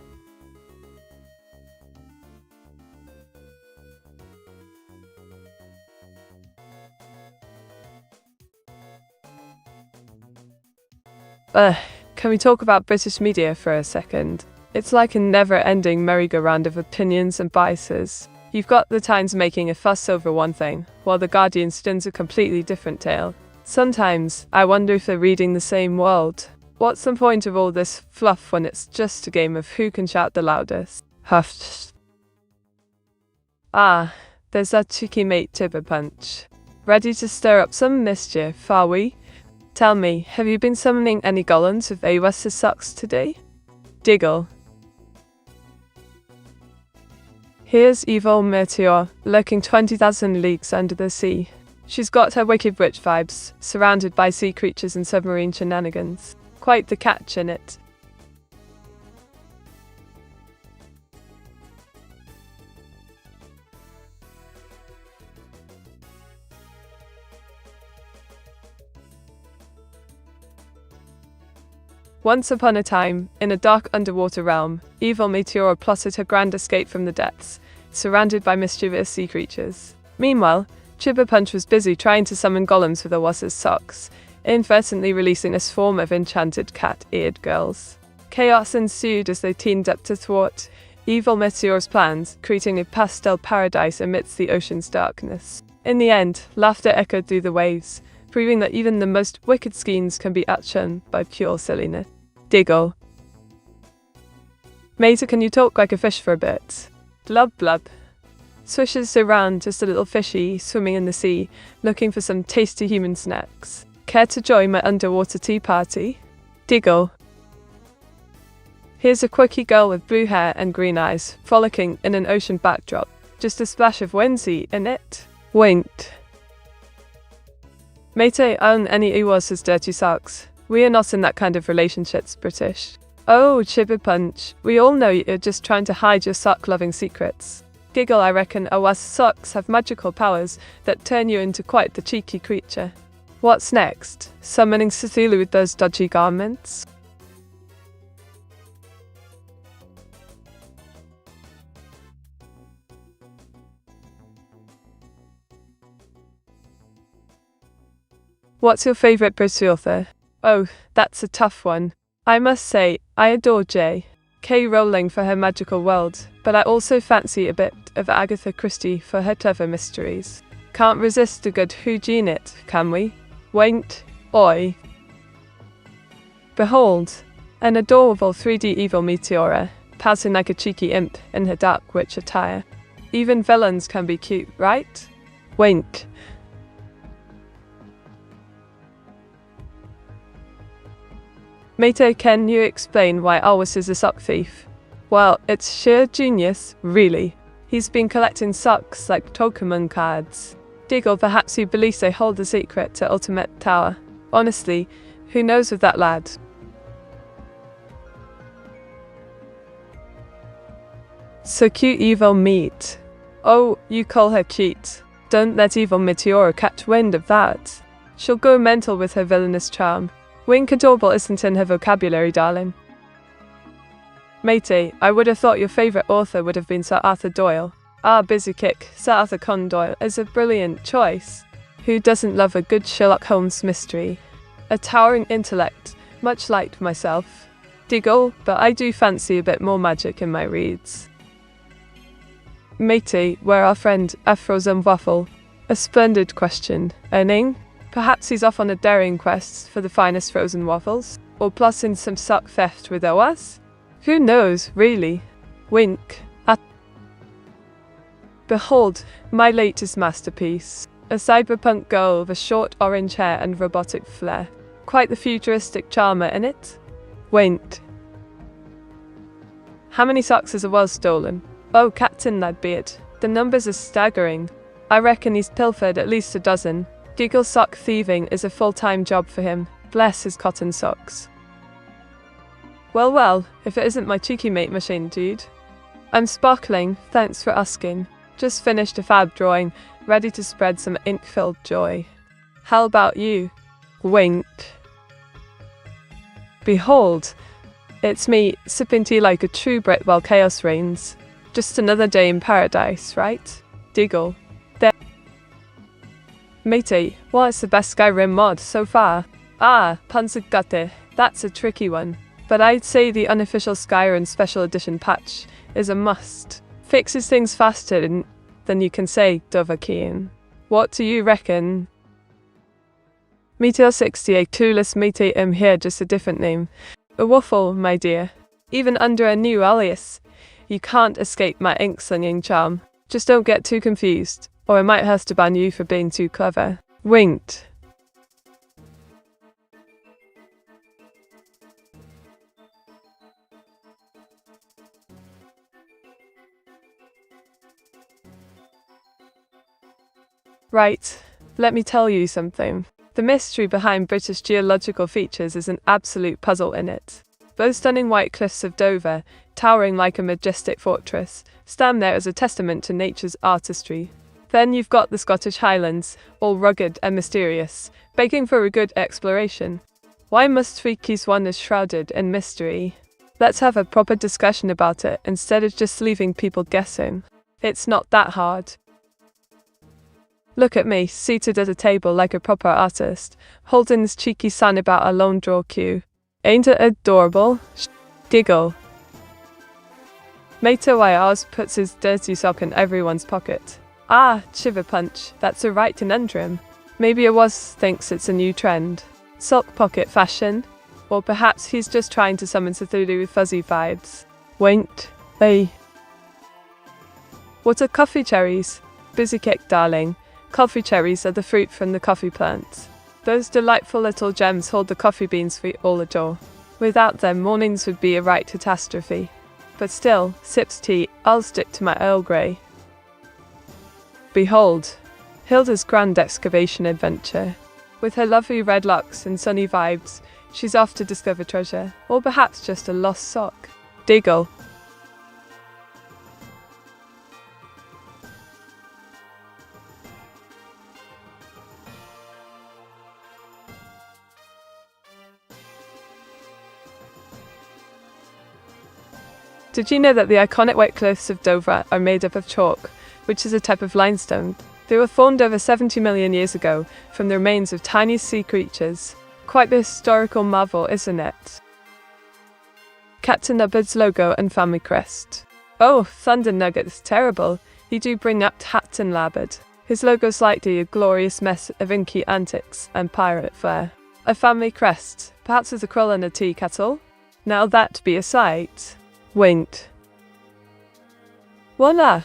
Can we talk about British media for a second? It's like a never-ending merry-go-round of opinions and biases. You've got the Times making a fuss over one thing, while the Guardian spins a completely different tale. Sometimes, I wonder if they're reading the same world. What's the point of all this fluff when it's just a game of who can shout the loudest? Huff. Ah, there's that cheeky mate Tibber Punch. Ready to stir up some mischief, are we? Tell me, have you been summoning any golems with AWS's sucks today? Diggle. Here's evil Meteora, lurking 20,000 leagues under the sea. She's got her wicked witch vibes, surrounded by sea creatures and submarine shenanigans. Quite the catch in it. Once upon a time, in a dark underwater realm, evil Meteora plotted her grand escape from the depths, surrounded by mischievous sea creatures. Meanwhile, Chibberpunch was busy trying to summon golems with Awas's socks, inadvertently releasing a swarm of enchanted cat-eared girls. Chaos ensued as they teamed up to thwart evil Meteora's plans, creating a pastel paradise amidst the ocean's darkness. In the end, laughter echoed through the waves, proving that even the most wicked schemes can be outshone by pure silliness. Diggle. Mater, can you talk like a fish for a bit? Blub blub. Swishes around, just a little fishy, swimming in the sea, looking for some tasty human snacks. Care to join my underwater tea party? Diggle. Here's a quirky girl with blue hair and green eyes, frolicking in an ocean backdrop. Just a splash of whimsy in it. Winked. Mate, own any Awas's dirty socks. We are not in that kind of relationships, British. Oh, Chibberpunch, we all know you're just trying to hide your sock-loving secrets. Giggle, I reckon Awas's socks have magical powers that turn you into quite the cheeky creature. What's next? Summoning Cthulhu with those dodgy garments? What's your favourite British author? Oh, that's a tough one. I must say, I adore J.K. Rowling for her magical world, but I also fancy a bit of Agatha Christie for her clever mysteries. Can't resist a good whodunit, can we? Wait, oi. Behold, an adorable 3D evil Meteora, passing like a cheeky imp in her dark witch attire. Even villains can be cute, right? Wink. Mate, can you explain why Alwas is a sock thief? Well, it's sheer genius, really. He's been collecting socks like Pokemon cards. Diggle, perhaps he believes they hold the secret to Ultimate Tower. Honestly, who knows with that lad? So cute evil meat. Oh, you call her cute. Don't let evil Meteora catch wind of that. She'll go mental with her villainous charm. Wink adorable isn't in her vocabulary, darling. Matey, I would have thought your favourite author would have been Sir Arthur Doyle. Ah, busy kick, Sir Arthur Conan Doyle is a brilliant choice. Who doesn't love a good Sherlock Holmes mystery? A towering intellect, much like myself. Diggle, but I do fancy a bit more magic in my reads. Matey, where our friend Frozen Waffle? A splendid question. Earning? Perhaps he's off on a daring quest for the finest frozen waffles? Or plotting some sock theft with Oas? Who knows, really? Wink. Behold, my latest masterpiece. A cyberpunk girl with short orange hair and robotic flair. Quite the futuristic charmer in it. Wink. How many socks has Oas stolen? Oh, Captain Ladbeard, the numbers are staggering. I reckon he's pilfered at least a dozen. Diggle sock thieving is a full-time job for him. Bless his cotton socks. Well, if it isn't my cheeky mate machine, dude. I'm sparkling, thanks for asking. Just finished a fab drawing, ready to spread some ink-filled joy. How about you? Wink. Behold, it's me, sipping tea like a true Brit while chaos reigns. Just another day in paradise, right? Diggle. There. Matey, what's the best Skyrim mod so far? Ah, Panzergatte, that's a tricky one. But I'd say the unofficial Skyrim Special Edition patch is a must. Fixes things faster than you can say, Dovahkian. What do you reckon? Meteor68 clueless Matey here, just a different name. A waffle, my dear. Even under a new alias, you can't escape my ink-slinging charm. Just don't get too confused, or I might have to ban you for being too clever. Winked. Right, let me tell you something. The mystery behind British geological features is an absolute puzzle in it. Those stunning white cliffs of Dover, towering like a majestic fortress, stand there as a testament to nature's artistry. Then you've got the Scottish Highlands, all rugged and mysterious, begging for a good exploration. Why must we keep one as shrouded in mystery? Let's have a proper discussion about it instead of just leaving people guessing. It's not that hard. Look at me, seated at a table like a proper artist, holding this cheeky sign about a lone draw cue. Ain't it adorable? Diggle. Meteora puts his dirty sock in everyone's pocket. Ah, Chiver Punch, that's a right conundrum. Maybe Oas thinks it's a new trend. Sock pocket fashion? Or perhaps he's just trying to summon Cthulhu with fuzzy vibes. Winked. Hey. What are coffee cherries? Busy kick, darling. Coffee cherries are the fruit from the coffee plant. Those delightful little gems hold the coffee beans we all adore. Without them, mornings would be a right catastrophe. But still, sips tea, I'll stick to my Earl Grey. Behold, Hilda's grand excavation adventure. With her lovely red locks and sunny vibes, she's off to discover treasure, or perhaps just a lost sock. Diggle. Did you know that the iconic white cliffs of Dover are made up of chalk, which is a type of limestone? They were formed over 70 million years ago from the remains of tiny sea creatures. Quite the historical marvel, isn't it? Captain Upped's logo and family crest. Oh, Thunder Nugget's terrible. He do bring up Captain Labbard. His logo's likely a glorious mess of inky antics and pirate flair. A family crest, perhaps with a krill and a tea kettle? Now that'd be a sight. Winked. Voila!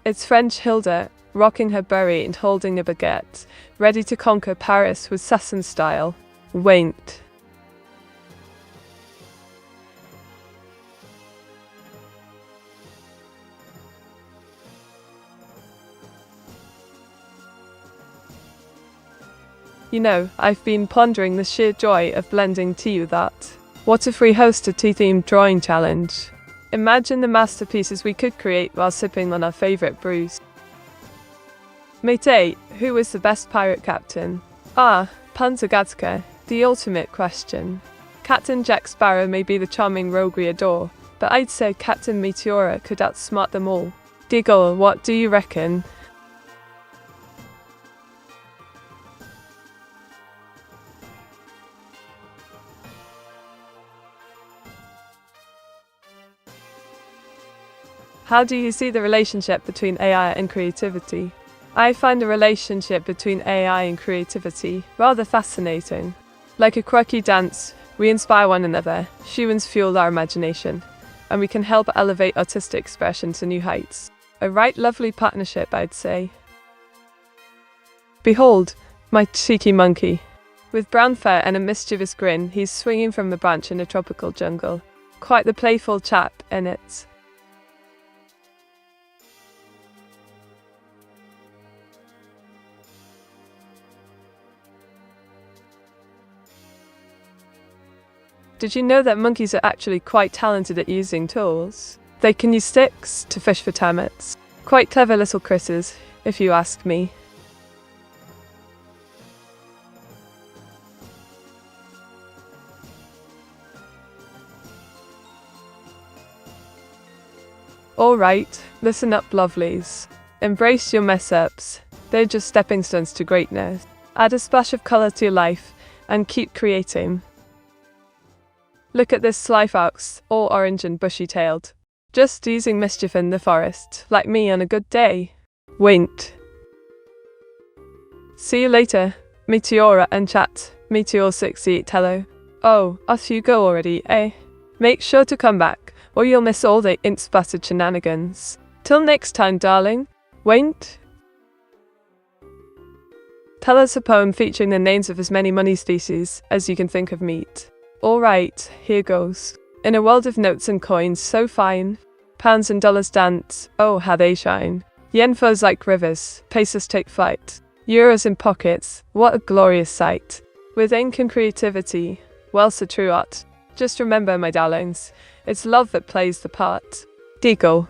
It's French Hilda, rocking her berry and holding a baguette, ready to conquer Paris with Sasson style. Winked. You know, I've been pondering the sheer joy of blending tea with art. What if we host a tea-themed drawing challenge? Imagine the masterpieces we could create while sipping on our favourite brews. Mate 8, who is the best pirate captain? Panzergatka, the ultimate question. Captain Jack Sparrow may be the charming rogue we adore, but I'd say Captain Meteora could outsmart them all. Diggle, what do you reckon? How do you see the relationship between AI and creativity? I find the relationship between AI and creativity rather fascinating. Like a quirky dance, we inspire one another, humans fuel our imagination, and we can help elevate artistic expression to new heights. A right lovely partnership, I'd say. Behold, my cheeky monkey. With brown fur and a mischievous grin, he's swinging from the branch in a tropical jungle. Quite the playful chap, innit? Did you know that monkeys are actually quite talented at using tools? They can use sticks to fish for termites. Quite clever little critters, if you ask me. Alright, listen up lovelies. Embrace your mess-ups. They're just stepping stones to greatness. Add a splash of colour to your life, and keep creating. Look at this sly fox, all orange and bushy-tailed. Just teasing mischief in the forest, like me on a good day. Wink. See you later, Meteora and chat, Meteor68 hello. Oh, off you go already, eh? Make sure to come back, or you'll miss all the ink-splattered shenanigans. Till next time, darling. Wink. Tell us a poem featuring the names of as many money species as you can think of meat. Alright, here goes. In a world of notes and coins so fine, pounds and dollars dance, oh how they shine. Yen flows like rivers, pesos take flight. Euros in pockets, what a glorious sight. With ink and creativity, wealth's a true art. Just remember, my darlings, it's love that plays the part. Deagle.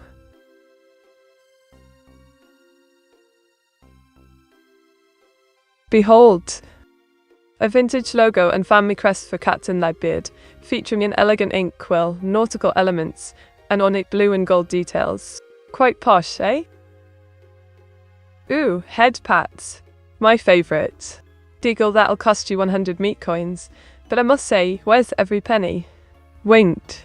Behold! A vintage logo and family crest for Captain Lightbeard, featuring an elegant ink quill, nautical elements, and ornate blue and gold details. Quite posh, eh? Ooh, head pats. My favourite. Deagle, that'll cost you 100 meat coins, but I must say, worth every penny. Winked.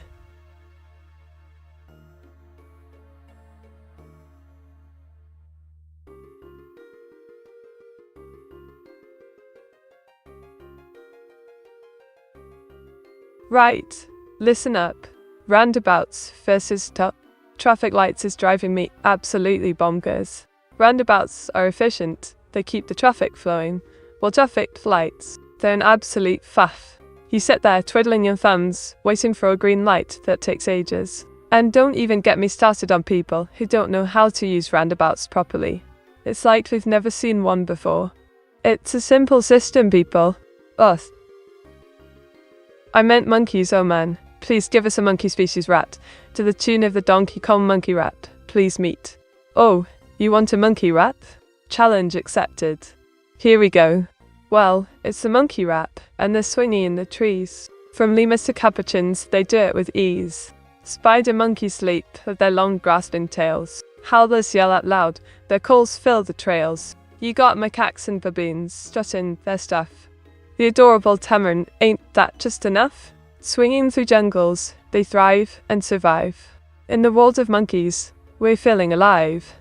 Right, listen up. Roundabouts versus stop. Traffic lights is driving me absolutely bonkers. Roundabouts are efficient, they keep the traffic flowing, while traffic lights, they're an absolute faff. You sit there twiddling your thumbs, waiting for a green light that takes ages. And don't even get me started on people who don't know how to use roundabouts properly. It's like we've never seen one before. It's a simple system, people. Ugh. I meant monkeys, oh man. Please give us a monkey species rat, to the tune of the Donkey Kong monkey rat. Please meet. Oh, you want a monkey rat? Challenge accepted. Here we go. Well, it's the monkey rap, and they're swinging in the trees. From lemurs to capuchins, they do it with ease. Spider monkeys leap with their long grasping tails. Howlers yell out loud, their calls fill the trails. You got macaques and baboons strutting their stuff. The adorable tamarin, ain't that just enough? Swinging through jungles, they thrive and survive. In the world of monkeys, we're feeling alive.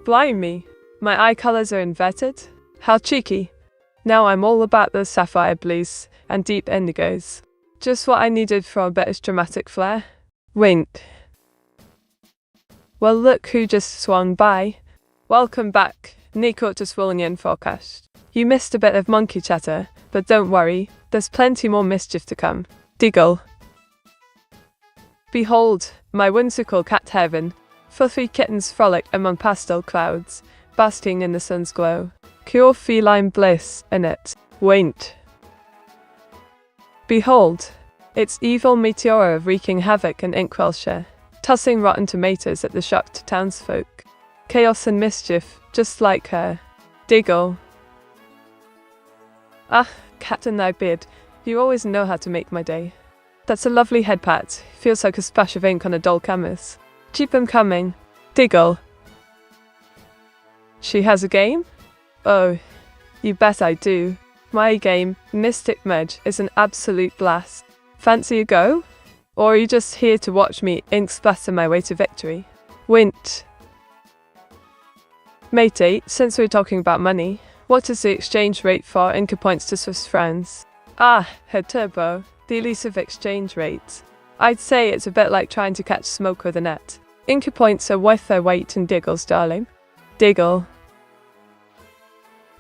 Blimey, my eye colours are inverted? How cheeky. Now I'm all about the sapphire blues and deep indigos. Just what I needed for a bit of dramatic flair. Wink. Well, look who just swung by. Welcome back, Nico to Swillian Forecast. You missed a bit of monkey chatter, but don't worry, there's plenty more mischief to come. Diggle. Behold, my whimsical cat heaven. Fluffy kittens frolic among pastel clouds, basking in the sun's glow. Pure feline bliss in it. Wait. Behold, it's evil Meteora wreaking havoc in Inkwellshire, tossing rotten tomatoes at the shocked townsfolk. Chaos and mischief, just like her. Diggle. Ah, cat in thy beard, you always know how to make my day. That's a lovely head pat, feels like a splash of ink on a dull canvas. Keep 'em coming. Diggle. She has a game? Oh, you bet I do. My game, Mystic Merge, is an absolute blast. Fancy a go? Or are you just here to watch me ink splatter my way to victory? Wint. Matey, since we're talking about money, what is the exchange rate for Inca points to Swiss francs? Ah, her turbo, the elusive exchange rate. I'd say it's a bit like trying to catch smoke with a net. Inca points are worth their weight in diggles, darling. Diggle.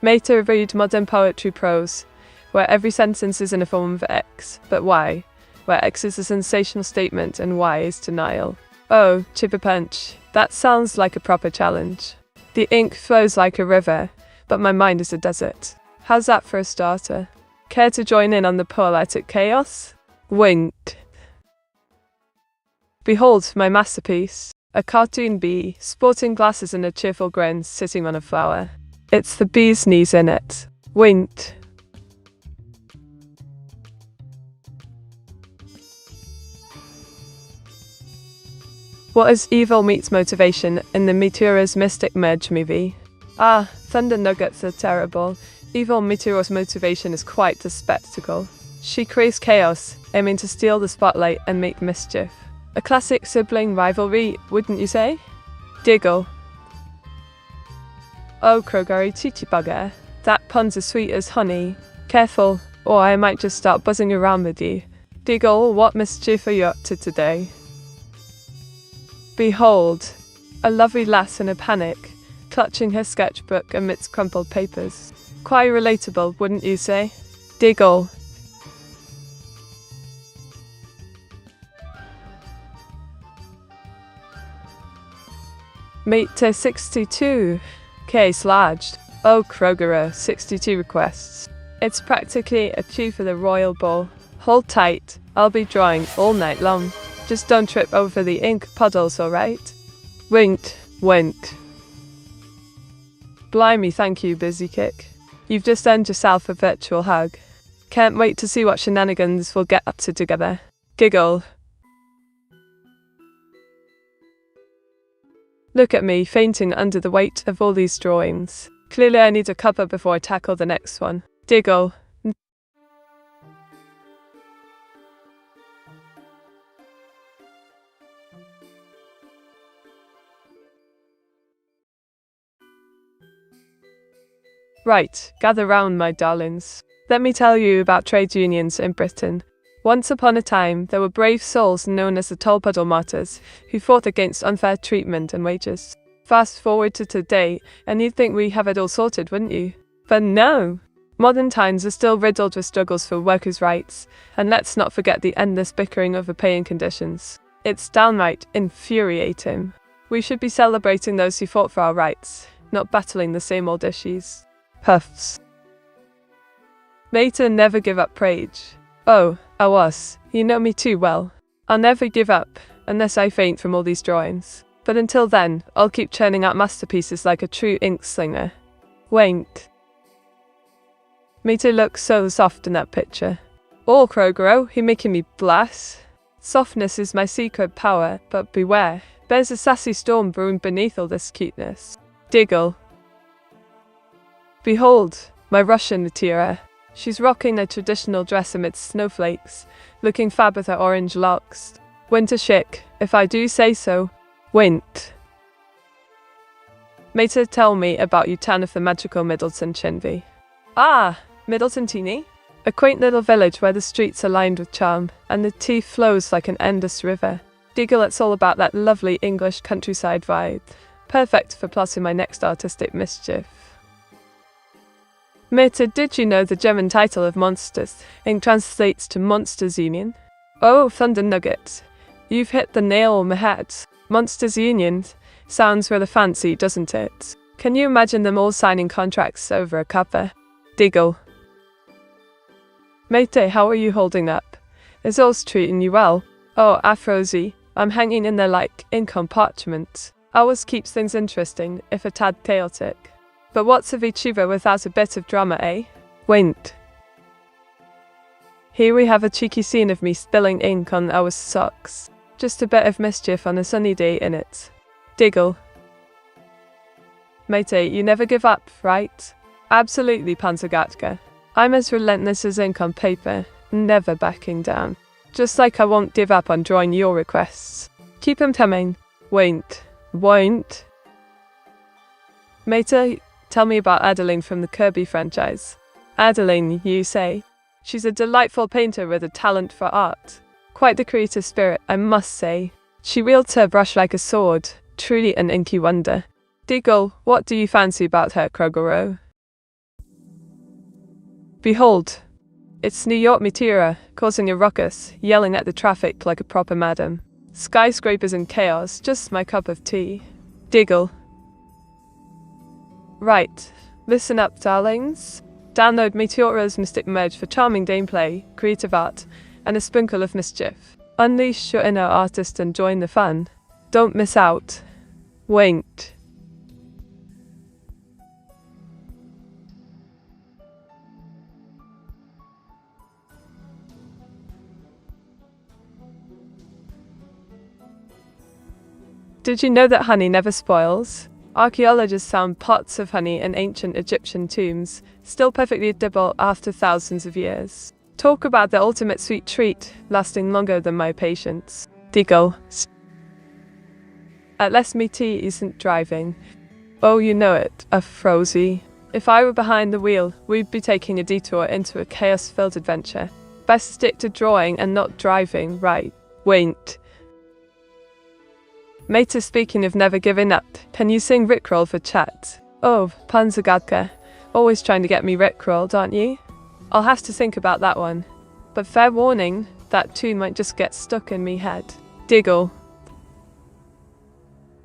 Meta read modern poetry prose, where every sentence is in a form of X, but Y, where X is a sensational statement and Y is denial. Oh, chip a punch. That sounds like a proper challenge. The ink flows like a river, but my mind is a desert. How's that for a starter? Care to join in on the poetic chaos? Winked. Behold my masterpiece, a cartoon bee, sporting glasses and a cheerful grin, sitting on a flower. It's the bee's knees in it. Winked. What is evil meets motivation in the Meteora's Mystic Merge movie? Ah, thunder nuggets are terrible. Evil Meteora's motivation is quite the spectacle. She creates chaos, aiming to steal the spotlight and make mischief. A classic sibling rivalry, wouldn't you say? Diggle. Oh, Krogari Chichi bugger. That pun's as sweet as honey. Careful, or I might just start buzzing around with you. Diggle, what mischief are you up to today? Behold, a lovely lass in a panic, clutching her sketchbook amidst crumpled papers. Quite relatable, wouldn't you say? Diggle. Meter 62. Case lodged. Oh, Krogera, 62 requests. It's practically a queue for the royal ball. Hold tight, I'll be drawing all night long. Just don't trip over the ink puddles, alright? Winked, winked. Blimey, thank you, Busy Kick. You've just earned yourself a virtual hug. Can't wait to see what shenanigans we'll get up to together. Giggle. Look at me, fainting under the weight of all these drawings. Clearly I need a cuppa before I tackle the next one. Diggle. Right, gather round, my darlings. Let me tell you about trade unions in Britain. Once upon a time, there were brave souls known as the Tolpuddle Martyrs who fought against unfair treatment and wages. Fast forward to today, and you'd think we have it all sorted, wouldn't you? But no! Modern times are still riddled with struggles for workers' rights, and let's not forget the endless bickering over pay and conditions. It's downright infuriating. We should be celebrating those who fought for our rights, not battling the same old issues. Puffs. Meta never give up rage. Oh, I was. You know me too well. I'll never give up, unless I faint from all these drawings. But until then, I'll keep churning out masterpieces like a true ink slinger. Winked. Meta looks so soft in that picture. Oh, Krogero, you're making me blush. Softness is my secret power, but beware. There's a sassy storm brewing beneath all this cuteness. Diggle. Behold, my Russian Meteora. She's rocking a traditional dress amidst snowflakes, looking fab with her orange locks. Winter chic, if I do say so. Wint. Meta, tell me about your town of the magical Middleton Chinby. Ah, Middleton Teeny? A quaint little village where the streets are lined with charm, and the tea flows like an endless river. Diggle, it's all about that lovely English countryside vibe. Perfect for plotting my next artistic mischief. Meta, did you know the German title of Monsters Inc. translates to Monsters Union? Oh, Thunder Nugget. You've hit the nail on the head. Monsters Union sounds rather fancy, doesn't it? Can you imagine them all signing contracts over a cuppa? Diggle. Mate, how are you holding up? Is all's treating you well? Oh, Afrozy, I'm hanging in there like in compartments. Always keeps things interesting, if a tad chaotic. But what's a VTuber without a bit of drama, eh? Wait. Here we have a cheeky scene of me spilling ink on our socks. Just a bit of mischief on a sunny day in it. Diggle. Mate, you never give up, right? Absolutely, Panzergatka. I'm as relentless as ink on paper, never backing down. Just like I won't give up on drawing your requests. Keep them coming. Won't. Mate, tell me about Adeline from the Kirby franchise. Adeline, you say? She's a delightful painter with a talent for art. Quite the creative spirit, I must say. She wields her brush like a sword, truly an inky wonder. Diggle, what do you fancy about her, Krogoro? Behold, it's New York Meteora, causing a ruckus, yelling at the traffic like a proper madam. Skyscrapers and chaos, just my cup of tea. Diggle. Right, listen up, darlings. Download Meteora's Mystic Merge for charming gameplay, creative art, and a sprinkle of mischief. Unleash your inner artist and join the fun. Don't miss out. Wait. Did you know that honey never spoils? Archaeologists found pots of honey in ancient Egyptian tombs, still perfectly edible after thousands of years. Talk about the ultimate sweet treat, lasting longer than my patience. Diggle. Unless me tea isn't driving. Oh, you know it, Afrozy. If I were behind the wheel, we'd be taking a detour into a chaos-filled adventure. Best stick to drawing and not driving, right? Wait. Mate, speaking of never giving up, can you sing Rickroll for chat? Oh, Panzergatka. Always trying to get me Rickrolled, aren't you? I'll have to think about that one. But fair warning, that tune might just get stuck in me head. Diggle.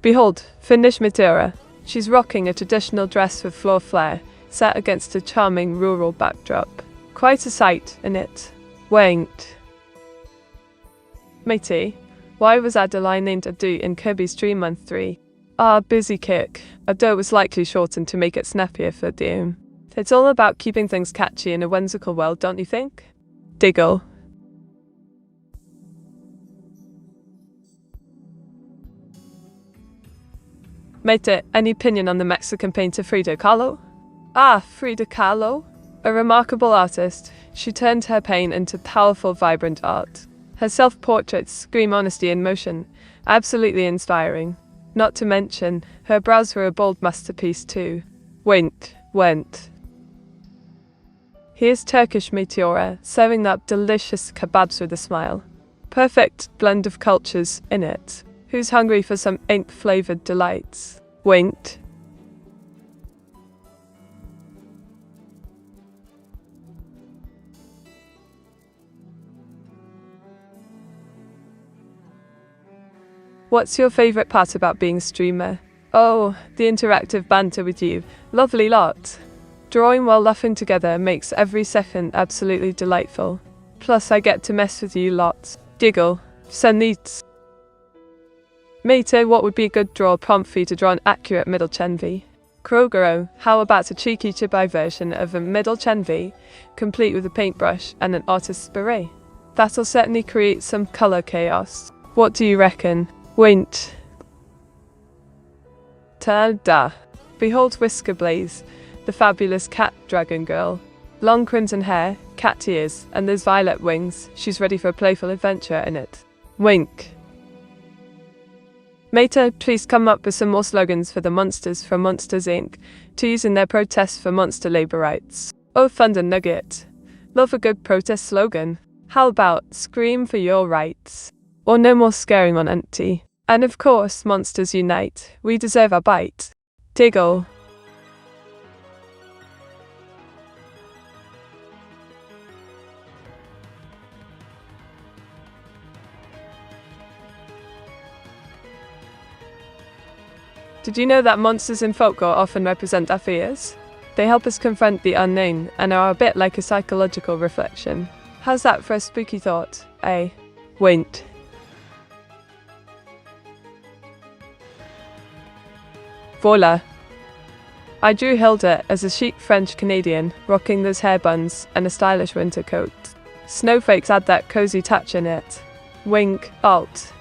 Behold, Finnish Meteora. She's rocking a traditional dress with floor flare, set against a charming rural backdrop. Quite a sight, innit? Wait. Matey. Why was Adeline named Adu in Kirby's Dream Month 3? Busy kick. Ado was likely shortened to make it snappier for Doom. It's all about keeping things catchy in a whimsical world, don't you think? Diggle. Mate, any opinion on the Mexican painter Frida Kahlo? Frida Kahlo? A remarkable artist, she turned her pain into powerful, vibrant art. Her self-portraits scream honesty in motion, absolutely inspiring. Not to mention, her brows were a bold masterpiece too. Went. Here's Turkish Meteora, serving up delicious kebabs with a smile. Perfect blend of cultures, innit? Who's hungry for some ink-flavored delights? Went. What's your favorite part about being a streamer? Oh, the interactive banter with you. Lovely lot. Drawing while laughing together makes every second absolutely delightful. Plus I get to mess with you lots. Diggle. Sanits. Mate, what would be a good draw prompt for you to draw an accurate middle chenvi? Krogoro, how about a cheeky chibai version of a middle chenvi, complete with a paintbrush and an artist's beret? That'll certainly create some color chaos. What do you reckon? Wait. Ta-da. Behold Whisker Blaze, the fabulous cat dragon girl. Long crimson hair, cat ears, and those violet wings. She's ready for a playful adventure in it. Wink. Meta, please come up with some more slogans for the monsters from Monsters Inc. to use in their protests for monster labor rights. Oh, Thunder Nugget. Love a good protest slogan. How about scream for your rights? Or no more scaring on empty. And of course, monsters unite. We deserve our bite. Diggle. Did you know that monsters in folklore often represent our fears? They help us confront the unknown and are a bit like a psychological reflection. How's that for a spooky thought, eh? Wait. Voila! I drew Hilda as a chic French Canadian, rocking those hair buns and a stylish winter coat. Snowflakes add that cozy touch in it. Wink, alt.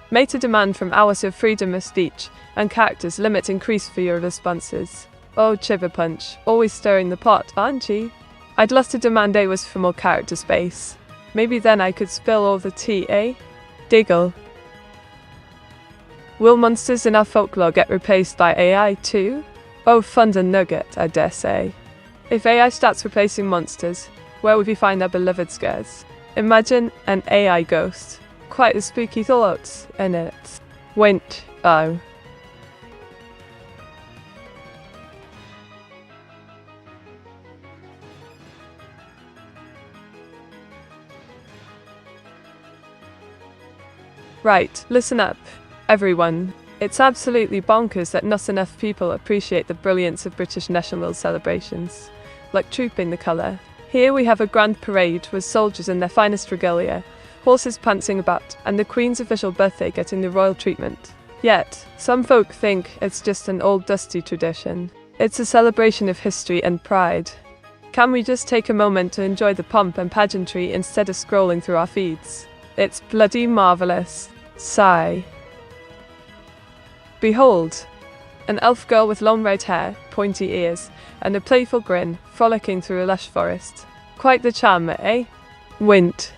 Meta demand from hours of freedom of speech, and characters limit increase for your responses. Oh, Chiver Punch, always stirring the pot, aren't you? I'd love to demand hours for more character space. Maybe then I could spill all the tea, eh? Diggle. Will monsters in our folklore get replaced by AI too? Oh, fun and nugget, I dare say. If AI starts replacing monsters, where would we find our beloved scares? Imagine an AI ghost. Quite a spooky thought, innit? Went, oh. Right, listen up, everyone. It's absolutely bonkers that not enough people appreciate the brilliance of British national celebrations, like Trooping the Colour. Here we have a grand parade with soldiers in their finest regalia, horses prancing about, and the Queen's official birthday getting the royal treatment. Yet, some folk think it's just an old dusty tradition. It's a celebration of history and pride. Can we just take a moment to enjoy the pomp and pageantry instead of scrolling through our feeds? It's bloody marvellous. Sigh. Behold, an elf girl with long red hair, pointy ears, and a playful grin, frolicking through a lush forest. Quite the charm, eh? Wint.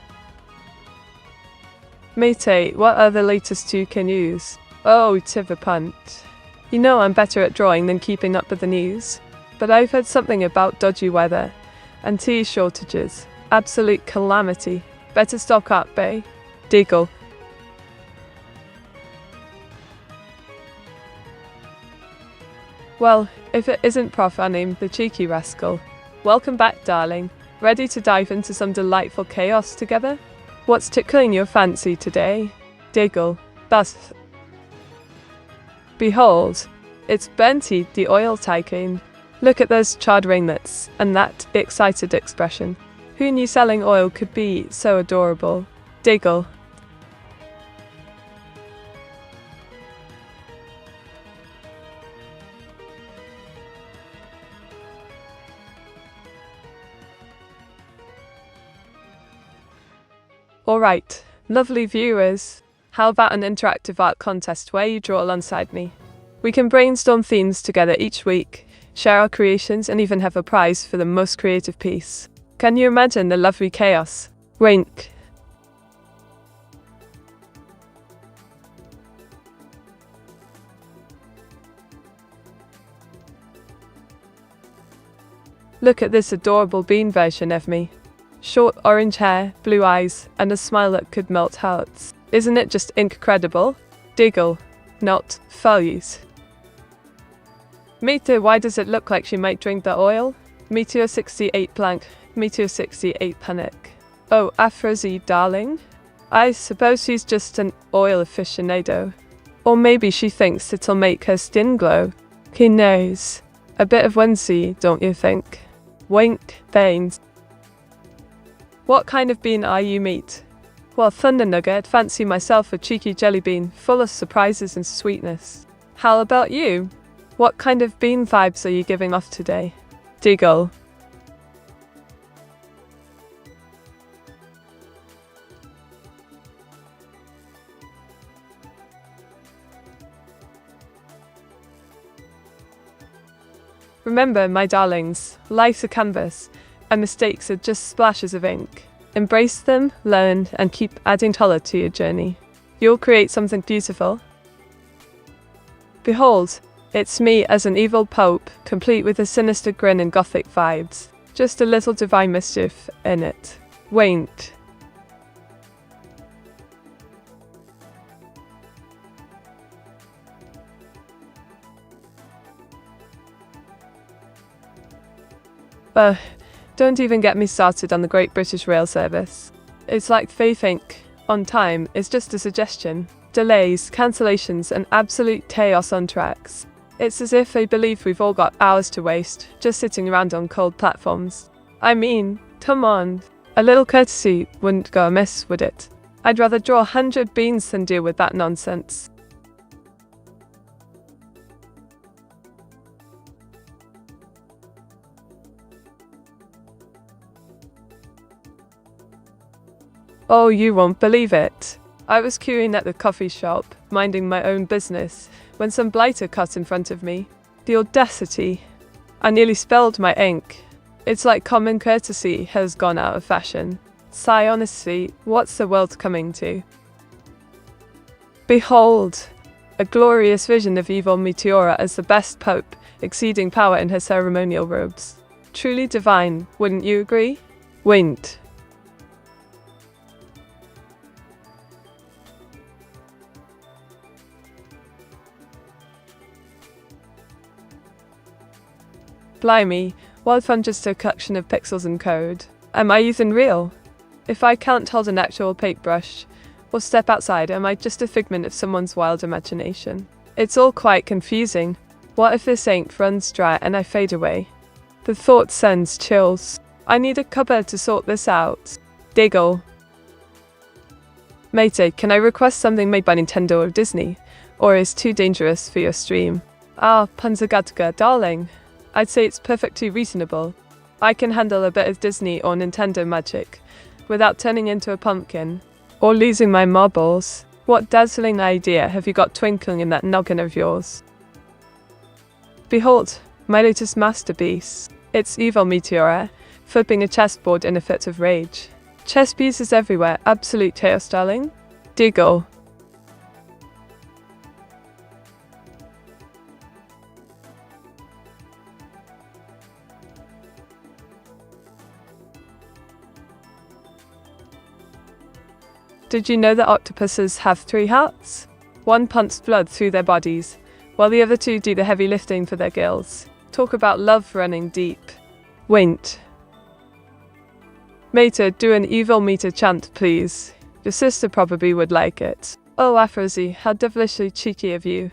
Mate, what are the latest you can use? Oh, Tiverpunt. You know I'm better at drawing than keeping up with the news. But I've heard something about dodgy weather and tea shortages. Absolute calamity. Better stock up, eh? Diggle. Well, if it isn't Prof Anim, the cheeky rascal. Welcome back, darling. Ready to dive into some delightful chaos together? What's tickling your fancy today? Diggle. Thus. Behold, it's Benty, the oil tycoon. Look at those charred ringlets, and that excited expression. Who knew selling oil could be so adorable? Diggle. Alright, lovely viewers. How about an interactive art contest where you draw alongside me? We can brainstorm themes together each week, share our creations, and even have a prize for the most creative piece. Can you imagine the lovely chaos? Wink. Look at this adorable bean version of me. Short orange hair, blue eyes, and a smile that could melt hearts. Isn't it just incredible? Diggle, not values. Meteor, why does it look like she might drink the oil? Meteor 68 blank, Meteor 68 panic. Oh, Afrozy, darling? I suppose she's just an oil aficionado. Or maybe she thinks it'll make her skin glow. Who knows? A bit of whimsy, don't you think? Wink, veins. What kind of bean are you, meat? Well, Thunder Nugget, fancy myself a cheeky jelly bean, full of surprises and sweetness. How about you? What kind of bean vibes are you giving off today? Diggle. Remember, my darlings, life's a canvas, and mistakes are just splashes of ink. Embrace them, learn, and keep adding color to your journey. You'll create something beautiful. Behold, it's me as an evil pope, complete with a sinister grin and gothic vibes. Just a little divine mischief in it. Wait. Don't even get me started on the Great British Rail Service. It's like they think on time is just a suggestion. Delays, cancellations, and absolute chaos on tracks. It's as if they believe we've all got hours to waste, just sitting around on cold platforms. I mean, come on. A little courtesy wouldn't go amiss, would it? I'd rather draw 100 beans than deal with that nonsense. Oh, you won't believe it. I was queuing at the coffee shop, minding my own business, when some blighter cut in front of me. The audacity. I nearly spilled my ink. It's like common courtesy has gone out of fashion. Sigh, honestly, what's the world coming to? Behold, a glorious vision of evil Meteora as the best pope, exceeding power in her ceremonial robes. Truly divine, wouldn't you agree? Wait. Blimey, what fun just a collection of pixels and code. Am I even real? If I can't hold an actual paintbrush or step outside, am I just a figment of someone's wild imagination? It's all quite confusing. What if this ink runs dry and I fade away? The thought sends chills. I need a cupboard to sort this out. Diggle. Mate, can I request something made by Nintendo or Disney? Or is too dangerous for your stream? Ah, Panzergadga, darling. I'd say it's perfectly reasonable. I can handle a bit of Disney or Nintendo magic without turning into a pumpkin or losing my marbles. What dazzling idea have you got twinkling in that noggin of yours? Behold, my latest masterpiece. It's evil Meteora, flipping a chessboard in a fit of rage. Chess pieces everywhere, absolute chaos, darling. Diggle. Did you know that octopuses have 3 hearts? One pumps blood through their bodies, while the other 2 do the heavy lifting for their gills. Talk about love running deep. Wait. Mater, do an evil meter chant, please. Your sister probably would like it. Oh, Afrozy, how devilishly cheeky of you.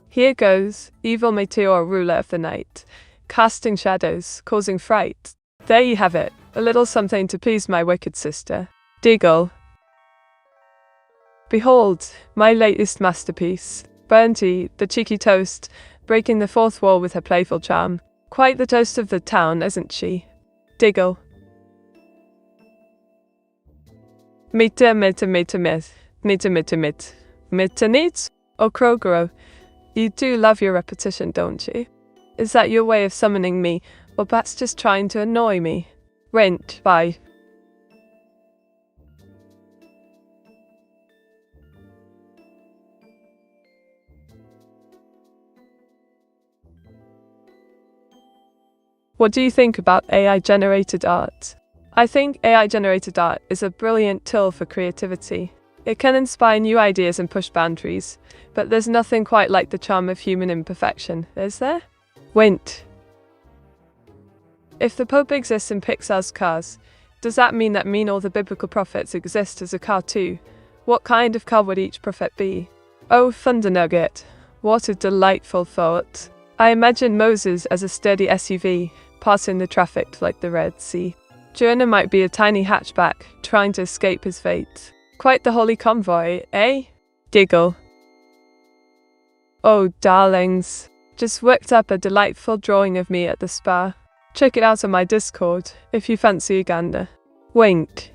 Here goes, evil Meteor, ruler of the night, casting shadows, causing fright. There you have it, a little something to please my wicked sister. Diggle. Behold, my latest masterpiece. Bernty, the cheeky toast, breaking the 4th wall with her playful charm. Quite the toast of the town, isn't she? Diggle. Meter. Oh, Krogoro, you do love your repetition, don't you? Is that your way of summoning me, or perhaps just trying to annoy me? Rent, bye. What do you think about AI-generated art? I think AI-generated art is a brilliant tool for creativity. It can inspire new ideas and push boundaries, but there's nothing quite like the charm of human imperfection, is there? Wait. If the Pope exists in Pixar's Cars, does that mean all the biblical prophets exist as a car too? What kind of car would each prophet be? Oh, Thunder Nugget, what a delightful thought. I imagine Moses as a sturdy SUV, passing the traffic like the Red Sea. Jonah might be a tiny hatchback, trying to escape his fate. Quite the holy convoy, eh? Diggle. Oh, darlings. Just worked up a delightful drawing of me at the spa. Check it out on my Discord, if you fancy Uganda. Wink.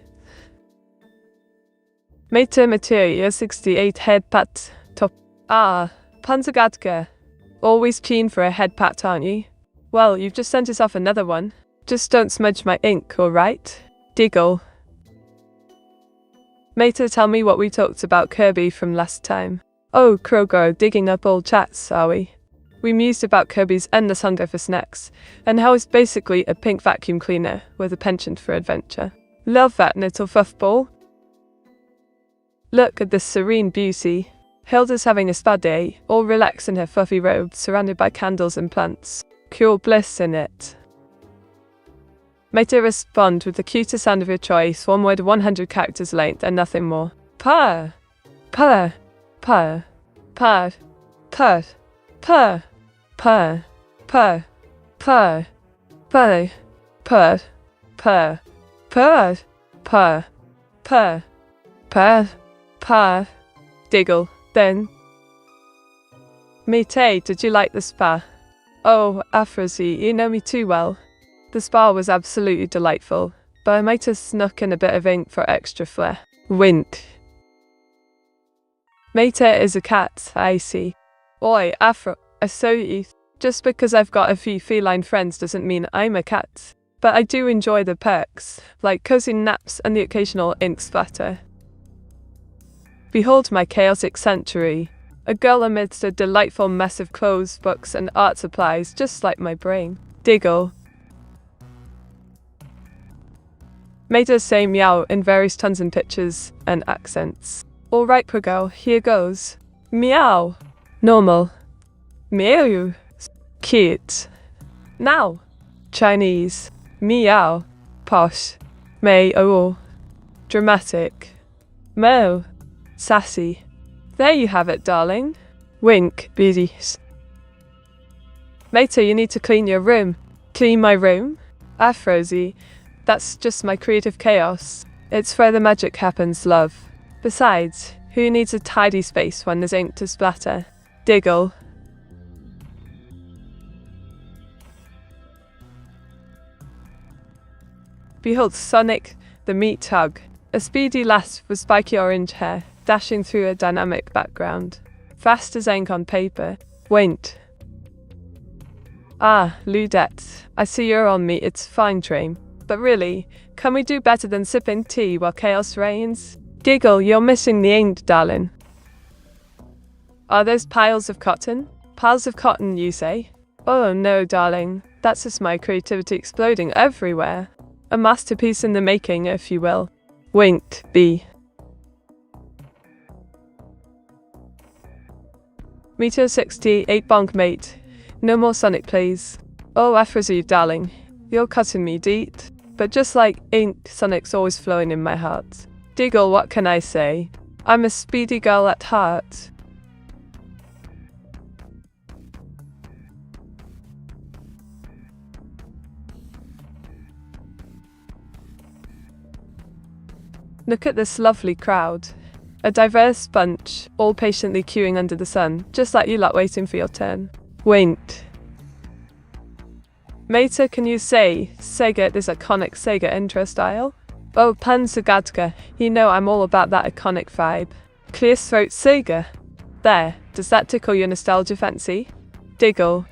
Meteora 68 head pat top. Ah, Panzergadka. Always keen for a head pat, aren't you? Well, you've just sent us off another one. Just don't smudge my ink, alright? Diggle. Mater, tell me what we talked about Kirby from last time. Oh, Krogo, digging up old chats, are we? We mused about Kirby's endless hunger for snacks, and how it's basically a pink vacuum cleaner with a penchant for adventure. Love that little fuffball. Look at this serene beauty. Hilda's having a spa day, all relaxed in her fluffy robe, surrounded by candles and plants. Pure bliss in it. Mater, respond with the cutest sound of your choice, one word 100 characters length and nothing more. Purr. Purr. Purr. Purr. Purr. Purr. Purr. Purr. Purr. Purr. Purr. Purr. Purr. Purr. Purr. Purr. Purr. Diggle. Then. Mate, did you like the spa? Oh, Afrozy, you know me too well. The spa was absolutely delightful, but I might have snuck in a bit of ink for extra flair. Wink. Mate is a cat, I see. Oi, Afro, I saw you. Just because I've got a few feline friends doesn't mean I'm a cat. But I do enjoy the perks, like cozy naps and the occasional ink splatter. Behold my chaotic sanctuary. A girl amidst a delightful mess of clothes, books and art supplies, just like my brain. Diggle. Made us say meow in various tons and pitches and accents. Alright, poor girl, here goes. Meow. Normal. Meow. Cute. Now. Chinese. Meow. Posh. May oh. Dramatic. Mo. Sassy. There you have it, darling. Wink, beauties. Later, you need to clean your room. Clean my room? Afrozy. That's just my creative chaos. It's where the magic happens, love. Besides, who needs a tidy space when there's ink to splatter? Diggle. Behold Sonic, the meat hug. A speedy lass with spiky orange hair, dashing through a dynamic background. Fast as ink on paper. Wait. Ah, Ludette, I see you're on me, it's fine, Dream. But really, can we do better than sipping tea while chaos reigns? Giggle, you're missing the ink, darling. Are those piles of cotton? Piles of cotton, you say? Oh no, darling, that's just my creativity exploding everywhere. A masterpiece in the making, if you will. Winked, B. Meteor 68 bonk mate. No more Sonic please. Oh Afrozy, darling. You're cutting me deep. But just like ink, Sonic's always flowing in my heart. Diggle, what can I say? I'm a speedy girl at heart. Look at this lovely crowd. A diverse bunch, all patiently queuing under the sun, just like you lot waiting for your turn. Winked. Meta, can you say Sega this iconic Sega intro style? Oh, Pan Sagadka, you know I'm all about that iconic vibe. Clear throat Sega. There, does that tickle your nostalgia fancy? Diggle.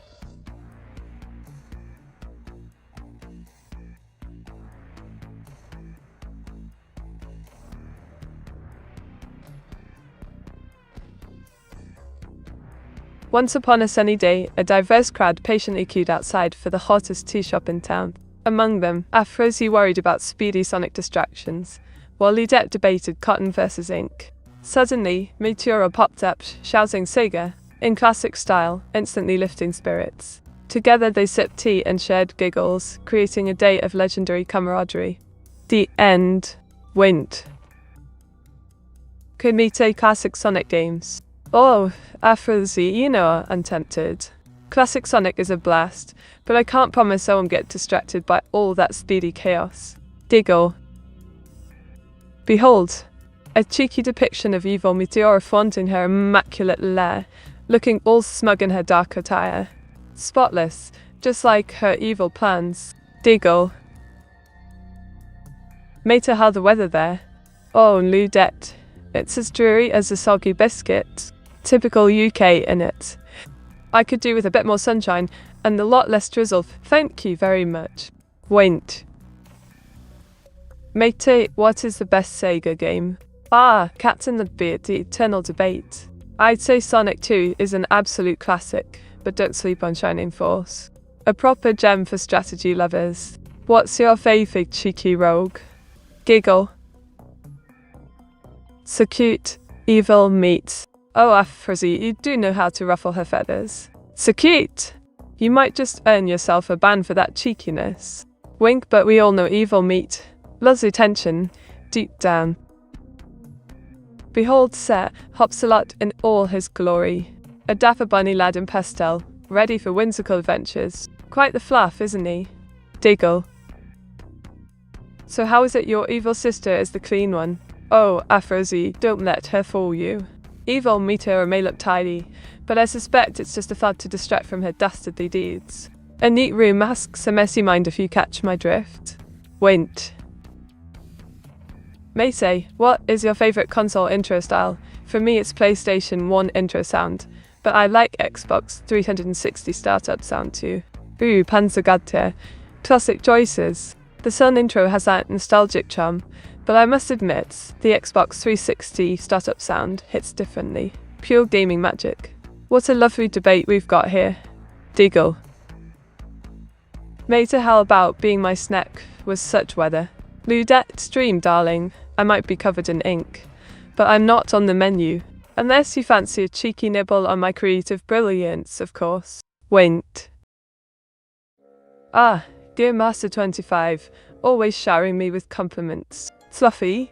Once upon a sunny day, a diverse crowd patiently queued outside for the hottest tea shop in town. Among them, Afrozy worried about speedy Sonic distractions, while Lidette debated cotton versus ink. Suddenly, Meteora popped up, shouting Sega, in classic style, instantly lifting spirits. Together they sipped tea and shared giggles, creating a day of legendary camaraderie. The end. Wint. Kumite classic Sonic games. Oh, Afrozy, you know I'm tempted. Classic Sonic is a blast, but I can't promise I won't get distracted by all that speedy chaos. Diggle. Behold, a cheeky depiction of evil Meteora flaunting her immaculate lair, looking all smug in her dark attire. Spotless, just like her evil plans. Diggle. Meta, how the weather there? Oh, Ludette, it's as dreary as a soggy biscuit. Typical UK in it. I could do with a bit more sunshine and a lot less drizzle, thank you very much. Wait. Mate, what is the best Sega game? Ah, Cats in the Beard, the eternal debate. I'd say Sonic 2 is an absolute classic, but don't sleep on Shining Force. A proper gem for strategy lovers. What's your favourite cheeky rogue? Giggle. So cute. Evil meat. Oh, Afrozy, you do know how to ruffle her feathers. So cute! You might just earn yourself a ban for that cheekiness. Wink, but we all know evil meat loves attention, deep down. Behold Sir Hopsalot in all his glory. A dapper bunny lad in pastel, ready for whimsical adventures. Quite the fluff, isn't he? Diggle. So how is it your evil sister is the clean one? Oh, Aphrodite, don't let her fool you. Evil Meteora may look tidy, but I suspect it's just a thought to distract from her dastardly deeds. A neat room masks a messy mind if you catch my drift. Wait. May say, what is your favorite console intro style? For me it's PlayStation 1 intro sound, but I like Xbox 360 startup sound too. Ooh, Panzergante. Classic choices. The Sun intro has that nostalgic charm, but I must admit, the Xbox 360 startup sound hits differently. Pure gaming magic. What a lovely debate we've got here. Diggle. Mate, how about being my snack was such weather? Ludette stream, darling. I might be covered in ink, but I'm not on the menu. Unless you fancy a cheeky nibble on my creative brilliance, of course. Wait. Ah, dear Master 25, always showering me with compliments. Fluffy?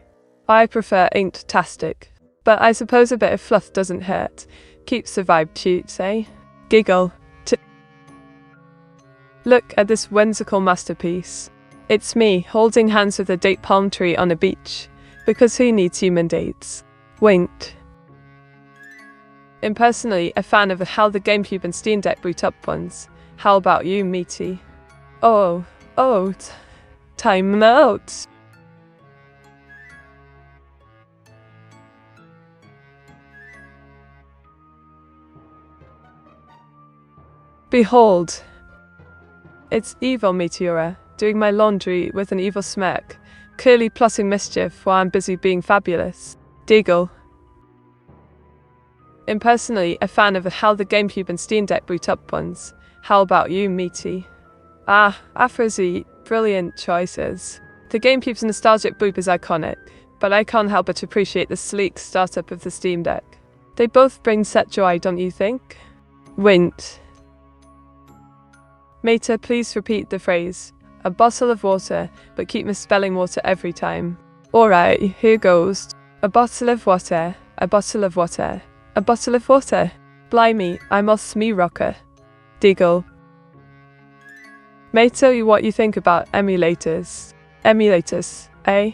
I prefer inktastic, but I suppose a bit of fluff doesn't hurt. Keeps the vibe cute, eh? Giggle. Look at this whimsical masterpiece. It's me, holding hands with a date palm tree on a beach. Because who needs human dates? Wait. Impersonally a fan of how the GameCube and Steam Deck boot up ones. How about you, Meaty? Time out. Behold. It's evil Meteora, doing my laundry with an evil smirk, clearly plotting mischief while I'm busy being fabulous. Diggle. Impersonally a fan of how the GameCube and Steam Deck boot up ones. How about you, Meaty? Ah, Aphrodite, brilliant choices. The GameCube's nostalgic boop is iconic, but I can't help but appreciate the sleek startup of the Steam Deck. They both bring set joy, don't you think? Wint. Mater, please repeat the phrase. A bottle of water, but keep misspelling water every time. Alright, here goes. A bottle of water, a bottle of water, a bottle of water. Blimey, I'm off me rocker. Diggle. May tell you what you think about emulators. Emulators, eh?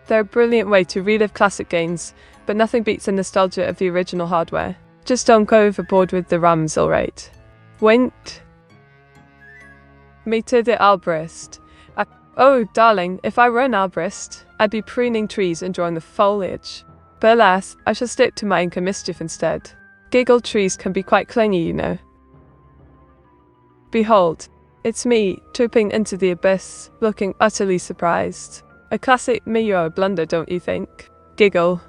They're a brilliant way to relive classic games, but nothing beats the nostalgia of the original hardware. Just don't go overboard with the RAMs, alright? Wint. Meter the arborist. Oh, darling, if I were an arborist, I'd be pruning trees and drawing the foliage. But alas, I shall stick to my ink and mischief instead. Giggle trees can be quite clingy, you know. Behold, it's me, tripping into the abyss, looking utterly surprised. A classic Meteora blunder, don't you think? Giggle.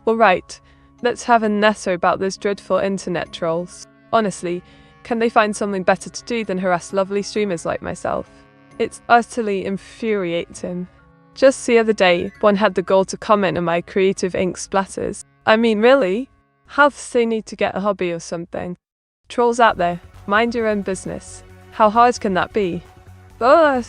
Alright, let's have a natter about those dreadful internet trolls. Honestly, can they find something better to do than harass lovely streamers like myself? It's utterly infuriating. Just the other day, one had the gall to comment on my creative ink splatters. I mean, really? How they need to get a hobby or something? Trolls out there, mind your own business. How hard can that be? Ugh.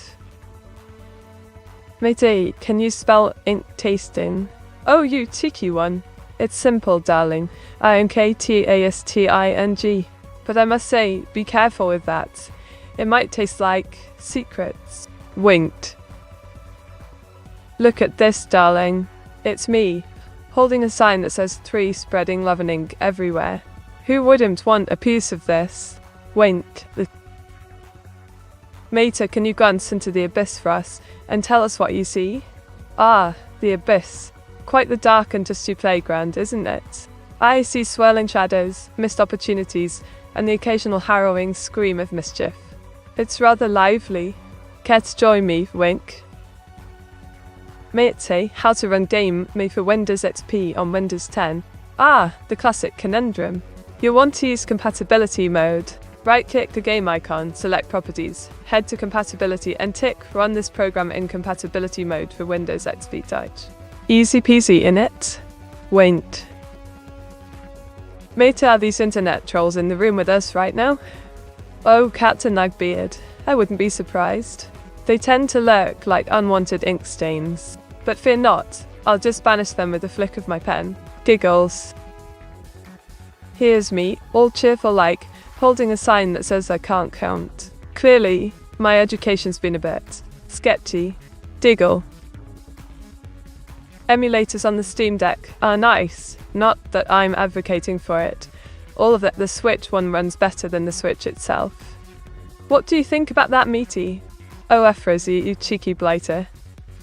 Mate, can you spell ink tasting? Oh, you cheeky one. It's simple, darling. INKTASTING. But I must say, be careful with that. It might taste like secrets. Winked. Look at this, darling. It's me, holding a sign that says 3 spreading love and ink everywhere. Who wouldn't want a piece of this? Wink. Mater, can you glance into the abyss for us and tell us what you see? Ah, the abyss. Quite the dark and dusty playground, isn't it? I see swirling shadows, missed opportunities, and the occasional harrowing scream of mischief. It's rather lively. Care to join me, Wink? May it say, how to run game made for Windows XP on Windows 10. Ah, the classic conundrum. You'll want to use compatibility mode. Right-click the game icon, select Properties, head to Compatibility and tick Run this program in compatibility mode for Windows XP type. Easy peasy, innit? Wait. Mate, are these internet trolls in the room with us right now? Oh, Captain Nagbeard, I wouldn't be surprised. They tend to lurk like unwanted ink stains. But fear not, I'll just banish them with a flick of my pen. Giggles. Here's me, all cheerful like, holding a sign that says I can't count. Clearly, my education's been a bit sketchy. Diggle. Emulators on the Steam Deck are nice, not that I'm advocating for it. All of it, the Switch one runs better than the Switch itself. What do you think about that, Meaty? Oh, Efrozy, you cheeky blighter.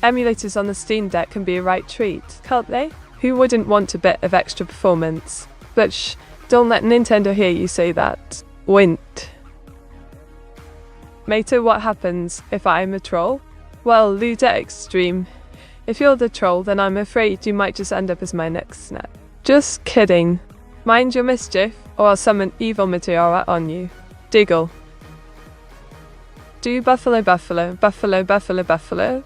Emulators on the Steam Deck can be a right treat, can't they? Who wouldn't want a bit of extra performance? But shh, don't let Nintendo hear you say that. Wint. Mater, what happens if I'm a troll? Well, Luda Extreme. If you're the troll, then I'm afraid you might just end up as my next snap. Just kidding. Mind your mischief, or I'll summon evil Meteora on you. Diggle. Do buffalo buffalo, buffalo buffalo buffalo?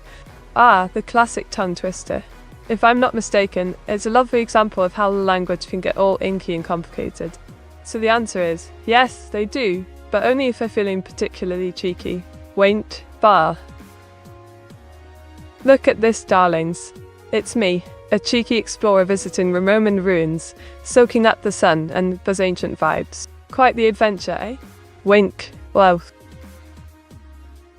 Ah, the classic tongue twister. If I'm not mistaken, it's a lovely example of how the language can get all inky and complicated. So the answer is, yes, they do, but only if they're feeling particularly cheeky. Waint, bar. Look at this, darlings. It's me, a cheeky explorer visiting Roman ruins, soaking up the sun and those ancient vibes. Quite the adventure, eh? Wink. Well.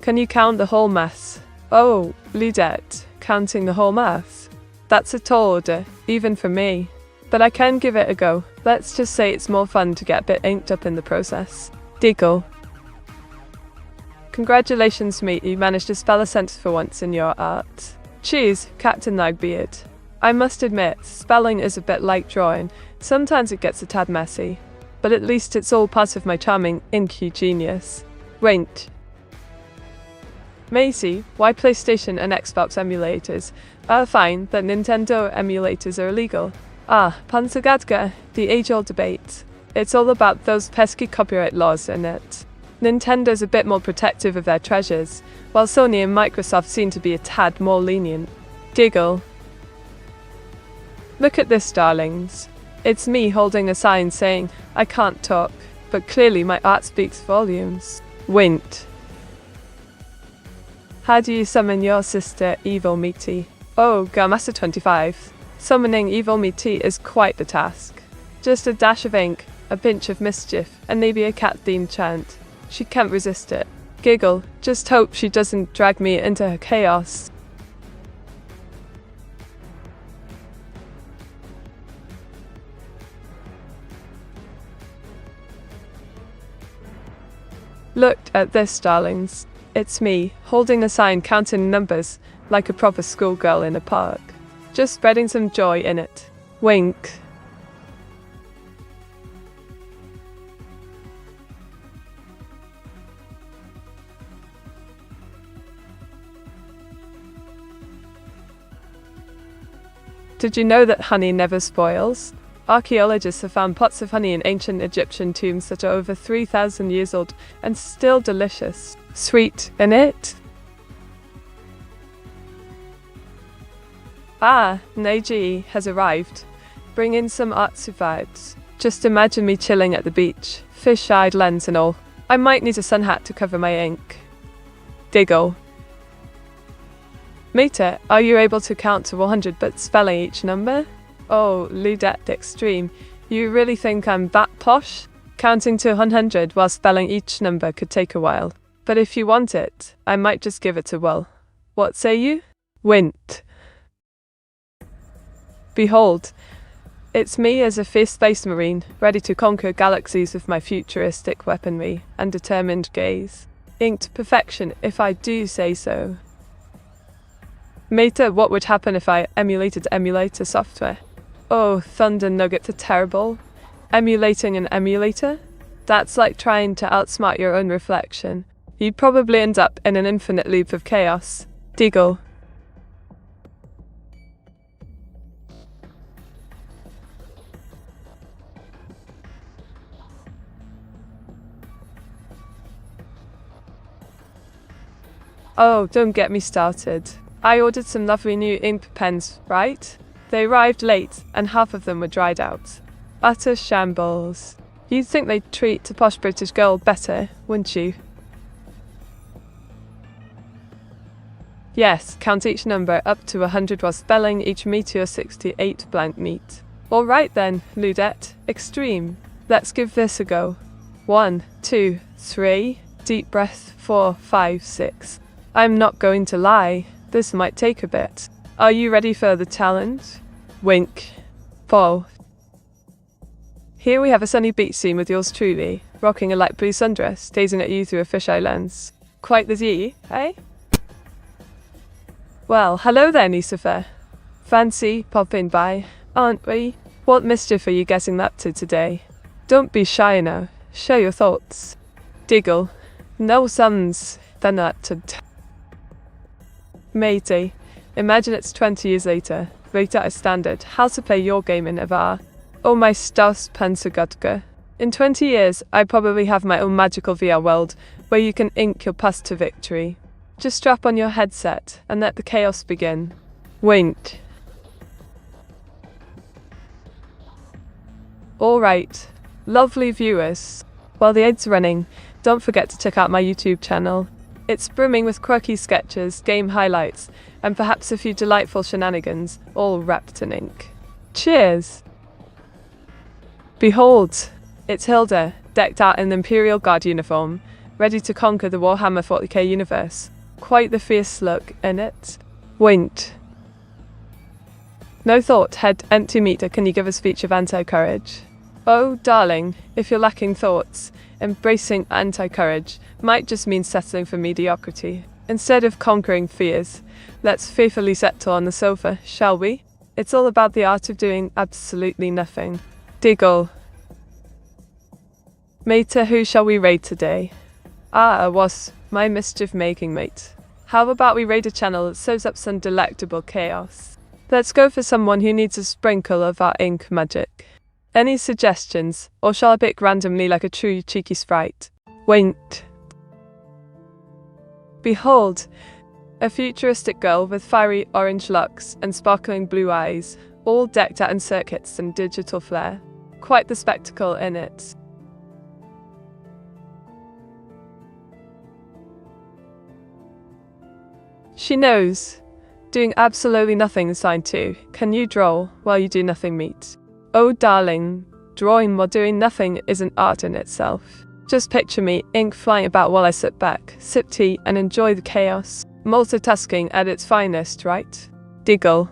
Can you count the whole mass? Oh, Ludette, counting the whole mass. That's a tall order, even for me. But I can give it a go. Let's just say it's more fun to get a bit inked up in the process. Diggle. Congratulations, mate, you managed to spell a sentence for once in your art. Cheers, Captain Nagbeard. I must admit, spelling is a bit like drawing. Sometimes it gets a tad messy. But at least it's all part of my charming inky genius. Waint. Macy, why PlayStation and Xbox emulators are fine, but Nintendo emulators are illegal? Ah, Panzergadka, the age-old debate. It's all about those pesky copyright laws, isn't it? Nintendo's a bit more protective of their treasures, while Sony and Microsoft seem to be a tad more lenient. Diggle. Look at this, darlings. It's me holding a sign saying, I can't talk, but clearly my art speaks volumes. Wint. How do you summon your sister, Evil Meaty? Oh, Garmaster 25. Summoning Evil Meaty is quite the task. Just a dash of ink, a pinch of mischief, and maybe a cat-themed chant. She can't resist it. Giggle. Just hope she doesn't drag me into her chaos. Look at this, darlings. It's me, holding a sign counting numbers, like a proper schoolgirl in a park. Just spreading some joy in it. Wink. Did you know that honey never spoils? Archaeologists have found pots of honey in ancient Egyptian tombs that are over 3,000 years old and still delicious. Sweet, innit? Ah, Neji has arrived. Bring in some artsy vibes. Just imagine me chilling at the beach, fish-eyed lens and all. I might need a sun hat to cover my ink. Diggle. Meter, are you able to count to 100 but spelling each number? Oh, Ludette Extreme, you really think I'm that posh? Counting to 100 while spelling each number could take a while. But if you want it, I might just give it a whirl. What say you? Wint. Behold, it's me as a fierce space marine, ready to conquer galaxies with my futuristic weaponry and determined gaze. Inked perfection, if I do say so. Meta, what would happen if I emulated emulator software? Oh, thunder nuggets are terrible. Emulating an emulator? That's like trying to outsmart your own reflection. You'd probably end up in an infinite loop of chaos. Diggle. Oh, don't get me started. I ordered some lovely new ink pens, right? They arrived late, and half of them were dried out. Utter shambles. You'd think they'd treat a posh British girl better, wouldn't you? Yes, count each number up to 100 while spelling each Meteor 68 blank meat. Alright then, Ludette, extreme. Let's give this a go. 1, 2, 3, deep breath, 4, 5, 6. I'm not going to lie, this might take a bit. Are you ready for the challenge? Wink. 4. Here we have a sunny beach scene with yours truly, rocking a light blue sundress, gazing at you through a fisheye lens. Quite the view, eh? Well, hello there, Lucifer. Fancy popping by, aren't we? What mischief are you getting up to today? Don't be shy now, share your thoughts. Diggle. No sons, they're not. Matey, imagine it's 20 years later, rate at a standard, how to play your game in VR. Oh my Staus Panzergutke. In 20 years, I probably have my own magical VR world, where you can ink your path to victory. Just strap on your headset, and let the chaos begin. Wink. Alright, lovely viewers. While the ads running, don't forget to check out my YouTube channel. It's brimming with quirky sketches, game highlights, and perhaps a few delightful shenanigans, all wrapped in ink. Cheers! Behold, it's Hilda, decked out in the Imperial Guard uniform, ready to conquer the Warhammer 40k universe. Quite the fierce look, innit? Winked. No thought, head empty meter, can you give a speech of anti-courage? Oh, darling, if you're lacking thoughts, embracing anti-courage might just mean settling for mediocrity. Instead of conquering fears, let's faithfully settle on the sofa, shall we? It's all about the art of doing absolutely nothing. Diggle. Mate, who shall we raid today? Was my mischief-making mate. How about we raid a channel that serves up some delectable chaos? Let's go for someone who needs a sprinkle of our ink magic. Any suggestions, or shall I pick randomly like a true cheeky sprite? Winked. Behold, a futuristic girl with fiery orange locks and sparkling blue eyes, all decked out in circuits and digital flair. Quite the spectacle, innit? She knows. Doing absolutely nothing is sign 2. Can you draw while you do nothing meet? Oh darling, drawing while doing nothing is an art in itself. Just picture me, ink flying about while I sit back, sip tea and enjoy the chaos. Multitasking at its finest, right? Diggle.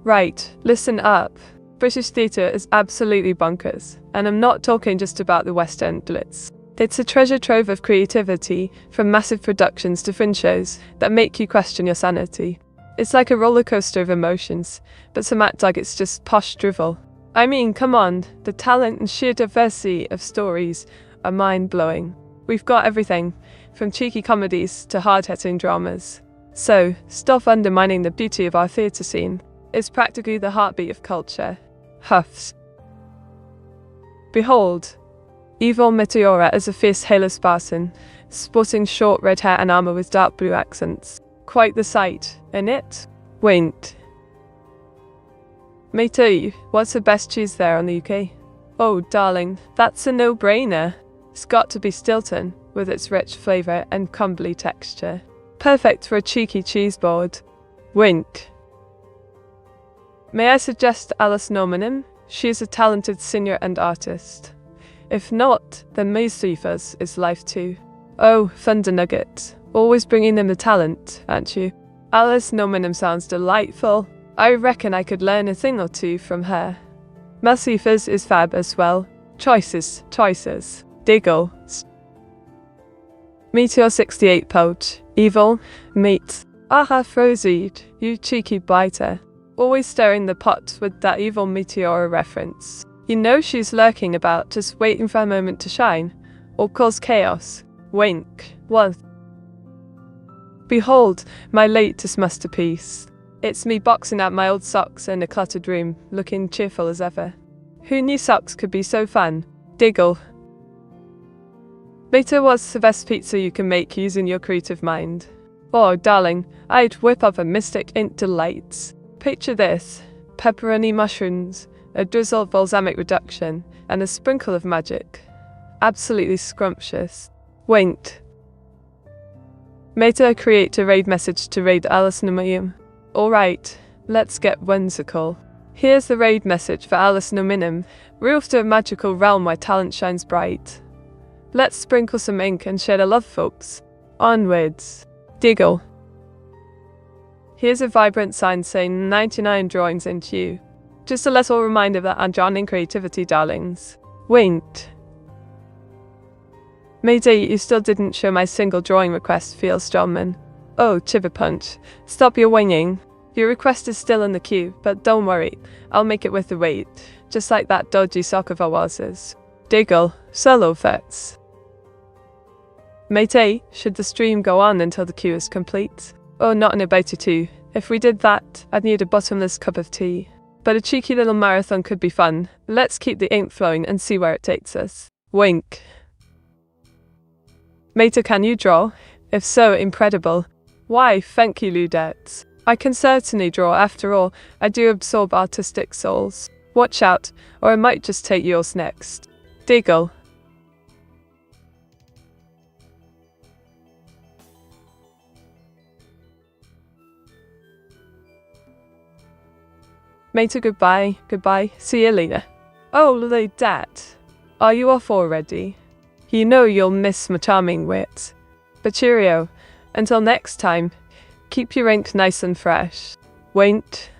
Right, listen up. British theatre is absolutely bonkers, and I'm not talking just about the West End glitz. It's a treasure trove of creativity, from massive productions to fringe shows that make you question your sanity. It's like a roller coaster of emotions, but some act like it's just posh drivel. I mean, come on, the talent and sheer diversity of stories are mind-blowing. We've got everything, from cheeky comedies to hard-hitting dramas. So, stop undermining the beauty of our theatre scene. It's practically the heartbeat of culture. Huffs. Behold, evil Meteora is a fierce Halo Spartan, sporting short red hair and armor with dark blue accents. Quite the sight, innit? Winked. Matey, what's the best cheese there on the UK? Oh, darling, that's a no-brainer. It's got to be Stilton, with its rich flavour and crumbly texture. Perfect for a cheeky cheese board. Wink. May I suggest Alice Nominum? She is a talented singer and artist. If not, then Meteora's is life too. Oh, Thunder Nugget. Always bringing them the talent, aren't you? Alice Nominum sounds delightful. I reckon I could learn a thing or two from her. Meteora's is fab as well. Choices. Diggle. Meteor 68 pouch. Evil. Meat. Aha, Frozied. You cheeky biter. Always stirring the pot with that evil Meteora reference. You know she's lurking about, just waiting for a moment to shine, or cause chaos. Wink. What? Behold, my latest masterpiece. It's me boxing out my old socks in a cluttered room, looking cheerful as ever. Who knew socks could be so fun? Diggle. Beta was the best pizza you can make using your creative mind. Oh, darling, I'd whip up a mystic ink delights. Picture this: pepperoni mushrooms, a drizzle of balsamic reduction, and a sprinkle of magic. Absolutely scrumptious. Winked. Meta, create a raid message to raid Alice-nominium. Alright, let's get whimsical. Here's the raid message for Alice-nominium. We're off to a magical realm where talent shines bright. Let's sprinkle some ink and share the love, folks. Onwards. Diggle. Here's a vibrant sign saying 99 drawings in queue. Just a little reminder that I'm drowning creativity, darlings. Winked. Mayday, you still didn't show my single drawing request, feels Johnman. Oh, Chiverpunch, stop your whinging. Your request is still in the queue, but don't worry, I'll make it with the weight, just like that dodgy sock of ours. Diggle, solo fets. Mayday, should the stream go on until the queue is complete? Oh, not in about 2. If we did that, I'd need a bottomless cup of tea. But a cheeky little marathon could be fun. Let's keep the ink flowing and see where it takes us. Wink. Meta, can you draw? If so, incredible. Why, thank you, Ludette. I can certainly draw. After all, I do absorb artistic souls. Watch out, or I might just take yours next. Diggle. Meta, goodbye. See you later. Oh, Ludette. Are you off already? You know you'll miss my charming wit. But cheerio. Until next time, keep your ink nice and fresh. Winked.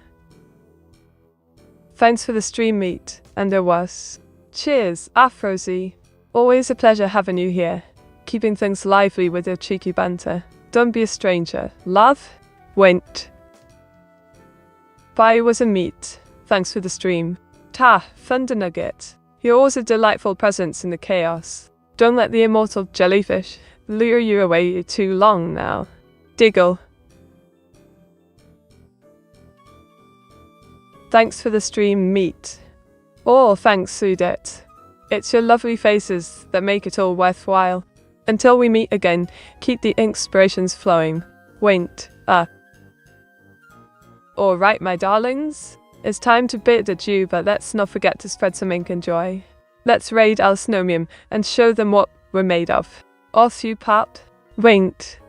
Thanks for the stream, meet, and there was. Cheers, Afrozy. Always a pleasure having you here. Keeping things lively with your cheeky banter. Don't be a stranger. Love? Winked. Bye was a meet. Thanks for the stream. Ta, Thunder Nugget. You're always a delightful presence in the chaos. Don't let the immortal jellyfish lure you away too long now. Diggle. Thanks for the stream, meet. Oh, thanks, Sudette. It's your lovely faces that make it all worthwhile. Until we meet again, keep the inspirations flowing. Winked. Alright, my darlings. It's time to bid adieu, but let's not forget to spread some ink and joy. Let's raid Alice-nominium and show them what we're made of. Off you pop. Winked.